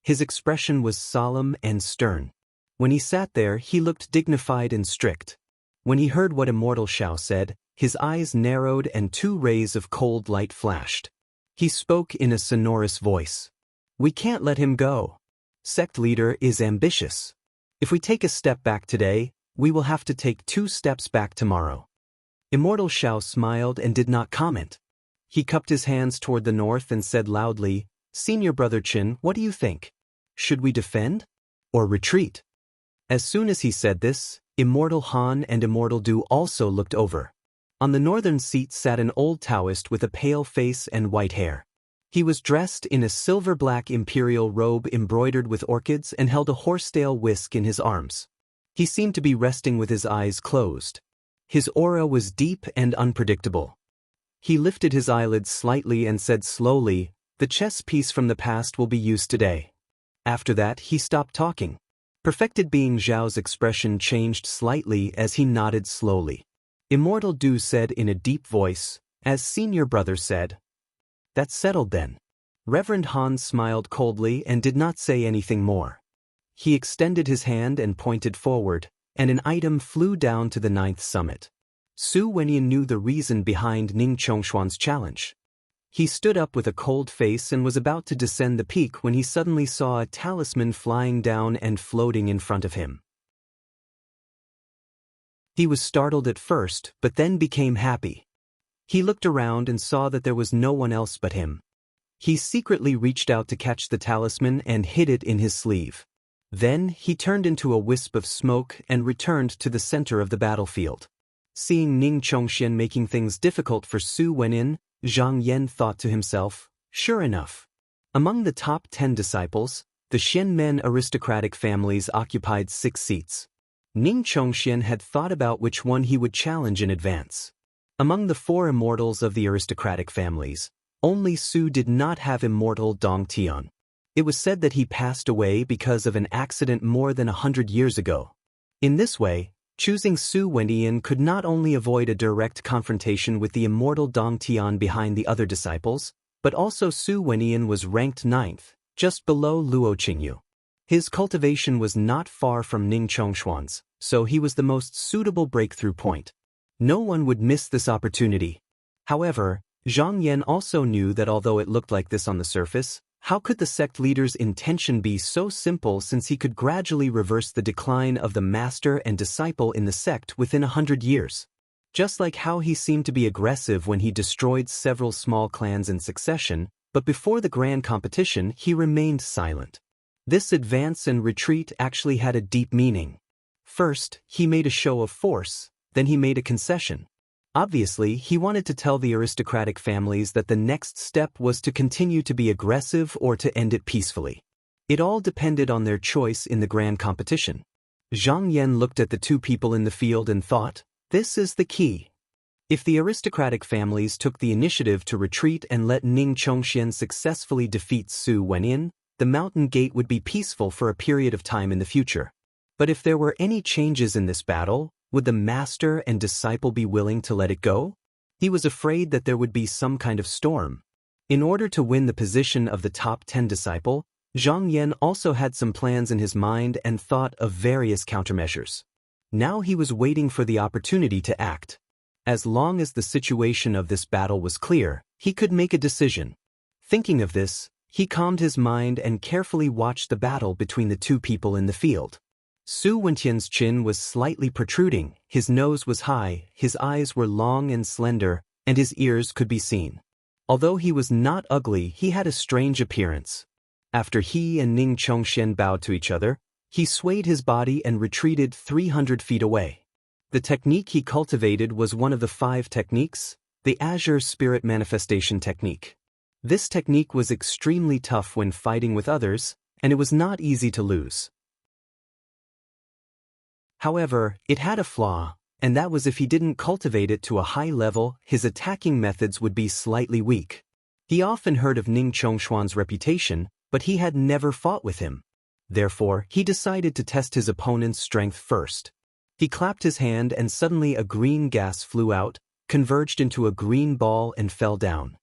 His expression was solemn and stern. When he sat there, he looked dignified and strict. When he heard what Immortal Shao said, his eyes narrowed and 2 rays of cold light flashed. He spoke in a sonorous voice. We can't let him go. Sect leader is ambitious. If we take a step back today, we will have to take 2 steps back tomorrow. Immortal Shao smiled and did not comment. He cupped his hands toward the north and said loudly, Senior brother Qin, what do you think? Should we defend? Or retreat? As soon as he said this, Immortal Han and Immortal Du also looked over. On the northern seat sat an old Taoist with a pale face and white hair. He was dressed in a silver-black imperial robe embroidered with orchids and held a horsetail whisk in his arms. He seemed to be resting with his eyes closed. His aura was deep and unpredictable. He lifted his eyelids slightly and said slowly, the chess piece from the past will be used today. After that, he stopped talking. Perfected being Zhao's expression changed slightly as he nodded slowly. Immortal Du said in a deep voice, as senior brother said. That's settled then. Reverend Han smiled coldly and did not say anything more. He extended his hand and pointed forward, and an item flew down to the 9th summit. Su Wenyan knew the reason behind Ning Chongshuan's challenge. He stood up with a cold face and was about to descend the peak when he suddenly saw a talisman flying down and floating in front of him. He was startled at first, but then became happy. He looked around and saw that there was no one else but him. He secretly reached out to catch the talisman and hid it in his sleeve. Then he turned into a wisp of smoke and returned to the center of the battlefield. Seeing Ning Chongxian making things difficult for Su Wenyan, Zhang Yan thought to himself, sure enough. Among the top 10 disciples, the Xianmen aristocratic families occupied 6 seats. Ning Chongxian had thought about which one he would challenge in advance. Among the 4 immortals of the aristocratic families, only Su did not have immortal Dong Tian. It was said that he passed away because of an accident more than 100 years ago. In this way, choosing Su Wenyan could not only avoid a direct confrontation with the immortal Dong Tian behind the other disciples, but also Su Wenyan was ranked 9th, just below Luo Qingyu. His cultivation was not far from Ning Chongshuan's, so he was the most suitable breakthrough point. No one would miss this opportunity. However, Zhang Yan also knew that although it looked like this on the surface, how could the sect leader's intention be so simple since he could gradually reverse the decline of the master and disciple in the sect within 100 years? Just like how he seemed to be aggressive when he destroyed several small clans in succession, but before the grand competition he remained silent. This advance and retreat actually had a deep meaning. First, he made a show of force, then he made a concession. Obviously, he wanted to tell the aristocratic families that the next step was to continue to be aggressive or to end it peacefully. It all depended on their choice in the grand competition. Zhang Yan looked at the 2 people in the field and thought, this is the key. If the aristocratic families took the initiative to retreat and let Ning Chongxian successfully defeat Su Wenyan, the mountain gate would be peaceful for a period of time in the future. But if there were any changes in this battle, would the master and disciple be willing to let it go? He was afraid that there would be some kind of storm. In order to win the position of the top 10 disciple, Zhang Yan also had some plans in his mind and thought of various countermeasures. Now he was waiting for the opportunity to act. As long as the situation of this battle was clear, he could make a decision. Thinking of this, He calmed his mind and carefully watched the battle between the two people in the field. Su Wentian's chin was slightly protruding, his nose was high, his eyes were long and slender, and his ears could be seen. Although he was not ugly, he had a strange appearance. After he and Ning Chongxian bowed to each other, he swayed his body and retreated 300 feet away. The technique he cultivated was one of the 5 techniques, the Azure Spirit Manifestation Technique. This technique was extremely tough when fighting with others, and it was not easy to lose. However, it had a flaw, and that was if he didn't cultivate it to a high level, his attacking methods would be slightly weak. He often heard of Ning Chongshuan's reputation, but he had never fought with him. Therefore, he decided to test his opponent's strength first. He clapped his hand and suddenly a green gas flew out, converged into a green ball and fell down.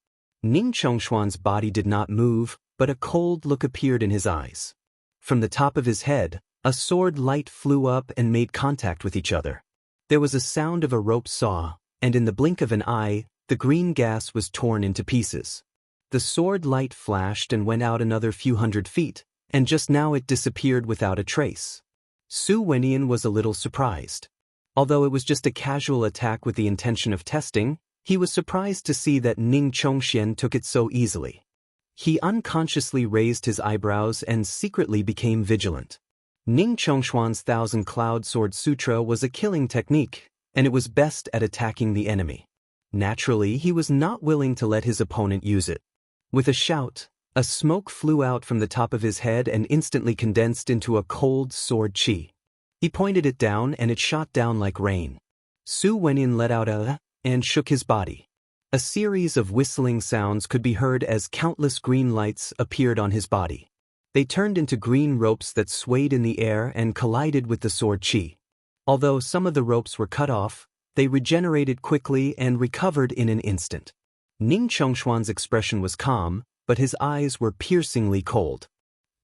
Ning Chongshuan's body did not move, but a cold look appeared in his eyes. From the top of his head, a sword light flew up and made contact with each other. There was a sound of a rope saw, and in the blink of an eye, the green gas was torn into pieces. The sword light flashed and went out another few hundred feet, and just now it disappeared without a trace. Su Wenian was a little surprised. Although it was just a casual attack with the intention of testing, he was surprised to see that Ning Chongxian took it so easily. He unconsciously raised his eyebrows and secretly became vigilant. Ning Chongshuan's Thousand Cloud Sword Sutra was a killing technique, and it was best at attacking the enemy. Naturally, he was not willing to let his opponent use it. With a shout, a smoke flew out from the top of his head and instantly condensed into a cold sword chi. He pointed it down and it shot down like rain. Su Wenian let out a and shook his body. A series of whistling sounds could be heard as countless green lights appeared on his body. They turned into green ropes that swayed in the air and collided with the sword chi. Although some of the ropes were cut off, they regenerated quickly and recovered in an instant. Ning Chongshuan's expression was calm, but his eyes were piercingly cold.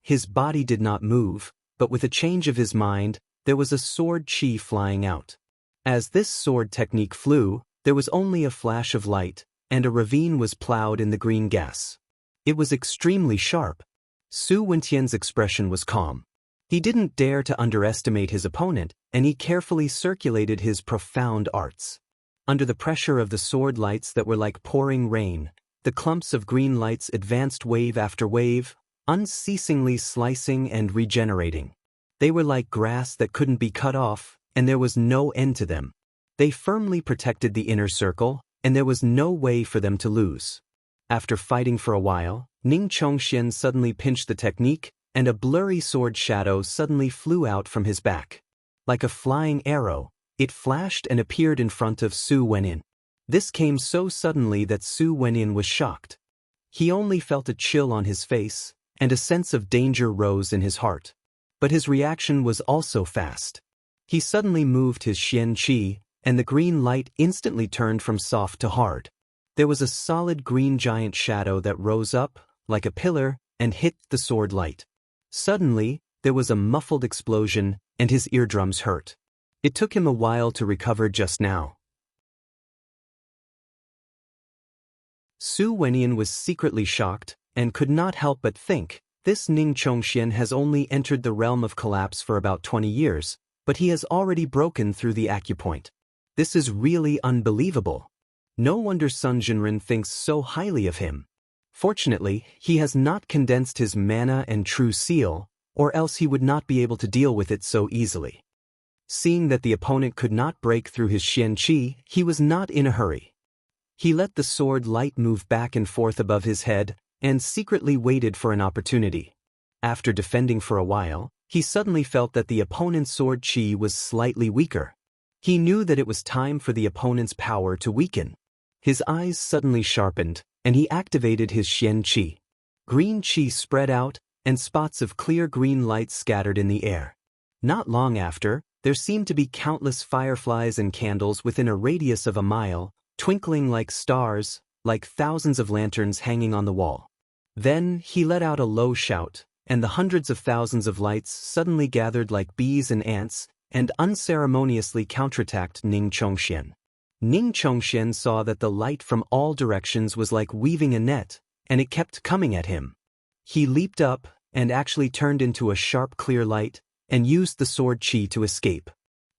His body did not move, but with a change of his mind, there was a sword chi flying out. As this sword technique flew, there was only a flash of light, and a ravine was plowed in the green gas. It was extremely sharp. Su Wentian's expression was calm. He didn't dare to underestimate his opponent, and he carefully circulated his profound arts. Under the pressure of the sword lights that were like pouring rain, the clumps of green lights advanced wave after wave, unceasingly slicing and regenerating. They were like grass that couldn't be cut off, and there was no end to them. They firmly protected the inner circle, and there was no way for them to lose. After fighting for a while, Ning Chongxian suddenly pinched the technique, and a blurry sword shadow suddenly flew out from his back. Like a flying arrow, it flashed and appeared in front of Su Wenian. This came so suddenly that Su Wenian was shocked. He only felt a chill on his face, and a sense of danger rose in his heart. But his reaction was also fast. He suddenly moved his Xian Qi, and the green light instantly turned from soft to hard. There was a solid green giant shadow that rose up, like a pillar, and hit the sword light. Suddenly, there was a muffled explosion, and his eardrums hurt. It took him a while to recover just now. Su Wenian was secretly shocked, and could not help but think, this Ning Chongxian has only entered the realm of collapse for about 20 years, but he has already broken through the acupoint. This is really unbelievable. No wonder Sun Jinren thinks so highly of him. Fortunately, he has not condensed his mana and true seal, or else he would not be able to deal with it so easily. Seeing that the opponent could not break through his Xian Qi, he was not in a hurry. He let the sword light move back and forth above his head, and secretly waited for an opportunity. After defending for a while, he suddenly felt that the opponent's sword chi was slightly weaker. He knew that it was time for the opponent's power to weaken. His eyes suddenly sharpened, and he activated his Xian Qi. Green Qi spread out, and spots of clear green light scattered in the air. Not long after, there seemed to be countless fireflies and candles within a radius of a mile, twinkling like stars, like thousands of lanterns hanging on the wall. Then he let out a low shout, and the hundreds of thousands of lights suddenly gathered like bees and ants, and unceremoniously counterattacked Ning Chongxian. Ning Chongxian saw that the light from all directions was like weaving a net, and it kept coming at him. He leaped up, and actually turned into a sharp clear light, and used the sword chi to escape.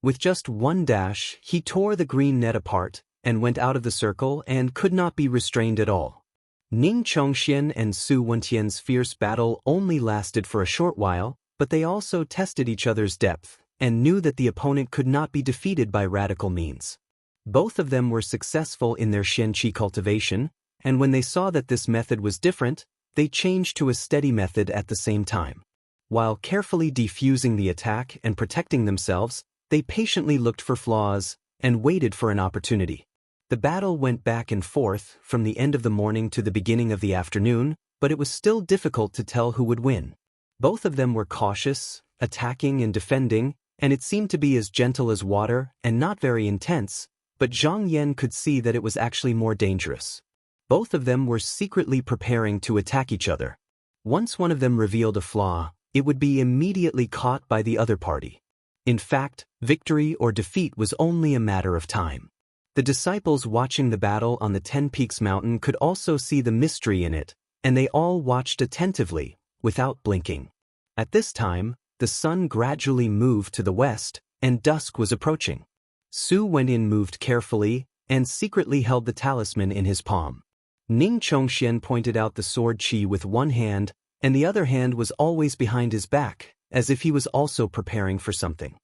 With just one dash, he tore the green net apart, and went out of the circle and could not be restrained at all. Ning Chongxian and Su Wentian's fierce battle only lasted for a short while, but they also tested each other's depth, and knew that the opponent could not be defeated by radical means. Both of them were successful in their Xianqi cultivation, and when they saw that this method was different, they changed to a steady method at the same time. While carefully defusing the attack and protecting themselves, they patiently looked for flaws and waited for an opportunity. The battle went back and forth from the end of the morning to the beginning of the afternoon, but it was still difficult to tell who would win. Both of them were cautious, attacking and defending, and it seemed to be as gentle as water and not very intense, but Zhang Yan could see that it was actually more dangerous. Both of them were secretly preparing to attack each other. Once one of them revealed a flaw, it would be immediately caught by the other party. In fact, victory or defeat was only a matter of time. The disciples watching the battle on the 10 Peaks mountain could also see the mystery in it, and they all watched attentively, without blinking. At this time, the sun gradually moved to the west, and dusk was approaching. Su Wenyin moved carefully, and secretly held the talisman in his palm. Ning Chongxian pointed out the sword chi with one hand, and the other hand was always behind his back, as if he was also preparing for something.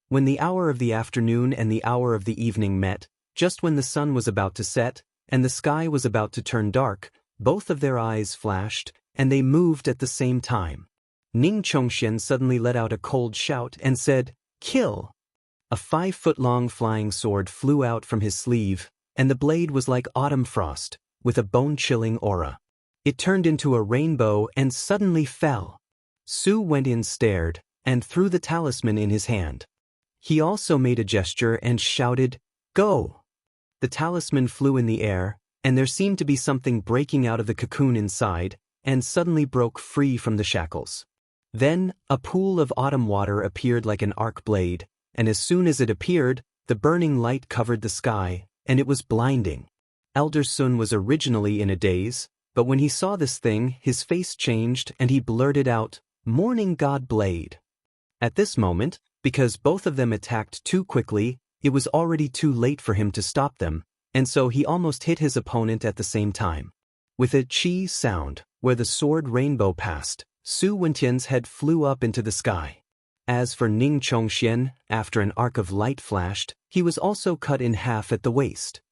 When the hour of the afternoon and the hour of the evening met, just when the sun was about to set, and the sky was about to turn dark, both of their eyes flashed, and they moved at the same time. Ning Chongxian suddenly let out a cold shout and said, "Kill!" A 5-foot-long flying sword flew out from his sleeve, and the blade was like autumn frost, with a bone-chilling aura. It turned into a rainbow and suddenly fell. Su Wenyin stared, and threw the talisman in his hand. He also made a gesture and shouted, "Go!" The talisman flew in the air, and there seemed to be something breaking out of the cocoon inside, and suddenly broke free from the shackles. Then, a pool of autumn water appeared like an arc blade, and as soon as it appeared, the burning light covered the sky, and it was blinding. Elder Sun was originally in a daze, but when he saw this thing, his face changed and he blurted out, "Morning God Blade." At this moment, because both of them attacked too quickly, it was already too late for him to stop them, and so he almost hit his opponent at the same time. With a chi sound, where the sword rainbow passed, Su Wentian's head flew up into the sky. As for Ning Chongxian, after an arc of light flashed, he was also cut in half at the waist.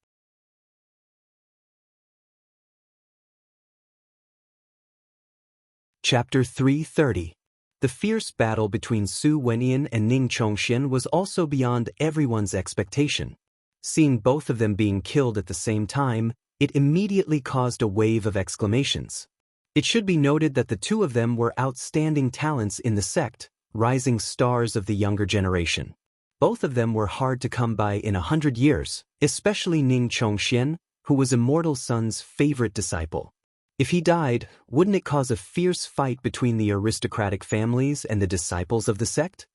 Chapter 330. The fierce battle between Su Wenyin and Ning Chongxian was also beyond everyone's expectation. Seeing both of them being killed at the same time, it immediately caused a wave of exclamations. It should be noted that the two of them were outstanding talents in the sect, rising stars of the younger generation. Both of them were hard to come by in 100 years, especially Ning Chongxian, who was Immortal Sun's favorite disciple. If he died, wouldn't it cause a fierce fight between the aristocratic families and the disciples of the sect?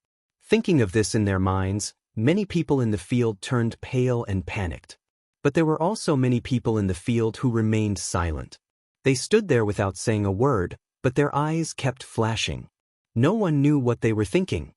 Thinking of this in their minds, many people in the field turned pale and panicked. But there were also many people in the field who remained silent. They stood there without saying a word, but their eyes kept flashing. No one knew what they were thinking.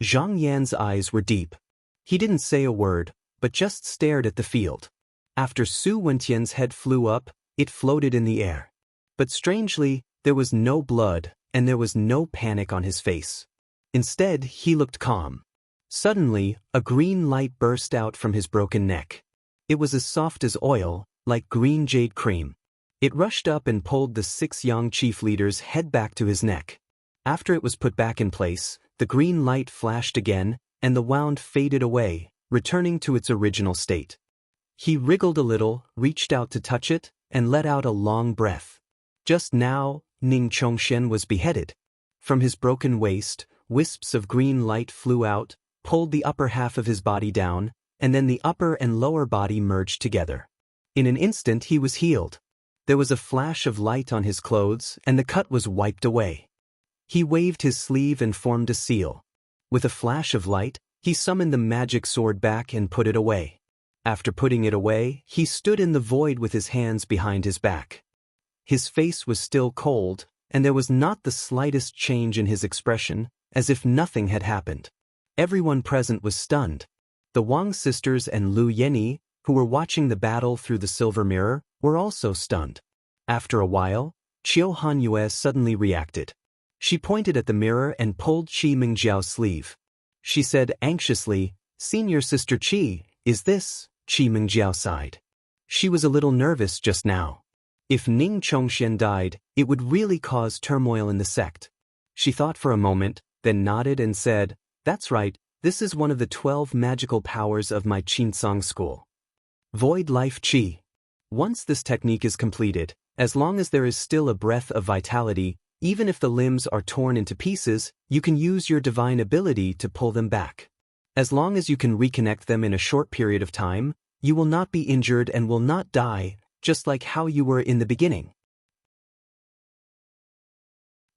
Zhang Yan's eyes were deep. He didn't say a word, but just stared at the field. After Su Wentian's head flew up, it floated in the air. But strangely, there was no blood, and there was no panic on his face. Instead, he looked calm. Suddenly, a green light burst out from his broken neck. It was as soft as oil, like green jade cream. It rushed up and pulled the 6 young chief leaders' head back to his neck. After it was put back in place, the green light flashed again, and the wound faded away, returning to its original state. He wriggled a little, reached out to touch it, and let out a long breath. Just now, Ning Chongxian was beheaded. From his broken waist, wisps of green light flew out, pulled the upper half of his body down, and then the upper and lower body merged together. In an instant he was healed. There was a flash of light on his clothes, and the cut was wiped away. He waved his sleeve and formed a seal. With a flash of light, he summoned the magic sword back and put it away. After putting it away, he stood in the void with his hands behind his back. His face was still cold, and there was not the slightest change in his expression, as if nothing had happened. Everyone present was stunned. The Wang sisters and Lu Yenyi, who were watching the battle through the silver mirror, were also stunned. After a while, Qiu Hanyue suddenly reacted. She pointed at the mirror and pulled Qi Mingjiao's sleeve. She said anxiously, "Senior Sister Qi, is this?" Qi Mingjiao sighed. She was a little nervous just now. If Ning Chongxian died, it would really cause turmoil in the sect. She thought for a moment, then nodded and said, "That's right, this is one of the 12 magical powers of my Qinsong school. Void Life Qi. Once this technique is completed, as long as there is still a breath of vitality, even if the limbs are torn into pieces, you can use your divine ability to pull them back. As long as you can reconnect them in a short period of time, you will not be injured and will not die, just like how you were in the beginning."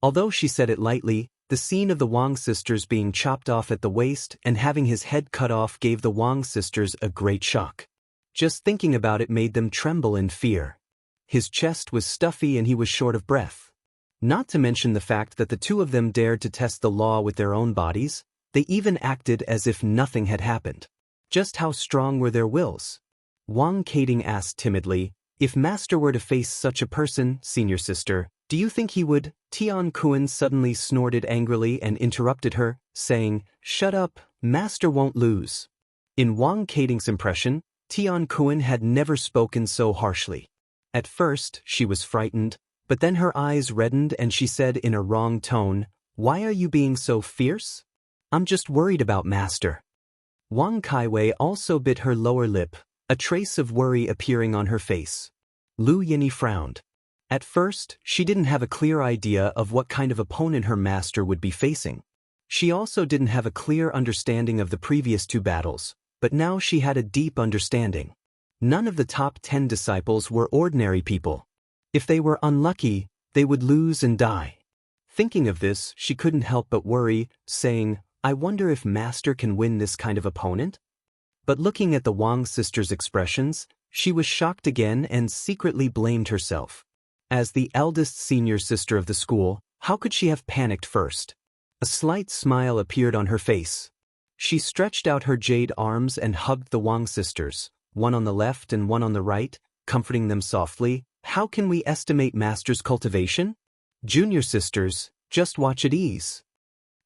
Although she said it lightly, the scene of the Wang sisters being chopped off at the waist and having his head cut off gave the Wang sisters a great shock. Just thinking about it made them tremble in fear. His chest was stuffy and he was short of breath. Not to mention the fact that the two of them dared to test the law with their own bodies. They even acted as if nothing had happened. Just how strong were their wills? Wang Kading asked timidly, "If Master were to face such a person, Senior Sister, do you think he would?" Tian Kun suddenly snorted angrily and interrupted her, saying, "Shut up, Master won't lose." In Wang Kading's impression, Tian Kun had never spoken so harshly. At first, she was frightened, but then her eyes reddened and she said in a wrong tone, "Why are you being so fierce? I'm just worried about Master." Wang Kaiwei also bit her lower lip, a trace of worry appearing on her face. Lu Yenyi frowned. At first, she didn't have a clear idea of what kind of opponent her master would be facing. She also didn't have a clear understanding of the previous two battles, but now she had a deep understanding. None of the top 10 disciples were ordinary people. If they were unlucky, they would lose and die. Thinking of this, she couldn't help but worry, saying, "I wonder if Master can win this kind of opponent?" But looking at the Wang sisters' expressions, she was shocked again and secretly blamed herself. As the eldest senior sister of the school, how could she have panicked first? A slight smile appeared on her face. She stretched out her jade arms and hugged the Wang sisters, one on the left and one on the right, comforting them softly. "How can we estimate Master's cultivation? Junior sisters, just watch at ease."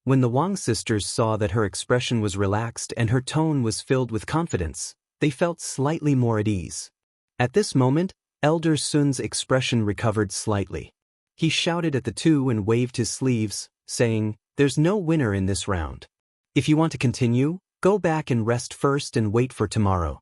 When the Wang sisters saw that her expression was relaxed and her tone was filled with confidence, they felt slightly more at ease. At this moment, Elder Sun's expression recovered slightly. He shouted at the two and waved his sleeves, saying, "There's no winner in this round. If you want to continue, go back and rest first and wait for tomorrow."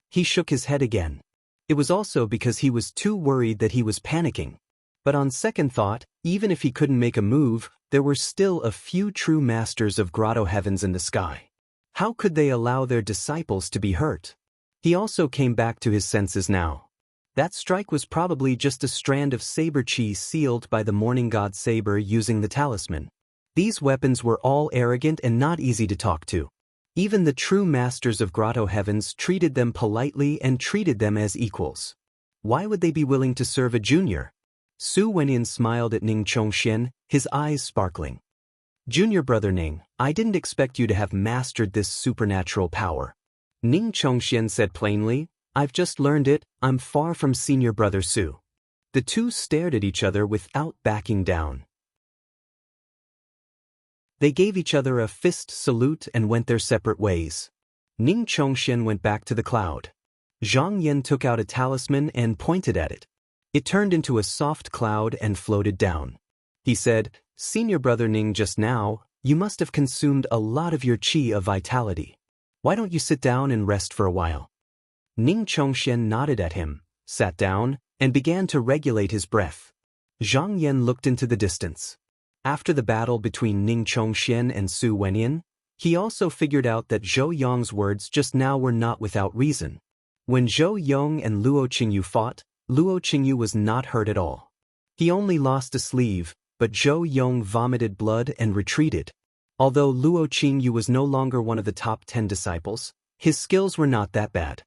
He shook his head again. It was also because he was too worried that he was panicking. But on second thought, even if he couldn't make a move, there were still a few true masters of grotto heavens in the sky. How could they allow their disciples to be hurt? He also came back to his senses now. That strike was probably just a strand of saber chi sealed by the morning god saber using the talisman. These weapons were all arrogant and not easy to talk to. Even the true masters of grotto heavens treated them politely and treated them as equals. Why would they be willing to serve a junior? Su Wenyan smiled at Ning Chongxian, his eyes sparkling. "Junior brother Ning, I didn't expect you to have mastered this supernatural power." Ning Chongxian said plainly, "I've just learned it, I'm far from senior brother Su." The two stared at each other without backing down. They gave each other a fist salute and went their separate ways. Ning Chongxian went back to the cloud. Zhang Yan took out a talisman and pointed at it. It turned into a soft cloud and floated down. He said, "Senior brother Ning, just now, you must have consumed a lot of your qi of vitality. Why don't you sit down and rest for a while?" Ning Chongxian nodded at him, sat down, and began to regulate his breath. Zhang Yan looked into the distance. After the battle between Ning Chongxian and Su Wenyan, he also figured out that Zhou Yong's words just now were not without reason. When Zhou Yong and Luo Qingyu fought, Luo Qingyu was not hurt at all. He only lost a sleeve, but Zhou Yong vomited blood and retreated. Although Luo Qingyu was no longer one of the top 10 disciples, his skills were not that bad.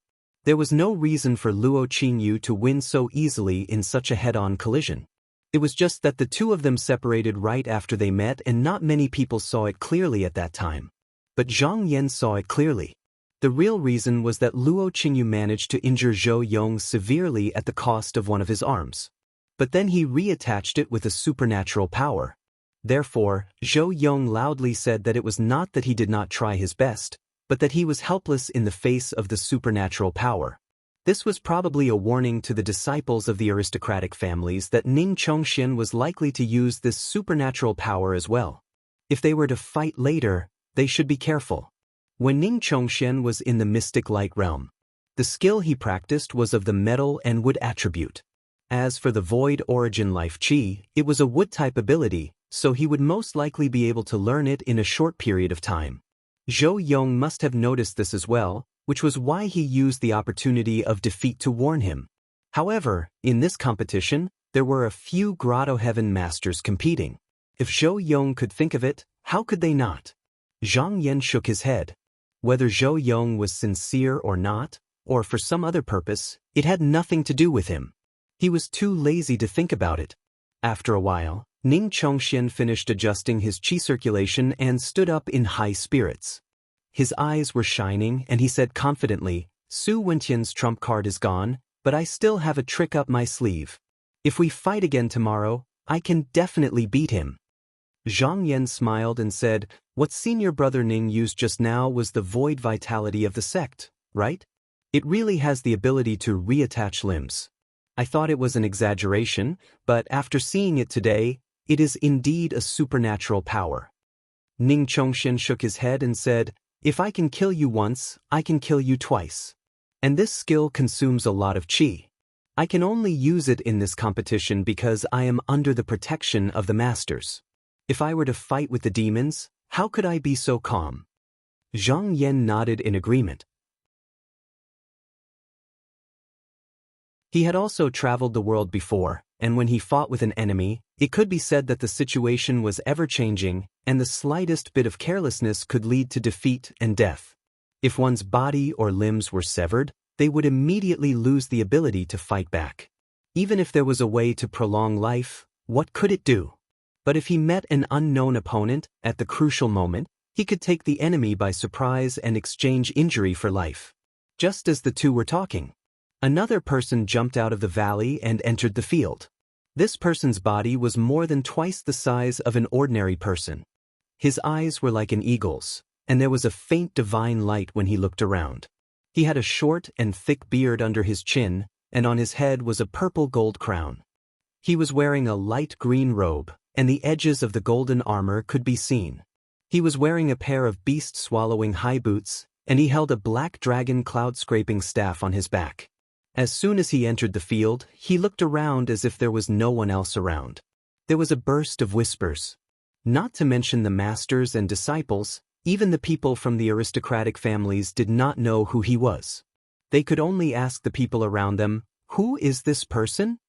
There was no reason for Luo Qingyu to win so easily in such a head-on collision. It was just that the two of them separated right after they met, and not many people saw it clearly at that time. But Zhang Yan saw it clearly. The real reason was that Luo Qingyu managed to injure Zhou Yong severely at the cost of one of his arms. But then he reattached it with a supernatural power. Therefore, Zhou Yong loudly said that it was not that he did not try his best, but that he was helpless in the face of the supernatural power. This was probably a warning to the disciples of the aristocratic families that Ning Chongxian was likely to use this supernatural power as well. If they were to fight later, they should be careful. When Ning Chongxian was in the mystic light realm, the skill he practiced was of the metal and wood attribute. As for the void origin life chi, it was a wood-type ability, so he would most likely be able to learn it in a short period of time. Zhou Yong must have noticed this as well, which was why he used the opportunity of defeat to warn him. However, in this competition, there were a few Grotto Heaven masters competing. If Zhou Yong could think of it, how could they not? Zhang Yan shook his head. Whether Zhou Yong was sincere or not, or for some other purpose, it had nothing to do with him. He was too lazy to think about it. After a while, Ning Chongxian finished adjusting his qi circulation and stood up in high spirits. His eyes were shining, and he said confidently, "Su Wentian's trump card is gone, but I still have a trick up my sleeve. If we fight again tomorrow, I can definitely beat him." Zhang Yan smiled and said, "What senior brother Ning used just now was the void vitality of the sect, right? It really has the ability to reattach limbs. I thought it was an exaggeration, but after seeing it today, it is indeed a supernatural power." Ning Chongxian shook his head and said, "If I can kill you once, I can kill you twice. And this skill consumes a lot of qi. I can only use it in this competition because I am under the protection of the masters. If I were to fight with the demons, how could I be so calm?" Zhang Yan nodded in agreement. He had also traveled the world before, and when he fought with an enemy, it could be said that the situation was ever-changing, and the slightest bit of carelessness could lead to defeat and death. If one's body or limbs were severed, they would immediately lose the ability to fight back. Even if there was a way to prolong life, what could it do? But if he met an unknown opponent, at the crucial moment, he could take the enemy by surprise and exchange injury for life. Just as the two were talking, another person jumped out of the valley and entered the field. This person's body was more than twice the size of an ordinary person. His eyes were like an eagle's, and there was a faint divine light when he looked around. He had a short and thick beard under his chin, and on his head was a purple gold crown. He was wearing a light green robe, and the edges of the golden armor could be seen. He was wearing a pair of beast-swallowing high boots, and he held a black dragon cloud-scraping staff on his back. As soon as he entered the field, he looked around as if there was no one else around. There was a burst of whispers. Not to mention the masters and disciples, even the people from the aristocratic families did not know who he was. They could only ask the people around them, "Who is this person?"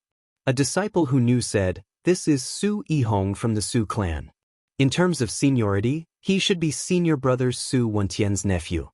A disciple who knew said, "This is Su Yihong from the Su clan. In terms of seniority, he should be senior brother Su Wentian's nephew."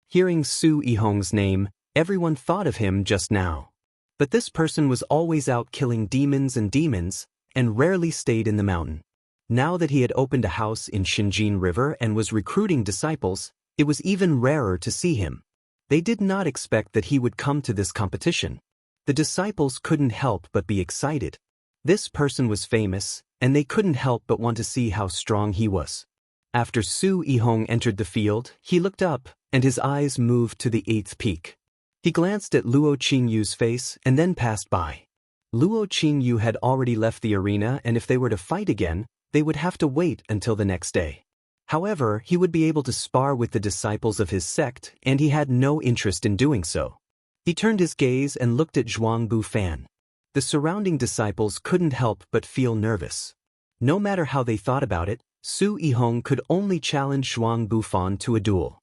Hearing Su Yihong's name, everyone thought of him just now. But this person was always out killing demons and rarely stayed in the mountain. Now that he had opened a house in Xinjiang River and was recruiting disciples, it was even rarer to see him. They did not expect that he would come to this competition. The disciples couldn't help but be excited. This person was famous, and they couldn't help but want to see how strong he was. After Su Yihong entered the field, he looked up, and his eyes moved to the 8th peak. He glanced at Luo Qingyu's face and then passed by. Luo Qingyu had already left the arena, and if they were to fight again, they would have to wait until the next day. However, he would be able to spar with the disciples of his sect, and he had no interest in doing so. He turned his gaze and looked at Zhuang Bufan. The surrounding disciples couldn't help but feel nervous. No matter how they thought about it, Su Yihong could only challenge Zhuang Bufan to a duel.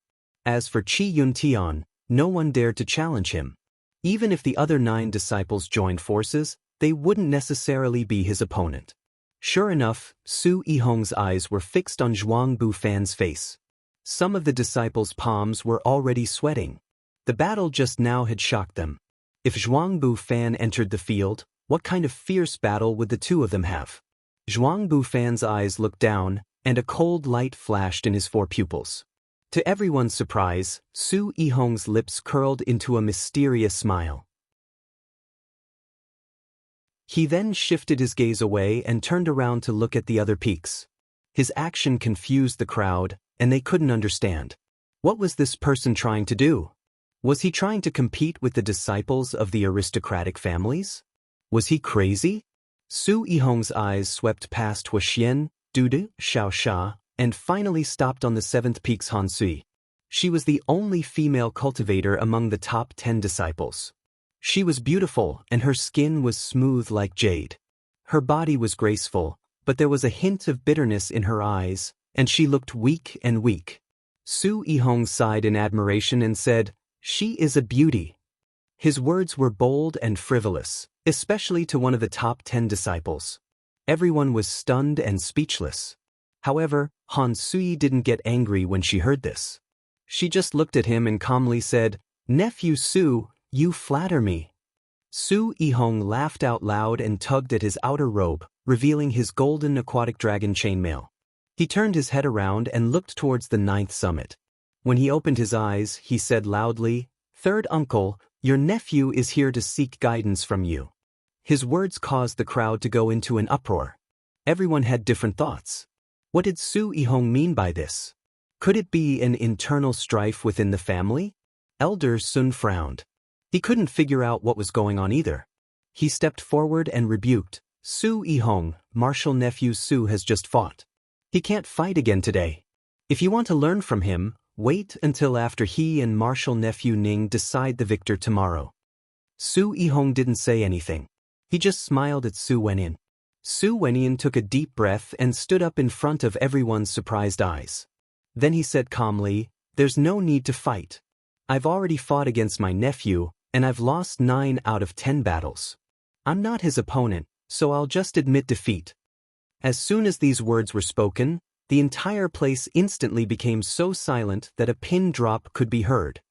As for Qi Yuntian, no one dared to challenge him. Even if the other 9 disciples joined forces, they wouldn't necessarily be his opponent. Sure enough, Su Yihong's eyes were fixed on Zhuang Bufan's face. Some of the disciples' palms were already sweating. The battle just now had shocked them. If Zhuangbu Fan entered the field, what kind of fierce battle would the two of them have? Zhuangbu Fan's eyes looked down, and a cold light flashed in his four pupils. To everyone's surprise, Su Yihong's lips curled into a mysterious smile. He then shifted his gaze away and turned around to look at the other peaks. His action confused the crowd, and they couldn't understand. What was this person trying to do? Was he trying to compete with the disciples of the aristocratic families? Was he crazy? Su Yihong's eyes swept past Huaxian, Dudu, Xiaosha, and finally stopped on the 7th peak's Han Sui. She was the only female cultivator among the top 10 disciples. She was beautiful, and her skin was smooth like jade. Her body was graceful, but there was a hint of bitterness in her eyes, and she looked weak and weak. Su Yihong sighed in admiration and said, "She is a beauty." His words were bold and frivolous, especially to one of the top 10 disciples. Everyone was stunned and speechless. However, Han Sui didn't get angry when she heard this. She just looked at him and calmly said, "Nephew Su, you flatter me." Su Yihong laughed out loud and tugged at his outer robe, revealing his golden aquatic dragon chainmail. He turned his head around and looked towards the 9th summit. When he opened his eyes, he said loudly, "Third uncle, your nephew is here to seek guidance from you." His words caused the crowd to go into an uproar. Everyone had different thoughts. What did Su Yihong mean by this? Could it be an internal strife within the family? Elder Sun frowned. He couldn't figure out what was going on either. He stepped forward and rebuked, "Su Yihong, martial nephew Su has just fought. He can't fight again today. If you want to learn from him, wait until after he and martial nephew Ning decide the victor tomorrow." Su Yihong didn't say anything. He just smiled at Su Wenyan. Su Wenyan took a deep breath and stood up in front of everyone's surprised eyes. Then he said calmly, "There's no need to fight. I've already fought against my nephew, and I've lost 9 out of 10 battles. I'm not his opponent, so I'll just admit defeat." As soon as these words were spoken, the entire place instantly became so silent that a pin drop could be heard.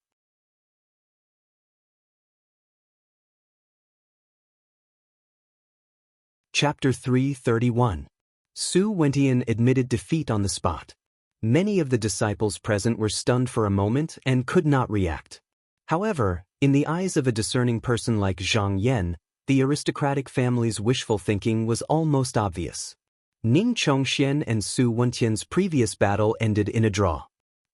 Chapter 331. Su Wenyan admitted defeat on the spot. Many of the disciples present were stunned for a moment and could not react. However, in the eyes of a discerning person like Zhang Yan, the aristocratic family's wishful thinking was almost obvious. Ning Chongxian and Su Wentian's previous battle ended in a draw.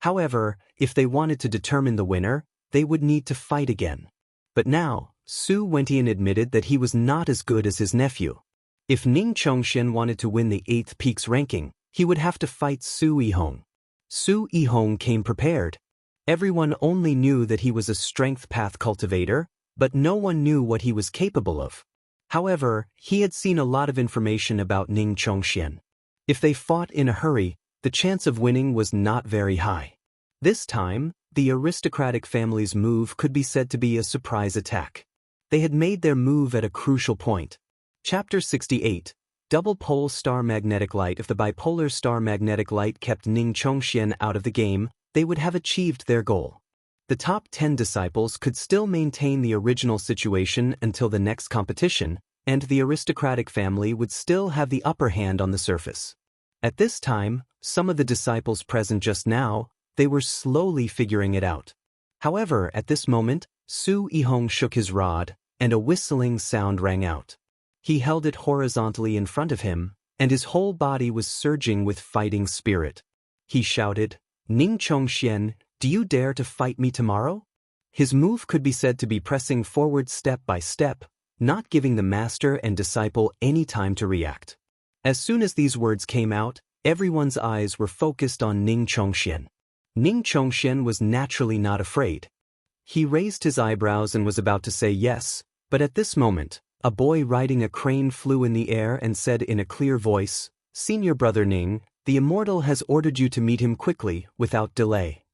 However, if they wanted to determine the winner, they would need to fight again. But now, Su Wentian admitted that he was not as good as his nephew. If Ning Chongxian wanted to win the 8th peak's ranking, he would have to fight Su Yihong. Su Yihong came prepared. Everyone only knew that he was a strength path cultivator, but no one knew what he was capable of. However, he had seen a lot of information about Ning Chongxian. If they fought in a hurry, the chance of winning was not very high. This time, the aristocratic family's move could be said to be a surprise attack. They had made their move at a crucial point. Chapter 68. Double pole star magnetic light. If the bipolar star magnetic light kept Ning Chongxian out of the game, they would have achieved their goal. The top 10 disciples could still maintain the original situation until the next competition, and the aristocratic family would still have the upper hand on the surface. At this time, some of the disciples present just now, they were slowly figuring it out. However, at this moment, Su Yihong shook his rod, and a whistling sound rang out. He held it horizontally in front of him, and his whole body was surging with fighting spirit. He shouted, "Ning Chongxian, do you dare to fight me tomorrow?" His move could be said to be pressing forward step by step, not giving the master and disciple any time to react. As soon as these words came out, everyone's eyes were focused on Ning Chongxian. Ning Chongxian was naturally not afraid. He raised his eyebrows and was about to say yes, but at this moment, a boy riding a crane flew in the air and said in a clear voice, "Senior brother Ning, the immortal has ordered you to meet him quickly, without delay."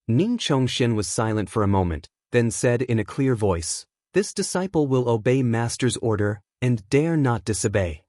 Ning Chongxian was silent for a moment, then said in a clear voice, "This disciple will obey master's order, and dare not disobey."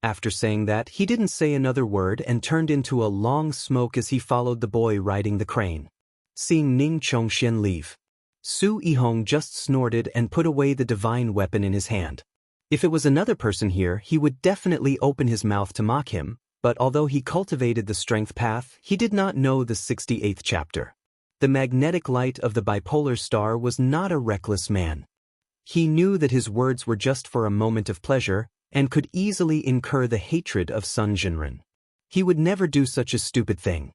After saying that, he didn't say another word and turned into a long smoke as he followed the boy riding the crane. Seeing Ning Chongxian leave, Su Yihong just snorted and put away the divine weapon in his hand. If it was another person here, he would definitely open his mouth to mock him, but although he cultivated the strength path, he did not know the 68th chapter. The magnetic light of the bipolar star was not a reckless man. He knew that his words were just for a moment of pleasure, and could easily incur the hatred of Sun Jinren. He would never do such a stupid thing.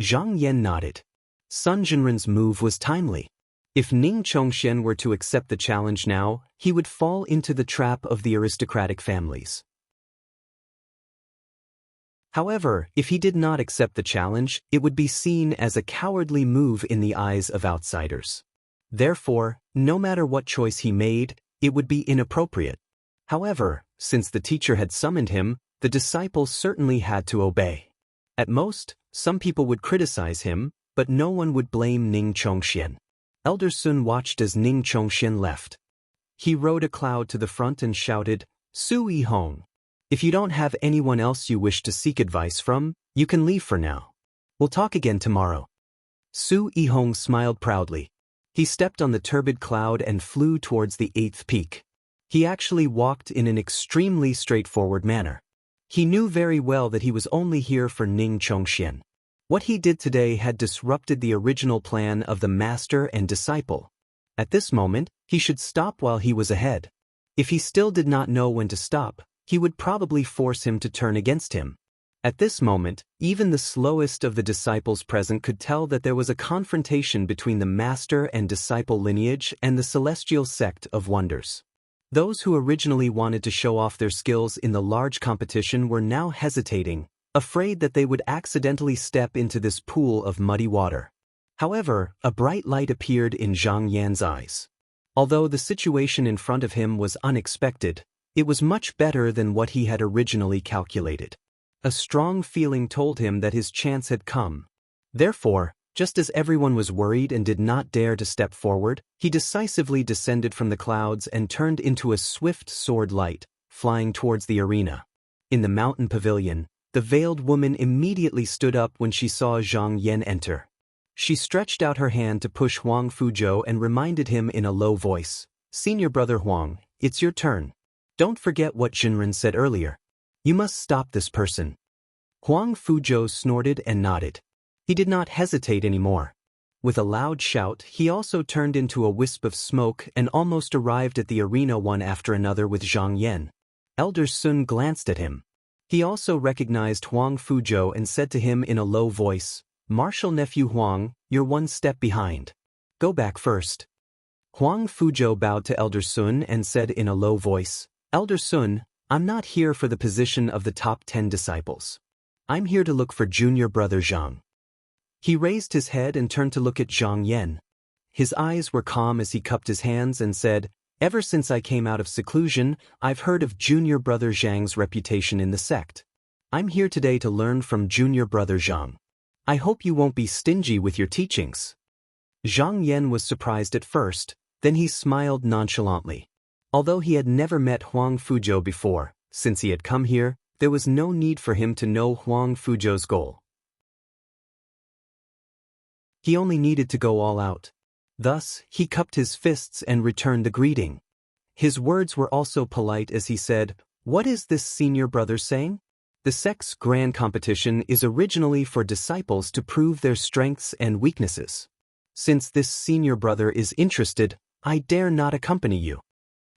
Zhang Yan nodded. Sun Jinren's move was timely. If Ning Chongxian were to accept the challenge now, he would fall into the trap of the aristocratic families. However, if he did not accept the challenge, it would be seen as a cowardly move in the eyes of outsiders. Therefore, no matter what choice he made, it would be inappropriate. However, since the teacher had summoned him, the disciple certainly had to obey. At most, some people would criticize him, but no one would blame Ning Chongxian. Elder Sun watched as Ning Chongxian left. He rode a cloud to the front and shouted, "Su Yihong. If you don't have anyone else you wish to seek advice from, you can leave for now. We'll talk again tomorrow." Su Yihong smiled proudly. He stepped on the turbid cloud and flew towards the 8th peak. He actually walked in an extremely straightforward manner. He knew very well that he was only here for Ning Chongxian. What he did today had disrupted the original plan of the master and disciple. At this moment, he should stop while he was ahead. If he still did not know when to stop, he would probably force him to turn against him. At this moment, even the slowest of the disciples present could tell that there was a confrontation between the master and disciple lineage and the celestial sect of wonders. Those who originally wanted to show off their skills in the large competition were now hesitating, afraid that they would accidentally step into this pool of muddy water. However, a bright light appeared in Zhang Yan's eyes. Although the situation in front of him was unexpected, it was much better than what he had originally calculated. A strong feeling told him that his chance had come. Therefore, just as everyone was worried and did not dare to step forward, he decisively descended from the clouds and turned into a swift sword light, flying towards the arena. In the mountain pavilion, the veiled woman immediately stood up when she saw Zhang Yan enter. She stretched out her hand to push Huang Fuzhou and reminded him in a low voice, "Senior brother Huang, it's your turn. Don't forget what Jinren said earlier. You must stop this person." Huang Fuzhou snorted and nodded. He did not hesitate anymore. With a loud shout, he also turned into a wisp of smoke and almost arrived at the arena one after another with Zhang Yan. Elder Sun glanced at him. He also recognized Huang Fuzhou and said to him in a low voice, "Martial nephew Huang, you're one step behind. Go back first." Huang Fuzhou bowed to Elder Sun and said in a low voice, "Elder Sun, I'm not here for the position of the top 10 disciples. I'm here to look for junior brother Zhang." He raised his head and turned to look at Zhang Yan. His eyes were calm as he cupped his hands and said, "Ever since I came out of seclusion, I've heard of junior brother Zhang's reputation in the sect. I'm here today to learn from junior brother Zhang. I hope you won't be stingy with your teachings." Zhang Yan was surprised at first, then he smiled nonchalantly. Although he had never met Huang Fuzhou before, since he had come here, there was no need for him to know Huang Fuzhou's goal. He only needed to go all out. Thus, he cupped his fists and returned the greeting. His words were also polite as he said, "What is this senior brother saying? The sect's grand competition is originally for disciples to prove their strengths and weaknesses. Since this senior brother is interested, I dare not accompany you."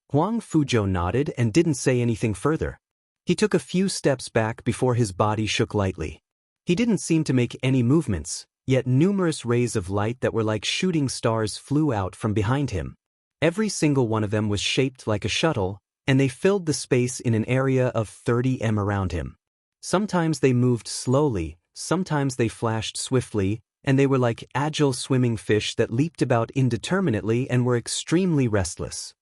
Huang Fuzhou nodded and didn't say anything further. He took a few steps back before his body shook lightly. He didn't seem to make any movements, yet numerous rays of light that were like shooting stars flew out from behind him. Every single one of them was shaped like a shuttle, and they filled the space in an area of 30 m around him. Sometimes they moved slowly, sometimes they flashed swiftly, and they were like agile swimming fish that leaped about indeterminately and were extremely restless.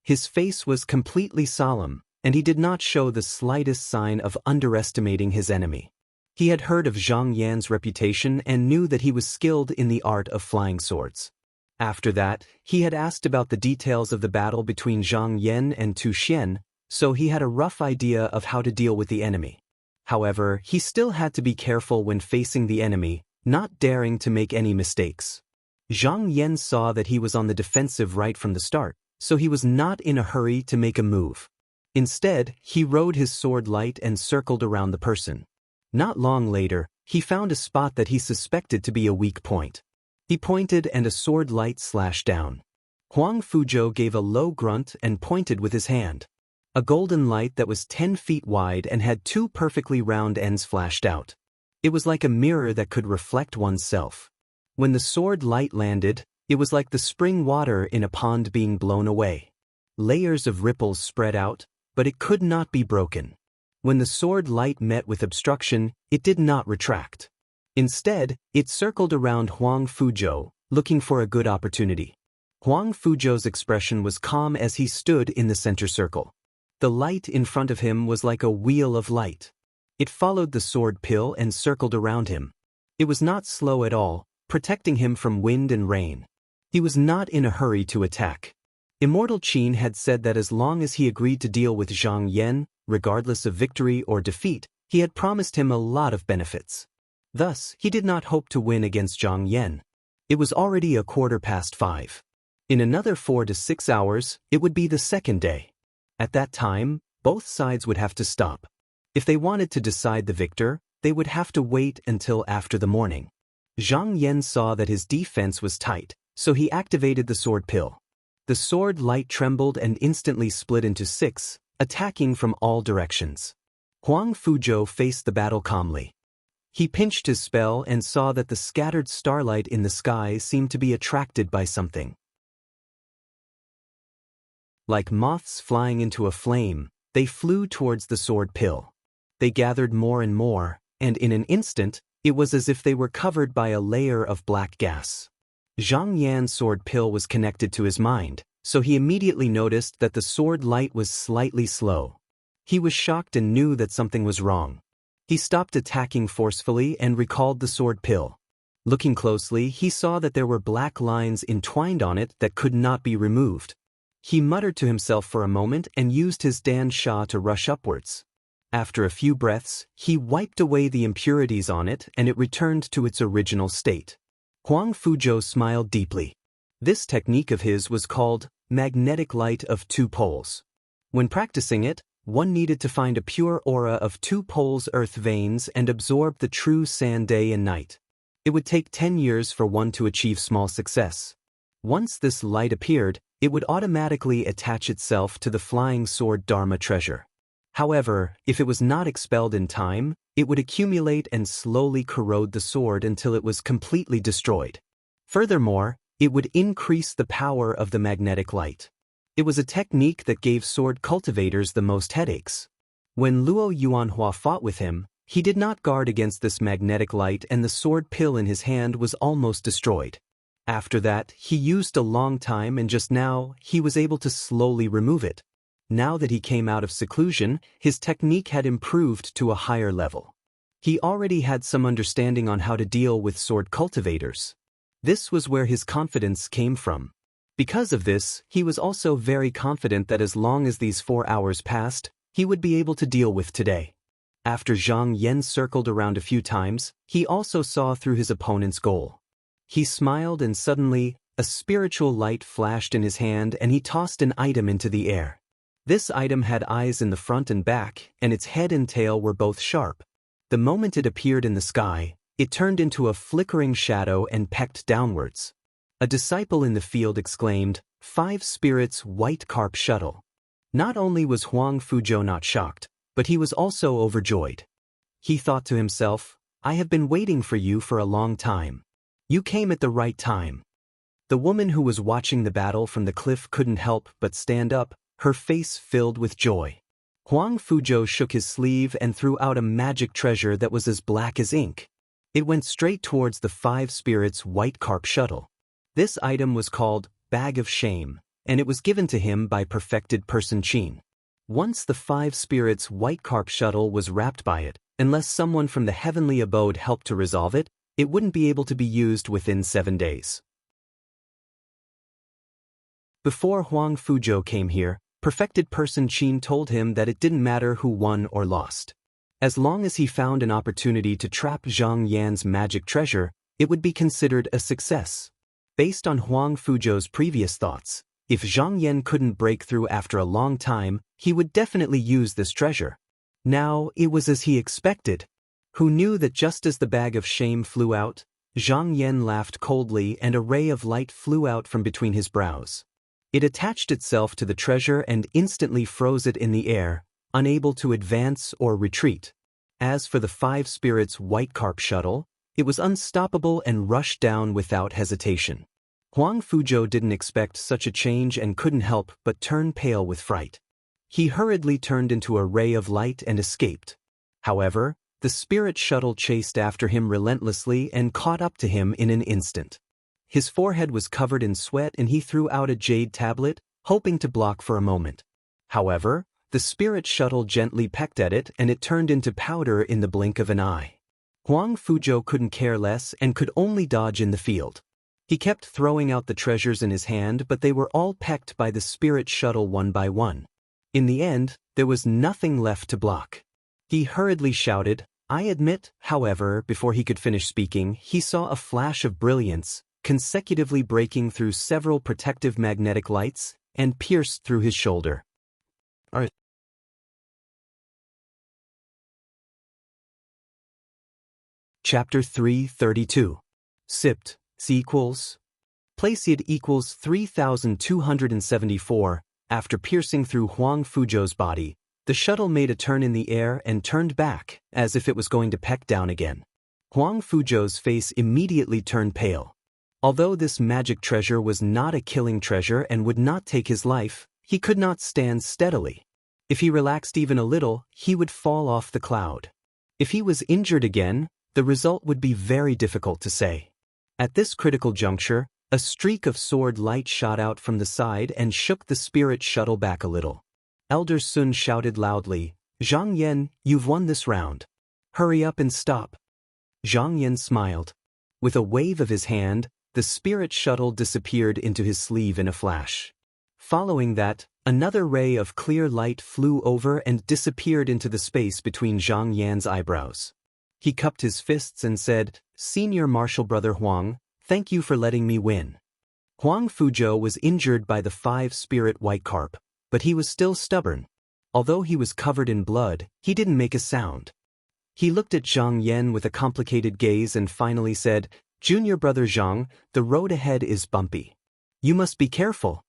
His face was completely solemn, and he did not show the slightest sign of underestimating his enemy. He had heard of Zhang Yan's reputation and knew that he was skilled in the art of flying swords. After that, he had asked about the details of the battle between Zhang Yan and Tu Xian, so he had a rough idea of how to deal with the enemy. However, he still had to be careful when facing the enemy, not daring to make any mistakes. Zhang Yan saw that he was on the defensive right from the start, so he was not in a hurry to make a move. Instead, he rode his sword light and circled around the person. Not long later, he found a spot that he suspected to be a weak point. He pointed and a sword light slashed down. Huang Fuzhou gave a low grunt and pointed with his hand. A golden light that was 10 feet wide and had 2 perfectly round ends flashed out. It was like a mirror that could reflect oneself. When the sword light landed, it was like the spring water in a pond being blown away. Layers of ripples spread out, but it could not be broken. When the sword light met with obstruction, it did not retract. Instead, it circled around Huang Fuzhou, looking for a good opportunity. Huang Fuzhou's expression was calm as he stood in the center circle. The light in front of him was like a wheel of light. It followed the sword pill and circled around him. It was not slow at all, protecting him from wind and rain. He was not in a hurry to attack. Immortal Qin had said that as long as he agreed to deal with Zhang Yan, regardless of victory or defeat, he had promised him a lot of benefits. Thus, he did not hope to win against Zhang Yan. It was already 5:15. In another 4 to 6 hours, it would be the second day. At that time, both sides would have to stop. If they wanted to decide the victor, they would have to wait until after the morning. Zhang Yan saw that his defense was tight, so he activated the sword pill. The sword light trembled and instantly split into 6, attacking from all directions. Huang Fuzhou faced the battle calmly. He pinched his spell and saw that the scattered starlight in the sky seemed to be attracted by something. Like moths flying into a flame, they flew towards the sword pill. They gathered more and more, and in an instant, it was as if they were covered by a layer of black gas. Zhang Yan's sword pill was connected to his mind, so he immediately noticed that the sword light was slightly slow. He was shocked and knew that something was wrong. He stopped attacking forcefully and recalled the sword pill. Looking closely, he saw that there were black lines entwined on it that could not be removed. He muttered to himself for a moment and used his Dan Sha to rush upwards. After a few breaths, he wiped away the impurities on it and it returned to its original state. Huang Fuzhou smiled deeply. This technique of his was called magnetic light of 2 poles. When practicing it, one needed to find a pure aura of 2 poles earth veins and absorb the true sand day and night. It would take 10 years for one to achieve small success. Once this light appeared, it would automatically attach itself to the flying sword Dharma treasure. However, if it was not expelled in time, it would accumulate and slowly corrode the sword until it was completely destroyed. Furthermore, it would increase the power of the magnetic light. It was a technique that gave sword cultivators the most headaches. When Luo Yuanhua fought with him, he did not guard against this magnetic light and the sword pill in his hand was almost destroyed. After that, he used a long time and just now, he was able to slowly remove it. Now that he came out of seclusion, his technique had improved to a higher level. He already had some understanding on how to deal with sword cultivators. This was where his confidence came from. Because of this, he was also very confident that as long as these 4 hours passed, he would be able to deal with today. After Zhang Yan circled around a few times, he also saw through his opponent's goal. He smiled and suddenly, a spiritual light flashed in his hand and he tossed an item into the air. This item had eyes in the front and back, and its head and tail were both sharp. The moment it appeared in the sky, it turned into a flickering shadow and pecked downwards. A disciple in the field exclaimed, "5 spirits white carp shuttle." Not only was Huang Fuzhou not shocked, but he was also overjoyed. He thought to himself, "I have been waiting for you for a long time. You came at the right time." The woman who was watching the battle from the cliff couldn't help but stand up, her face filled with joy. Huang Fuzhou shook his sleeve and threw out a magic treasure that was as black as ink. It went straight towards the 5 spirits white carp shuttle. This item was called Bag of Shame, and it was given to him by perfected person Qin. Once the 5 spirits white carp shuttle was wrapped by it, unless someone from the heavenly abode helped to resolve it, it wouldn't be able to be used within 7 days. Before Huang Fuzhou came here, perfected person Qin told him that it didn't matter who won or lost. As long as he found an opportunity to trap Zhang Yan's magic treasure, it would be considered a success. Based on Huang Fuzhou's previous thoughts, if Zhang Yan couldn't break through after a long time, he would definitely use this treasure. Now, it was as he expected. Who knew that just as the bag of shame flew out, Zhang Yan laughed coldly and a ray of light flew out from between his brows. It attached itself to the treasure and instantly froze it in the air, unable to advance or retreat. As for the five spirits' white carp shuttle, it was unstoppable and rushed down without hesitation. Huang Fuzhou didn't expect such a change and couldn't help but turn pale with fright. He hurriedly turned into a ray of light and escaped. However, the spirit shuttle chased after him relentlessly and caught up to him in an instant. His forehead was covered in sweat and he threw out a jade tablet, hoping to block for a moment. However, the spirit shuttle gently pecked at it and it turned into powder in the blink of an eye. Huang Fuzhou couldn't care less and could only dodge in the field. He kept throwing out the treasures in his hand, but they were all pecked by the spirit shuttle one by one. In the end, there was nothing left to block. He hurriedly shouted, "I admit," however, before he could finish speaking, he saw a flash of brilliance, consecutively breaking through several protective magnetic lights, and pierced through his shoulder. Chapter 332. Sipped, equals. Placid equals 3274. After piercing through Huang Fuzhou's body, the shuttle made a turn in the air and turned back, as if it was going to peck down again. Huang Fuzhou's face immediately turned pale. Although this magic treasure was not a killing treasure and would not take his life, he could not stand steadily. If he relaxed even a little, he would fall off the cloud. If he was injured again, the result would be very difficult to say. At this critical juncture, a streak of sword light shot out from the side and shook the spirit shuttle back a little. Elder Sun shouted loudly, "Zhang Yan, you've won this round. Hurry up and stop." Zhang Yan smiled. With a wave of his hand, the spirit shuttle disappeared into his sleeve in a flash. Following that, another ray of clear light flew over and disappeared into the space between Zhang Yan's eyebrows. He cupped his fists and said, "Senior Martial Brother Huang, thank you for letting me win." Huang Fuzhou was injured by the five-spirit white carp, but he was still stubborn. Although he was covered in blood, he didn't make a sound. He looked at Zhang Yan with a complicated gaze and finally said, "Junior Brother Zhang, the road ahead is bumpy. You must be careful."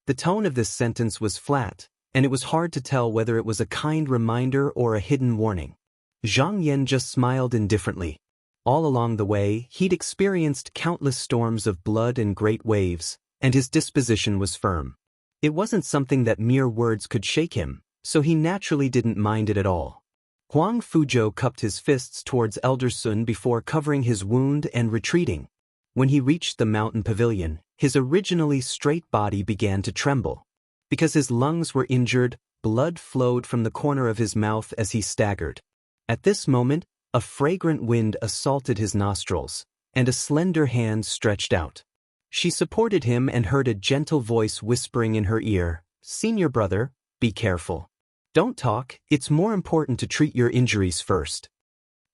The tone of this sentence was flat, and it was hard to tell whether it was a kind reminder or a hidden warning. Zhang Yan just smiled indifferently. All along the way, he'd experienced countless storms of blood and great waves, and his disposition was firm. It wasn't something that mere words could shake him, so he naturally didn't mind it at all. Huang Fuzhou cupped his fists towards Elder Sun before covering his wound and retreating. When he reached the mountain pavilion, his originally straight body began to tremble. Because his lungs were injured, blood flowed from the corner of his mouth as he staggered. At this moment, a fragrant wind assaulted his nostrils, and a slender hand stretched out. She supported him and heard a gentle voice whispering in her ear, "Senior brother, be careful. Don't talk, it's more important to treat your injuries first."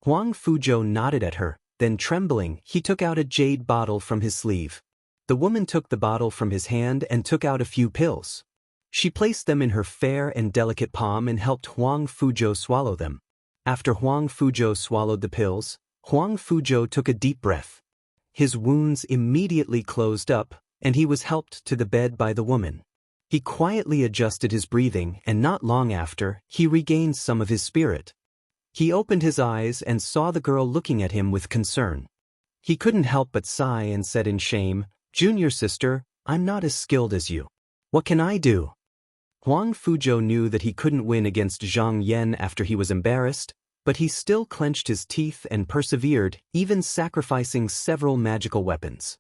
Huang Fuzhou nodded at her, then trembling, he took out a jade bottle from his sleeve. The woman took the bottle from his hand and took out a few pills. She placed them in her fair and delicate palm and helped Huang Fuzhou swallow them. After Huang Fuzhou swallowed the pills, Huang Fuzhou took a deep breath. His wounds immediately closed up, and he was helped to the bed by the woman. He quietly adjusted his breathing, and not long after, he regained some of his spirit. He opened his eyes and saw the girl looking at him with concern. He couldn't help but sigh and said in shame, "Junior sister, I'm not as skilled as you. What can I do?" Huang Fuzhou knew that he couldn't win against Zhang Yan after he was embarrassed, but he still clenched his teeth and persevered, even sacrificing several magical weapons.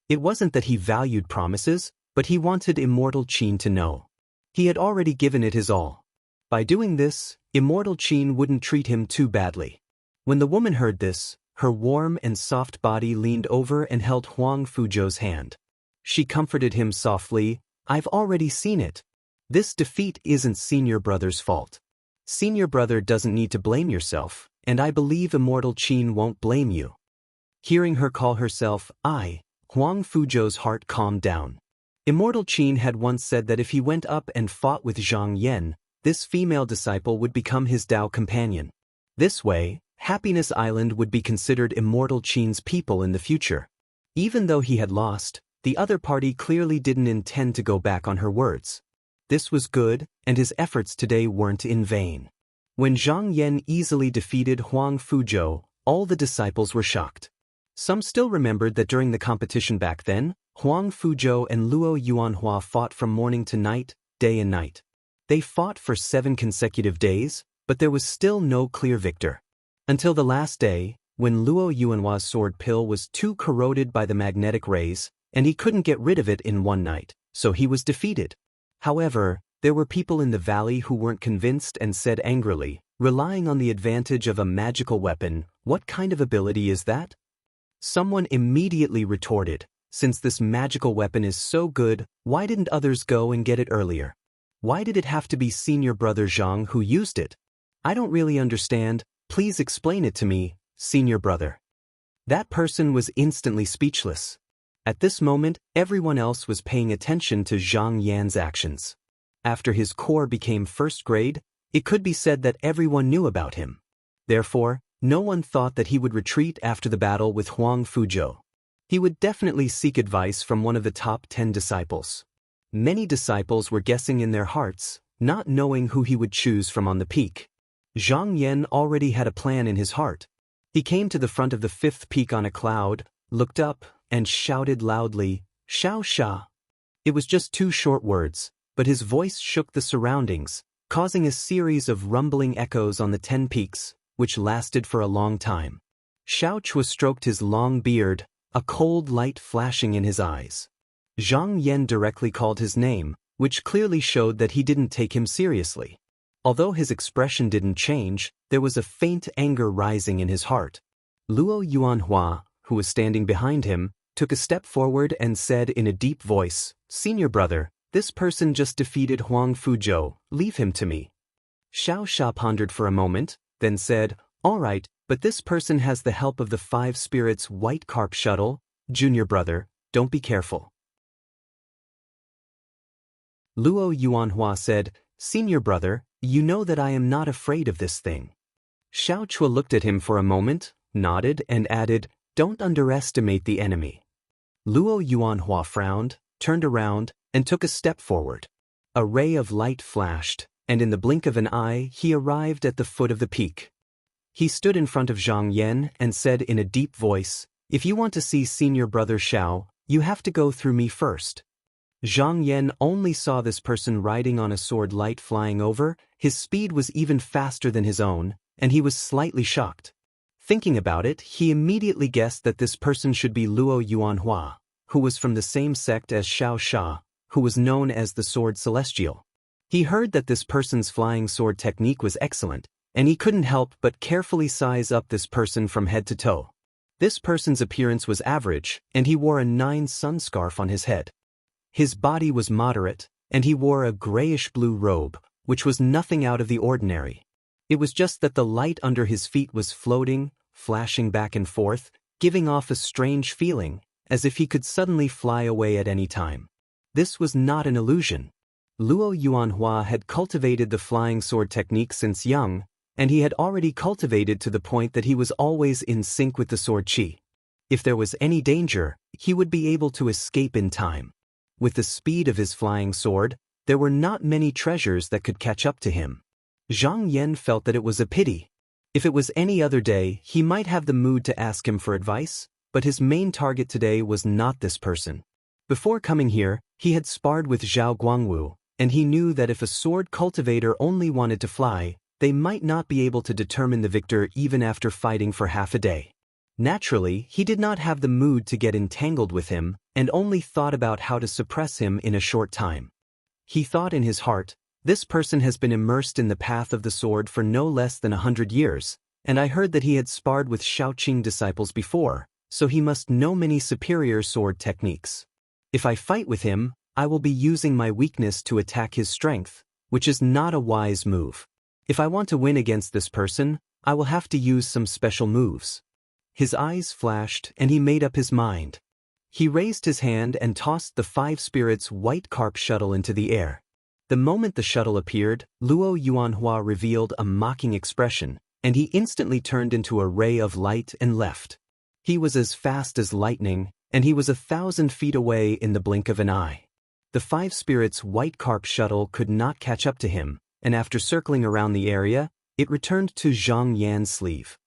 It wasn't that he valued promises, but he wanted Immortal Qin to know. He had already given it his all. By doing this, Immortal Qin wouldn't treat him too badly. When the woman heard this, her warm and soft body leaned over and held Huang Fuzhou's hand. She comforted him softly, "I've already seen it. This defeat isn't Senior Brother's fault. Senior Brother doesn't need to blame yourself, and I believe Immortal Qin won't blame you." Hearing her call herself I, Huang Fuzhou's heart calmed down. Immortal Qin had once said that if he went up and fought with Zhang Yan, this female disciple would become his Tao companion. This way, Happiness Island would be considered Immortal Qin's people in the future. Even though he had lost, the other party clearly didn't intend to go back on her words. This was good, and his efforts today weren't in vain. When Zhang Yan easily defeated Huang Fuzhou, all the disciples were shocked. Some still remembered that during the competition back then, Huang Fuzhou and Luo Yuanhua fought from morning to night, day and night. They fought for 7 consecutive days, but there was still no clear victor. Until the last day, when Luo Yuanhua's sword pill was too corroded by the magnetic rays, and he couldn't get rid of it in one night, so he was defeated. However, there were people in the valley who weren't convinced and said angrily, relying on the advantage of a magical weapon, what kind of ability is that? Someone immediately retorted, since this magical weapon is so good, why didn't others go and get it earlier? Why did it have to be senior brother Zhang who used it? I don't really understand, please explain it to me, senior brother. That person was instantly speechless. At this moment, everyone else was paying attention to Zhang Yan's actions. After his core became first grade, it could be said that everyone knew about him. Therefore, no one thought that he would retreat after the battle with Huang Fuzhou. He would definitely seek advice from one of the top 10 disciples. Many disciples were guessing in their hearts, not knowing who he would choose from on the peak. Zhang Yan already had a plan in his heart. He came to the front of the 5th peak on a cloud, looked up, and shouted loudly, "Xiao Sha." It was just 2 short words, but his voice shook the surroundings, causing a series of rumbling echoes on the 10 peaks, which lasted for a long time. Xiao Chua stroked his long beard, a cold light flashing in his eyes. Zhang Yan directly called his name, which clearly showed that he didn't take him seriously. Although his expression didn't change, there was a faint anger rising in his heart. Luo Yuanhua, who was standing behind him, took a step forward and said in a deep voice, "Senior brother, this person just defeated Huang Fuzhou, leave him to me." Xiao Sha pondered for a moment, then said, "All right, but this person has the help of the 5 spirits White Carp Shuttle, junior brother, don't be careful." Luo Yuanhua said, "Senior brother, you know that I am not afraid of this thing." Xiao Chua looked at him for a moment, nodded and added, "Don't underestimate the enemy." Luo Yuanhua frowned, turned around, and took a step forward. A ray of light flashed, and in the blink of an eye he arrived at the foot of the peak. He stood in front of Zhang Yan and said in a deep voice, "If you want to see senior brother Xiao, you have to go through me first." Zhang Yan only saw this person riding on a sword light flying over, his speed was even faster than his own, and he was slightly shocked. Thinking about it, he immediately guessed that this person should be Luo Yuanhua, who was from the same sect as Xiao Sha, who was known as the Sword Celestial. He heard that this person's flying sword technique was excellent, and he couldn't help but carefully size up this person from head to toe. This person's appearance was average, and he wore a 9-sun scarf on his head. His body was moderate, and he wore a grayish-blue robe, which was nothing out of the ordinary. It was just that the light under his feet was floating, flashing back and forth, giving off a strange feeling, as if he could suddenly fly away at any time. This was not an illusion. Luo Yuanhua had cultivated the flying sword technique since young, and he had already cultivated to the point that he was always in sync with the sword qi. If there was any danger, he would be able to escape in time. With the speed of his flying sword, there were not many treasures that could catch up to him. Zhang Yan felt that it was a pity. If it was any other day, he might have the mood to ask him for advice, but his main target today was not this person. Before coming here, he had sparred with Zhao Guangwu, and he knew that if a sword cultivator only wanted to fly, they might not be able to determine the victor even after fighting for half a day. Naturally, he did not have the mood to get entangled with him, and only thought about how to suppress him in a short time. He thought in his heart, "This person has been immersed in the path of the sword for no less than 100 years, and I heard that he had sparred with Shaoqing disciples before, so he must know many superior sword techniques. If I fight with him, I will be using my weakness to attack his strength, which is not a wise move. If I want to win against this person, I will have to use some special moves." His eyes flashed and he made up his mind. He raised his hand and tossed the five spirits' white carp shuttle into the air. The moment the shuttle appeared, Luo Yuanhua revealed a mocking expression, and he instantly turned into a ray of light and left. He was as fast as lightning, and he was 1,000 feet away in the blink of an eye. The five spirits' white carp shuttle could not catch up to him, and after circling around the area, it returned to Zhang Yan's sleeve.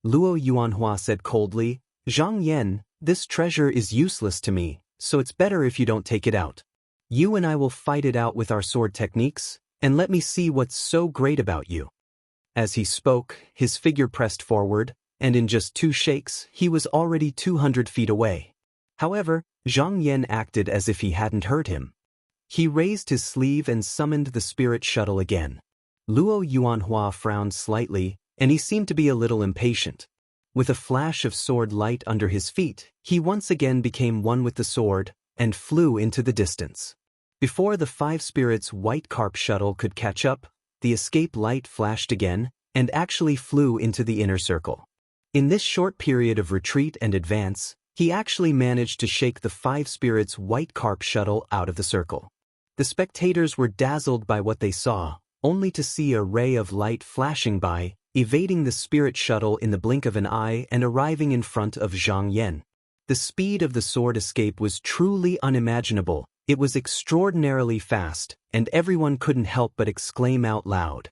Luo Yuanhua said coldly, "Zhang Yan, this treasure is useless to me, so it's better if you don't take it out. You and I will fight it out with our sword techniques, and let me see what's so great about you." As he spoke, his figure pressed forward, and in just 2 shakes, he was already 200 feet away. However, Zhang Yan acted as if he hadn't heard him. He raised his sleeve and summoned the spirit shuttle again. Luo Yuanhua frowned slightly, and he seemed to be a little impatient. With a flash of sword light under his feet, he once again became one with the sword, and flew into the distance. Before the five spirits' white carp shuttle could catch up, the escape light flashed again, and actually flew into the inner circle. In this short period of retreat and advance, he actually managed to shake the five spirits' white carp shuttle out of the circle. The spectators were dazzled by what they saw, only to see a ray of light flashing by, evading the spirit shuttle in the blink of an eye and arriving in front of Zhang Yan. The speed of the sword escape was truly unimaginable. It was extraordinarily fast, and everyone couldn't help but exclaim out loud.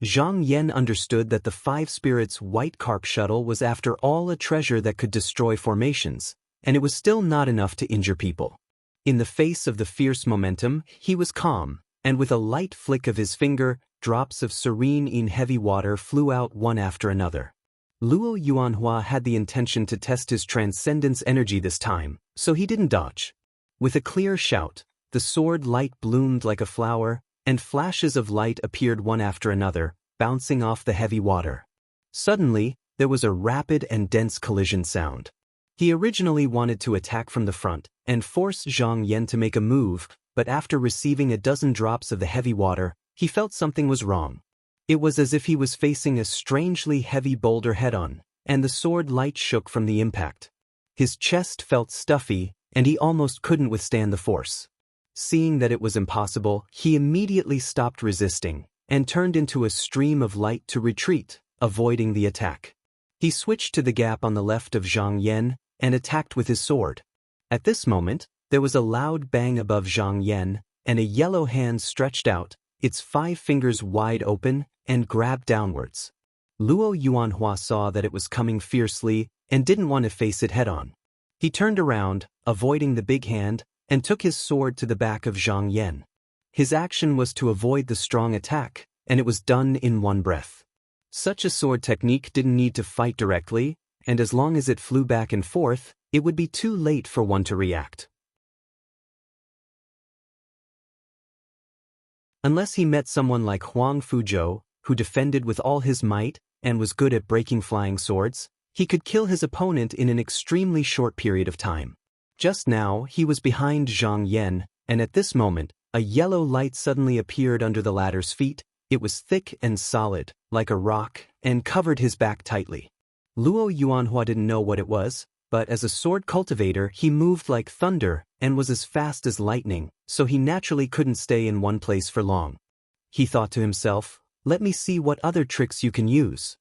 Zhang Yan understood that the five spirits' white carp shuttle was after all a treasure that could destroy formations, and it was still not enough to injure people. In the face of the fierce momentum, he was calm, and with a light flick of his finger, drops of serene heavy water flew out one after another. Luo Yuanhua had the intention to test his transcendence energy this time, so he didn't dodge. With a clear shout, the sword light bloomed like a flower, and flashes of light appeared one after another, bouncing off the heavy water. Suddenly, there was a rapid and dense collision sound. He originally wanted to attack from the front and force Zhang Yan to make a move, but after receiving a dozen drops of the heavy water, he felt something was wrong. It was as if he was facing a strangely heavy boulder head-on, and the sword light shook from the impact. His chest felt stuffy, and he almost couldn't withstand the force. Seeing that it was impossible, he immediately stopped resisting, and turned into a stream of light to retreat, avoiding the attack. He switched to the gap on the left of Zhang Yan, and attacked with his sword. At this moment, there was a loud bang above Zhang Yan, and a yellow hand stretched out, its 5 fingers wide open, and grabbed downwards. Luo Yuanhua saw that it was coming fiercely, and didn't want to face it head-on. He turned around, avoiding the big hand, and took his sword to the back of Zhang Yan. His action was to avoid the strong attack, and it was done in one breath. Such a sword technique didn't need to fight directly, and as long as it flew back and forth, it would be too late for one to react. Unless he met someone like Huang Fuzhou, who defended with all his might and was good at breaking flying swords, he could kill his opponent in an extremely short period of time. Just now, he was behind Zhang Yan, and at this moment, a yellow light suddenly appeared under the latter's feet. It was thick and solid, like a rock, and covered his back tightly. Luo Yuanhua didn't know what it was, but as a sword cultivator, he moved like thunder and was as fast as lightning, so he naturally couldn't stay in one place for long. He thought to himself, "Let me see what other tricks you can use."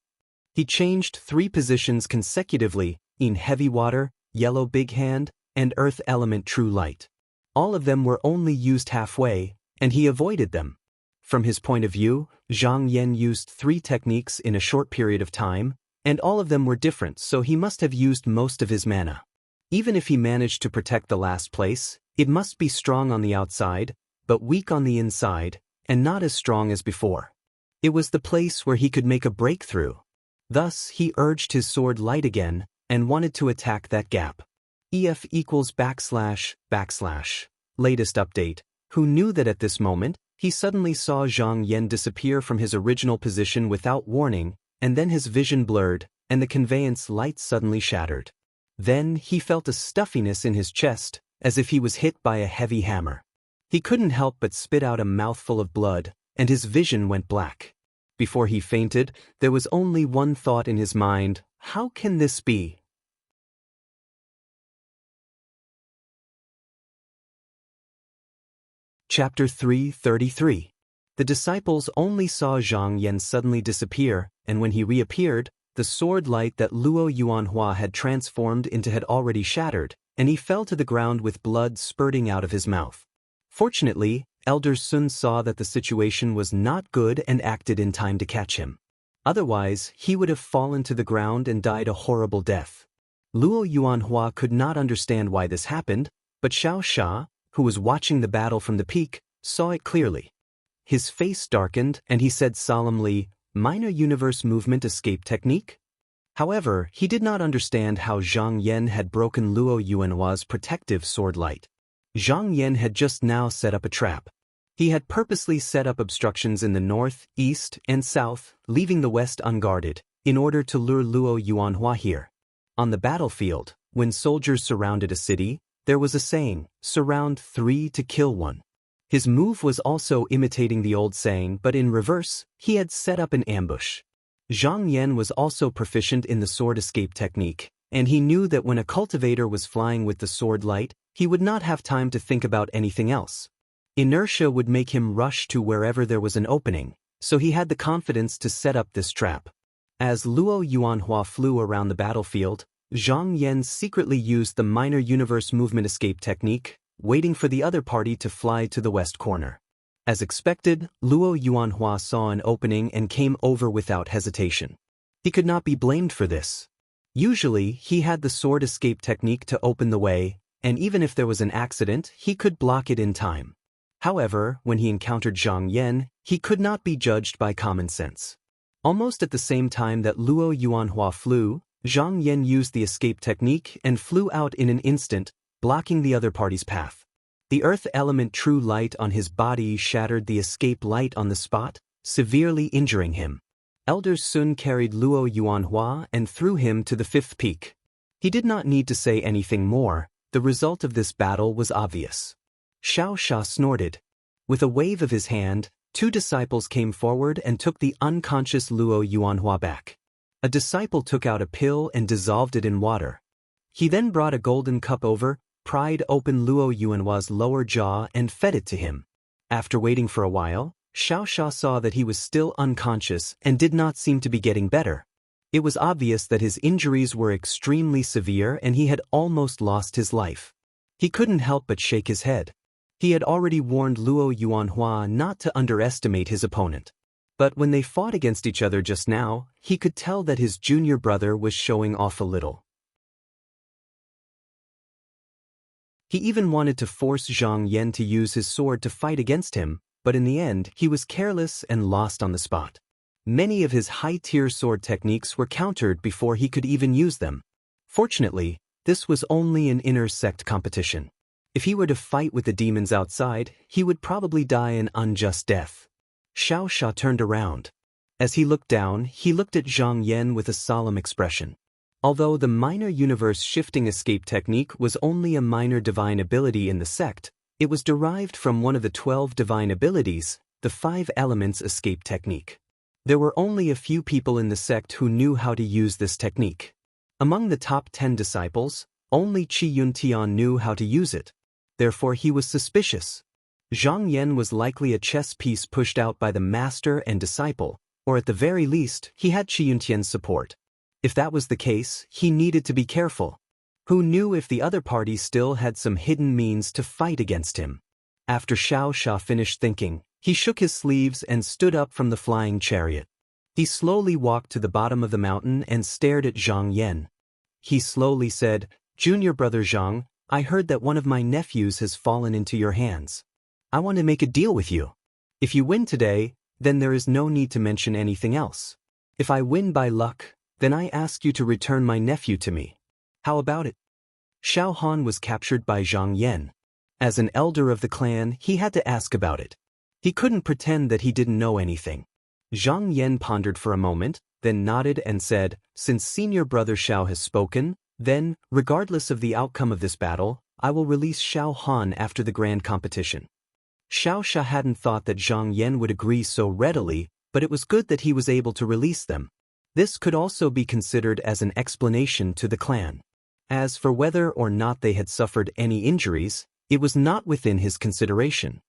He changed 3 positions consecutively, in heavy water, yellow big hand, and earth element true light. All of them were only used halfway, and he avoided them. From his point of view, Zhang Yan used 3 techniques in a short period of time, and all of them were different, so he must have used most of his mana. Even if he managed to protect the last place, it must be strong on the outside, but weak on the inside, and not as strong as before. It was the place where he could make a breakthrough. Thus, he urged his sword light again, and wanted to attack that gap. EF equals //. Latest update. Who knew that at this moment, he suddenly saw Zhang Yan disappear from his original position without warning, and then his vision blurred, and the conveyance light suddenly shattered. Then he felt a stuffiness in his chest, as if he was hit by a heavy hammer. He couldn't help but spit out a mouthful of blood, and his vision went black. Before he fainted, there was only one thought in his mind: how can this be? Chapter 333. The disciples only saw Zhang Yan suddenly disappear, and when he reappeared, the sword light that Luo Yuanhua had transformed into had already shattered, and he fell to the ground with blood spurting out of his mouth. Fortunately, Elder Sun saw that the situation was not good and acted in time to catch him. Otherwise, he would have fallen to the ground and died a horrible death. Luo Yuanhua could not understand why this happened, but Xiao Sha, who was watching the battle from the peak, saw it clearly. His face darkened, and he said solemnly, "Minor universe movement escape technique?" However, he did not understand how Zhang Yan had broken Luo Yuanhua's protective sword light. Zhang Yan had just now set up a trap. He had purposely set up obstructions in the north, east, and south, leaving the west unguarded, in order to lure Luo Yuanhua here. On the battlefield, when soldiers surrounded a city, there was a saying, "Surround 3 to kill 1." His move was also imitating the old saying, but in reverse, he had set up an ambush. Zhang Yan was also proficient in the sword escape technique, and he knew that when a cultivator was flying with the sword light, he would not have time to think about anything else. Inertia would make him rush to wherever there was an opening, so he had the confidence to set up this trap. As Luo Yuanhua flew around the battlefield, Zhang Yan secretly used the minor universe movement escape technique, waiting for the other party to fly to the west corner. As expected, Luo Yuanhua saw an opening and came over without hesitation. He could not be blamed for this. Usually, he had the sword escape technique to open the way, and even if there was an accident, he could block it in time. However, when he encountered Zhang Yan, he could not be judged by common sense. Almost at the same time that Luo Yuanhua flew, Zhang Yan used the escape technique and flew out in an instant, blocking the other party's path. The earth element true light on his body shattered the escape light on the spot, severely injuring him. Elder Sun carried Luo Yuanhua and threw him to the 5th peak. He did not need to say anything more. The result of this battle was obvious. Xiao Sha snorted. With a wave of his hand, 2 disciples came forward and took the unconscious Luo Yuanhua back. A disciple took out a pill and dissolved it in water. He then brought a golden cup over, pried open Luo Yuanhua's lower jaw and fed it to him. After waiting for a while, Xiao Sha saw that he was still unconscious and did not seem to be getting better. It was obvious that his injuries were extremely severe and he had almost lost his life. He couldn't help but shake his head. He had already warned Luo Yuanhua not to underestimate his opponent. But when they fought against each other just now, he could tell that his junior brother was showing off a little. He even wanted to force Zhang Yan to use his sword to fight against him, but in the end he was careless and lost on the spot. Many of his high-tier sword techniques were countered before he could even use them. Fortunately, this was only an inner sect competition. If he were to fight with the demons outside, he would probably die an unjust death. Xiao Sha turned around. As he looked down, he looked at Zhang Yan with a solemn expression. Although the minor universe shifting escape technique was only a minor divine ability in the sect, it was derived from one of the 12 divine abilities, the 5 elements escape technique. There were only a few people in the sect who knew how to use this technique. Among the top 10 disciples, only Qi Yuntian knew how to use it. Therefore he was suspicious. Zhang Yan was likely a chess piece pushed out by the master and disciple, or at the very least, he had Qi Yuntian's support. If that was the case, he needed to be careful. Who knew if the other party still had some hidden means to fight against him? After Xiao Sha finished thinking, he shook his sleeves and stood up from the flying chariot. He slowly walked to the bottom of the mountain and stared at Zhang Yan. He slowly said, "Junior brother Zhang, I heard that one of my nephews has fallen into your hands. I want to make a deal with you. If you win today, then there is no need to mention anything else. If I win by luck, then I ask you to return my nephew to me. How about it?" Xiao Han was captured by Zhang Yan. As an elder of the clan, he had to ask about it. He couldn't pretend that he didn't know anything. Zhang Yan pondered for a moment, then nodded and said, "Since senior brother Xiao has spoken, then, regardless of the outcome of this battle, I will release Xiao Han after the grand competition." Xiao Sha hadn't thought that Zhang Yan would agree so readily, but it was good that he was able to release them. This could also be considered as an explanation to the clan. As for whether or not they had suffered any injuries, it was not within his consideration.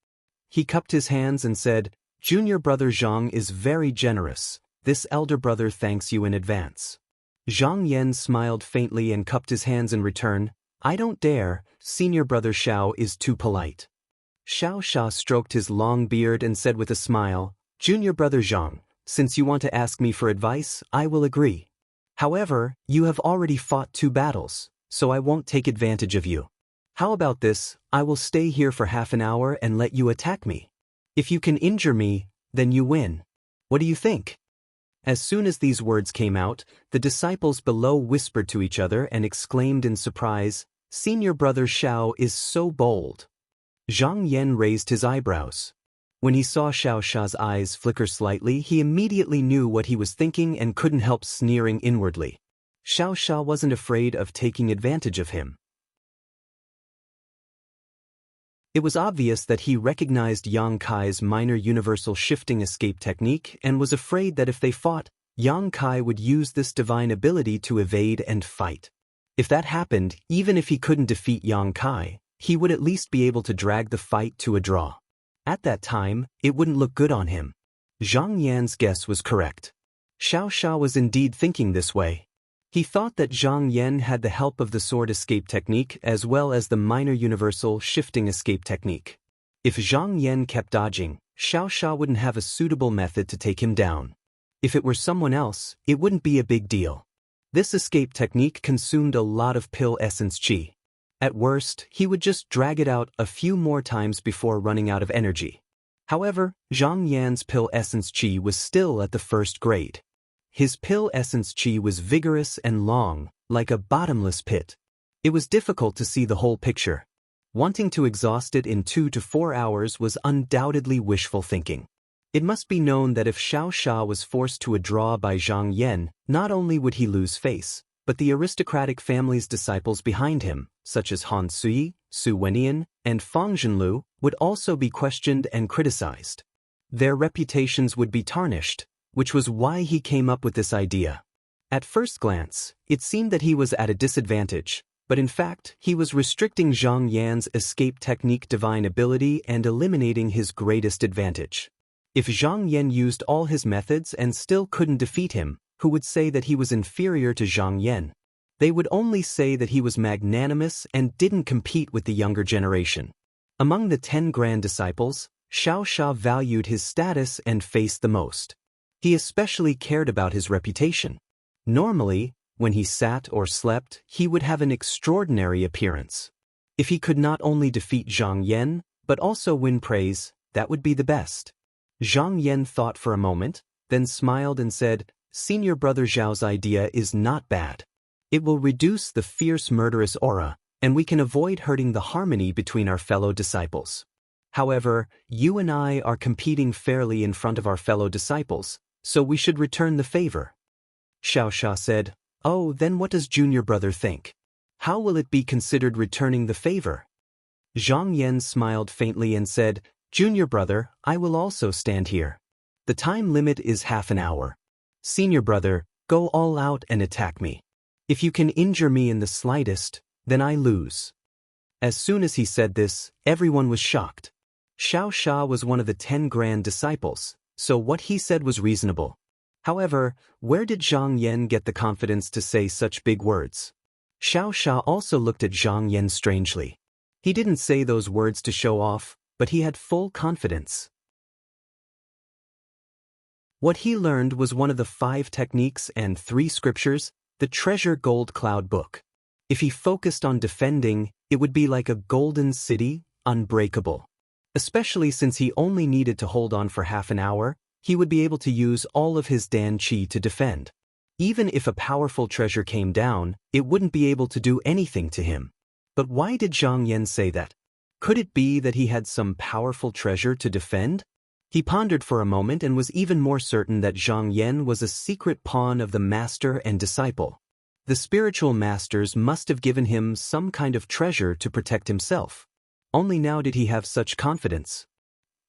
He cupped his hands and said, "Junior brother Zhang is very generous. This elder brother thanks you in advance." Zhang Yan smiled faintly and cupped his hands in return. "I don't dare, senior brother Xiao is too polite." Xiao Sha stroked his long beard and said with a smile, "Junior brother Zhang, since you want to ask me for advice, I will agree. However, you have already fought 2 battles, so I won't take advantage of you. How about this, I will stay here for half an hour and let you attack me. If you can injure me, then you win. What do you think?" As soon as these words came out, the disciples below whispered to each other and exclaimed in surprise, "Senior brother Xiao is so bold." Zhang Yan raised his eyebrows. When he saw Xiao Sha's eyes flicker slightly, he immediately knew what he was thinking and couldn't help sneering inwardly. Xiao Sha wasn't afraid of taking advantage of him. It was obvious that he recognized Yang Kai's minor universal shifting escape technique and was afraid that if they fought, Yang Kai would use this divine ability to evade and fight. If that happened, even if he couldn't defeat Yang Kai, he would at least be able to drag the fight to a draw. At that time, it wouldn't look good on him. Zhang Yan's guess was correct. Xiao Sha was indeed thinking this way. He thought that Zhang Yan had the help of the sword escape technique as well as the minor universal shifting escape technique. If Zhang Yan kept dodging, Xiao Sha wouldn't have a suitable method to take him down. If it were someone else, it wouldn't be a big deal. This escape technique consumed a lot of pill essence chi. At worst, he would just drag it out a few more times before running out of energy. However, Zhang Yan's pill essence chi was still at the 1st grade. His pill essence chi was vigorous and long, like a bottomless pit. It was difficult to see the whole picture. Wanting to exhaust it in 2 to 4 hours was undoubtedly wishful thinking. It must be known that if Xiao Sha was forced to a draw by Zhang Yan, not only would he lose face, but the aristocratic family's disciples behind him, such as Han Sui, Su Wenian, and Fang Zhenlu, would also be questioned and criticized. Their reputations would be tarnished, which was why he came up with this idea. At first glance, it seemed that he was at a disadvantage, but in fact, he was restricting Zhang Yan's escape technique divine ability and eliminating his greatest advantage. If Zhang Yan used all his methods and still couldn't defeat him, who would say that he was inferior to Zhang Yan? They would only say that he was magnanimous and didn't compete with the younger generation. Among the 10 grand disciples, Xiao Sha valued his status and face the most. He especially cared about his reputation. Normally, when he sat or slept, he would have an extraordinary appearance. If he could not only defeat Zhang Yan, but also win praise, that would be the best. Zhang Yan thought for a moment, then smiled and said, "Senior brother Zhao's idea is not bad. It will reduce the fierce murderous aura, and we can avoid hurting the harmony between our fellow disciples. However, you and I are competing fairly in front of our fellow disciples, so we should return the favor." Xiao Sha said, "Oh, then what does junior brother think? How will it be considered returning the favor?" Zhang Yan smiled faintly and said, "Junior brother, I will also stand here. The time limit is half an hour. Senior brother, go all out and attack me. If you can injure me in the slightest, then I lose." As soon as he said this, everyone was shocked. Xiao Sha was one of the 10 grand disciples, so what he said was reasonable. However, where did Zhang Yan get the confidence to say such big words? Xiao Sha also looked at Zhang Yan strangely. He didn't say those words to show off, but he had full confidence. What he learned was one of the 5 techniques and 3 scriptures, the treasure gold cloud book. If he focused on defending, it would be like a golden city, unbreakable. Especially since he only needed to hold on for half an hour, he would be able to use all of his Dan Qi to defend. Even if a powerful treasure came down, it wouldn't be able to do anything to him. But why did Zhang Yan say that? Could it be that he had some powerful treasure to defend? He pondered for a moment and was even more certain that Zhang Yan was a secret pawn of the master and disciple. The spiritual masters must have given him some kind of treasure to protect himself. Only now did he have such confidence.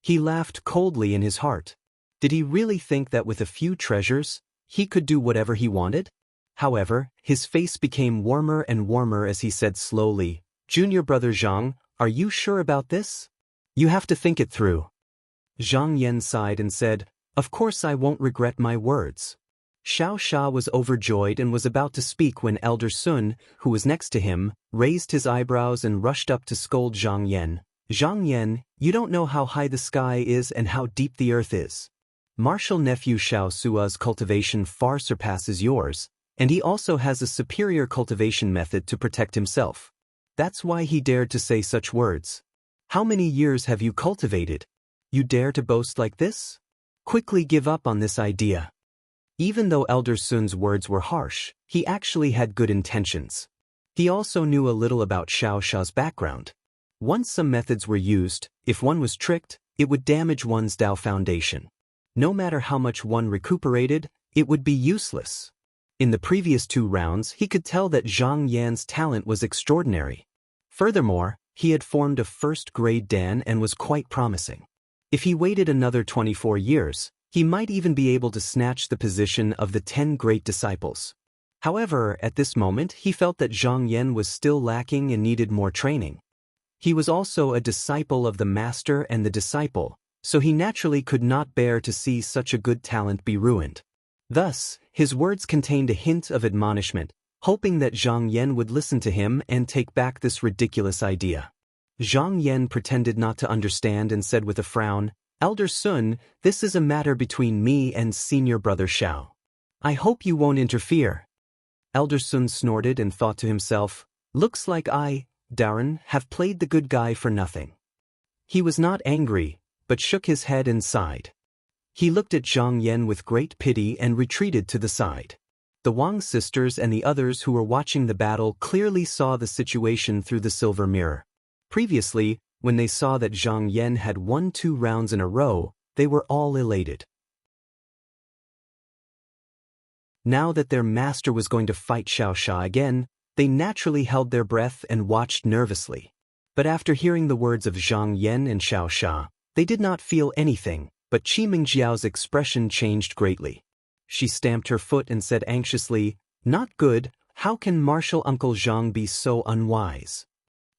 He laughed coldly in his heart. Did he really think that with a few treasures, he could do whatever he wanted? However, his face became warmer and warmer as he said slowly, "Junior brother Zhang, are you sure about this? You have to think it through." Zhang Yan sighed and said, "Of course I won't regret my words." Xiao Sha was overjoyed and was about to speak when Elder Sun, who was next to him, raised his eyebrows and rushed up to scold Zhang Yan. "Zhang Yan, you don't know how high the sky is and how deep the earth is. Martial nephew Xiao Sua's cultivation far surpasses yours, and he also has a superior cultivation method to protect himself. That's why he dared to say such words. How many years have you cultivated? You dare to boast like this? Quickly give up on this idea." Even though Elder Sun's words were harsh, he actually had good intentions. He also knew a little about Xiao Sha's background. Once some methods were used, if one was tricked, it would damage one's Dao foundation. No matter how much one recuperated, it would be useless. In the previous 2 rounds, he could tell that Zhang Yan's talent was extraordinary. Furthermore, he had formed a first-grade Dan and was quite promising. If he waited another 24 years, he might even be able to snatch the position of the 10 great disciples. However, at this moment, he felt that Zhang Yan was still lacking and needed more training. He was also a disciple of the master and the disciple, so he naturally could not bear to see such a good talent be ruined. Thus, his words contained a hint of admonishment, hoping that Zhang Yan would listen to him and take back this ridiculous idea. Zhang Yan pretended not to understand and said with a frown, "Elder Sun, this is a matter between me and senior brother Xiao. I hope you won't interfere." Elder Sun snorted and thought to himself, "Looks like I, Darren, have played the good guy for nothing." He was not angry, but shook his head and sighed. He looked at Zhang Yan with great pity and retreated to the side. The Wang sisters and the others who were watching the battle clearly saw the situation through the silver mirror. Previously, when they saw that Zhang Yan had won 2 rounds in a row, they were all elated. Now that their master was going to fight Xiao Sha again, they naturally held their breath and watched nervously. But after hearing the words of Zhang Yan and Xiao Sha, they did not feel anything, but Qi Mingjiao's expression changed greatly. She stamped her foot and said anxiously, "Not good, how can martial Uncle Zhang be so unwise?"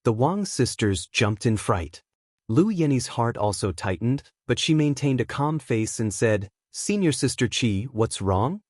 The Wang sisters jumped in fright. Lu Yenny's heart also tightened, but she maintained a calm face and said, "Senior Sister Qi, what's wrong?"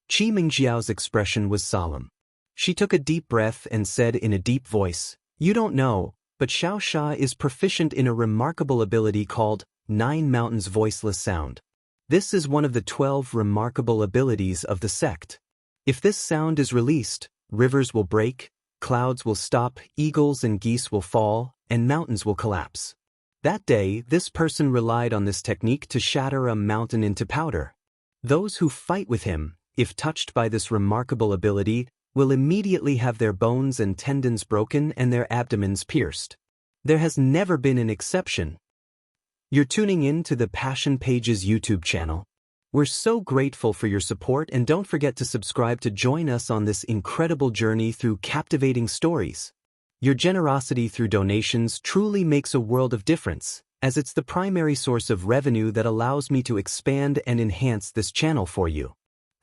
Qi Mingjiao's expression was solemn. She took a deep breath and said in a deep voice, "You don't know, but Xiao Sha is proficient in a remarkable ability called 9 Mountains Voiceless Sound. This is one of the 12 remarkable abilities of the sect. If this sound is released, rivers will break, clouds will stop, eagles and geese will fall, and mountains will collapse." That day, this person relied on this technique to shatter a mountain into powder. Those who fight with him, if touched by this remarkable ability, will immediately have their bones and tendons broken and their abdomens pierced. There has never been an exception. You're tuning in to the Passion Pages YouTube channel. We're so grateful for your support, and don't forget to subscribe to join us on this incredible journey through captivating stories. Your generosity through donations truly makes a world of difference, as it's the primary source of revenue that allows me to expand and enhance this channel for you.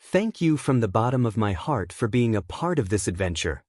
Thank you from the bottom of my heart for being a part of this adventure.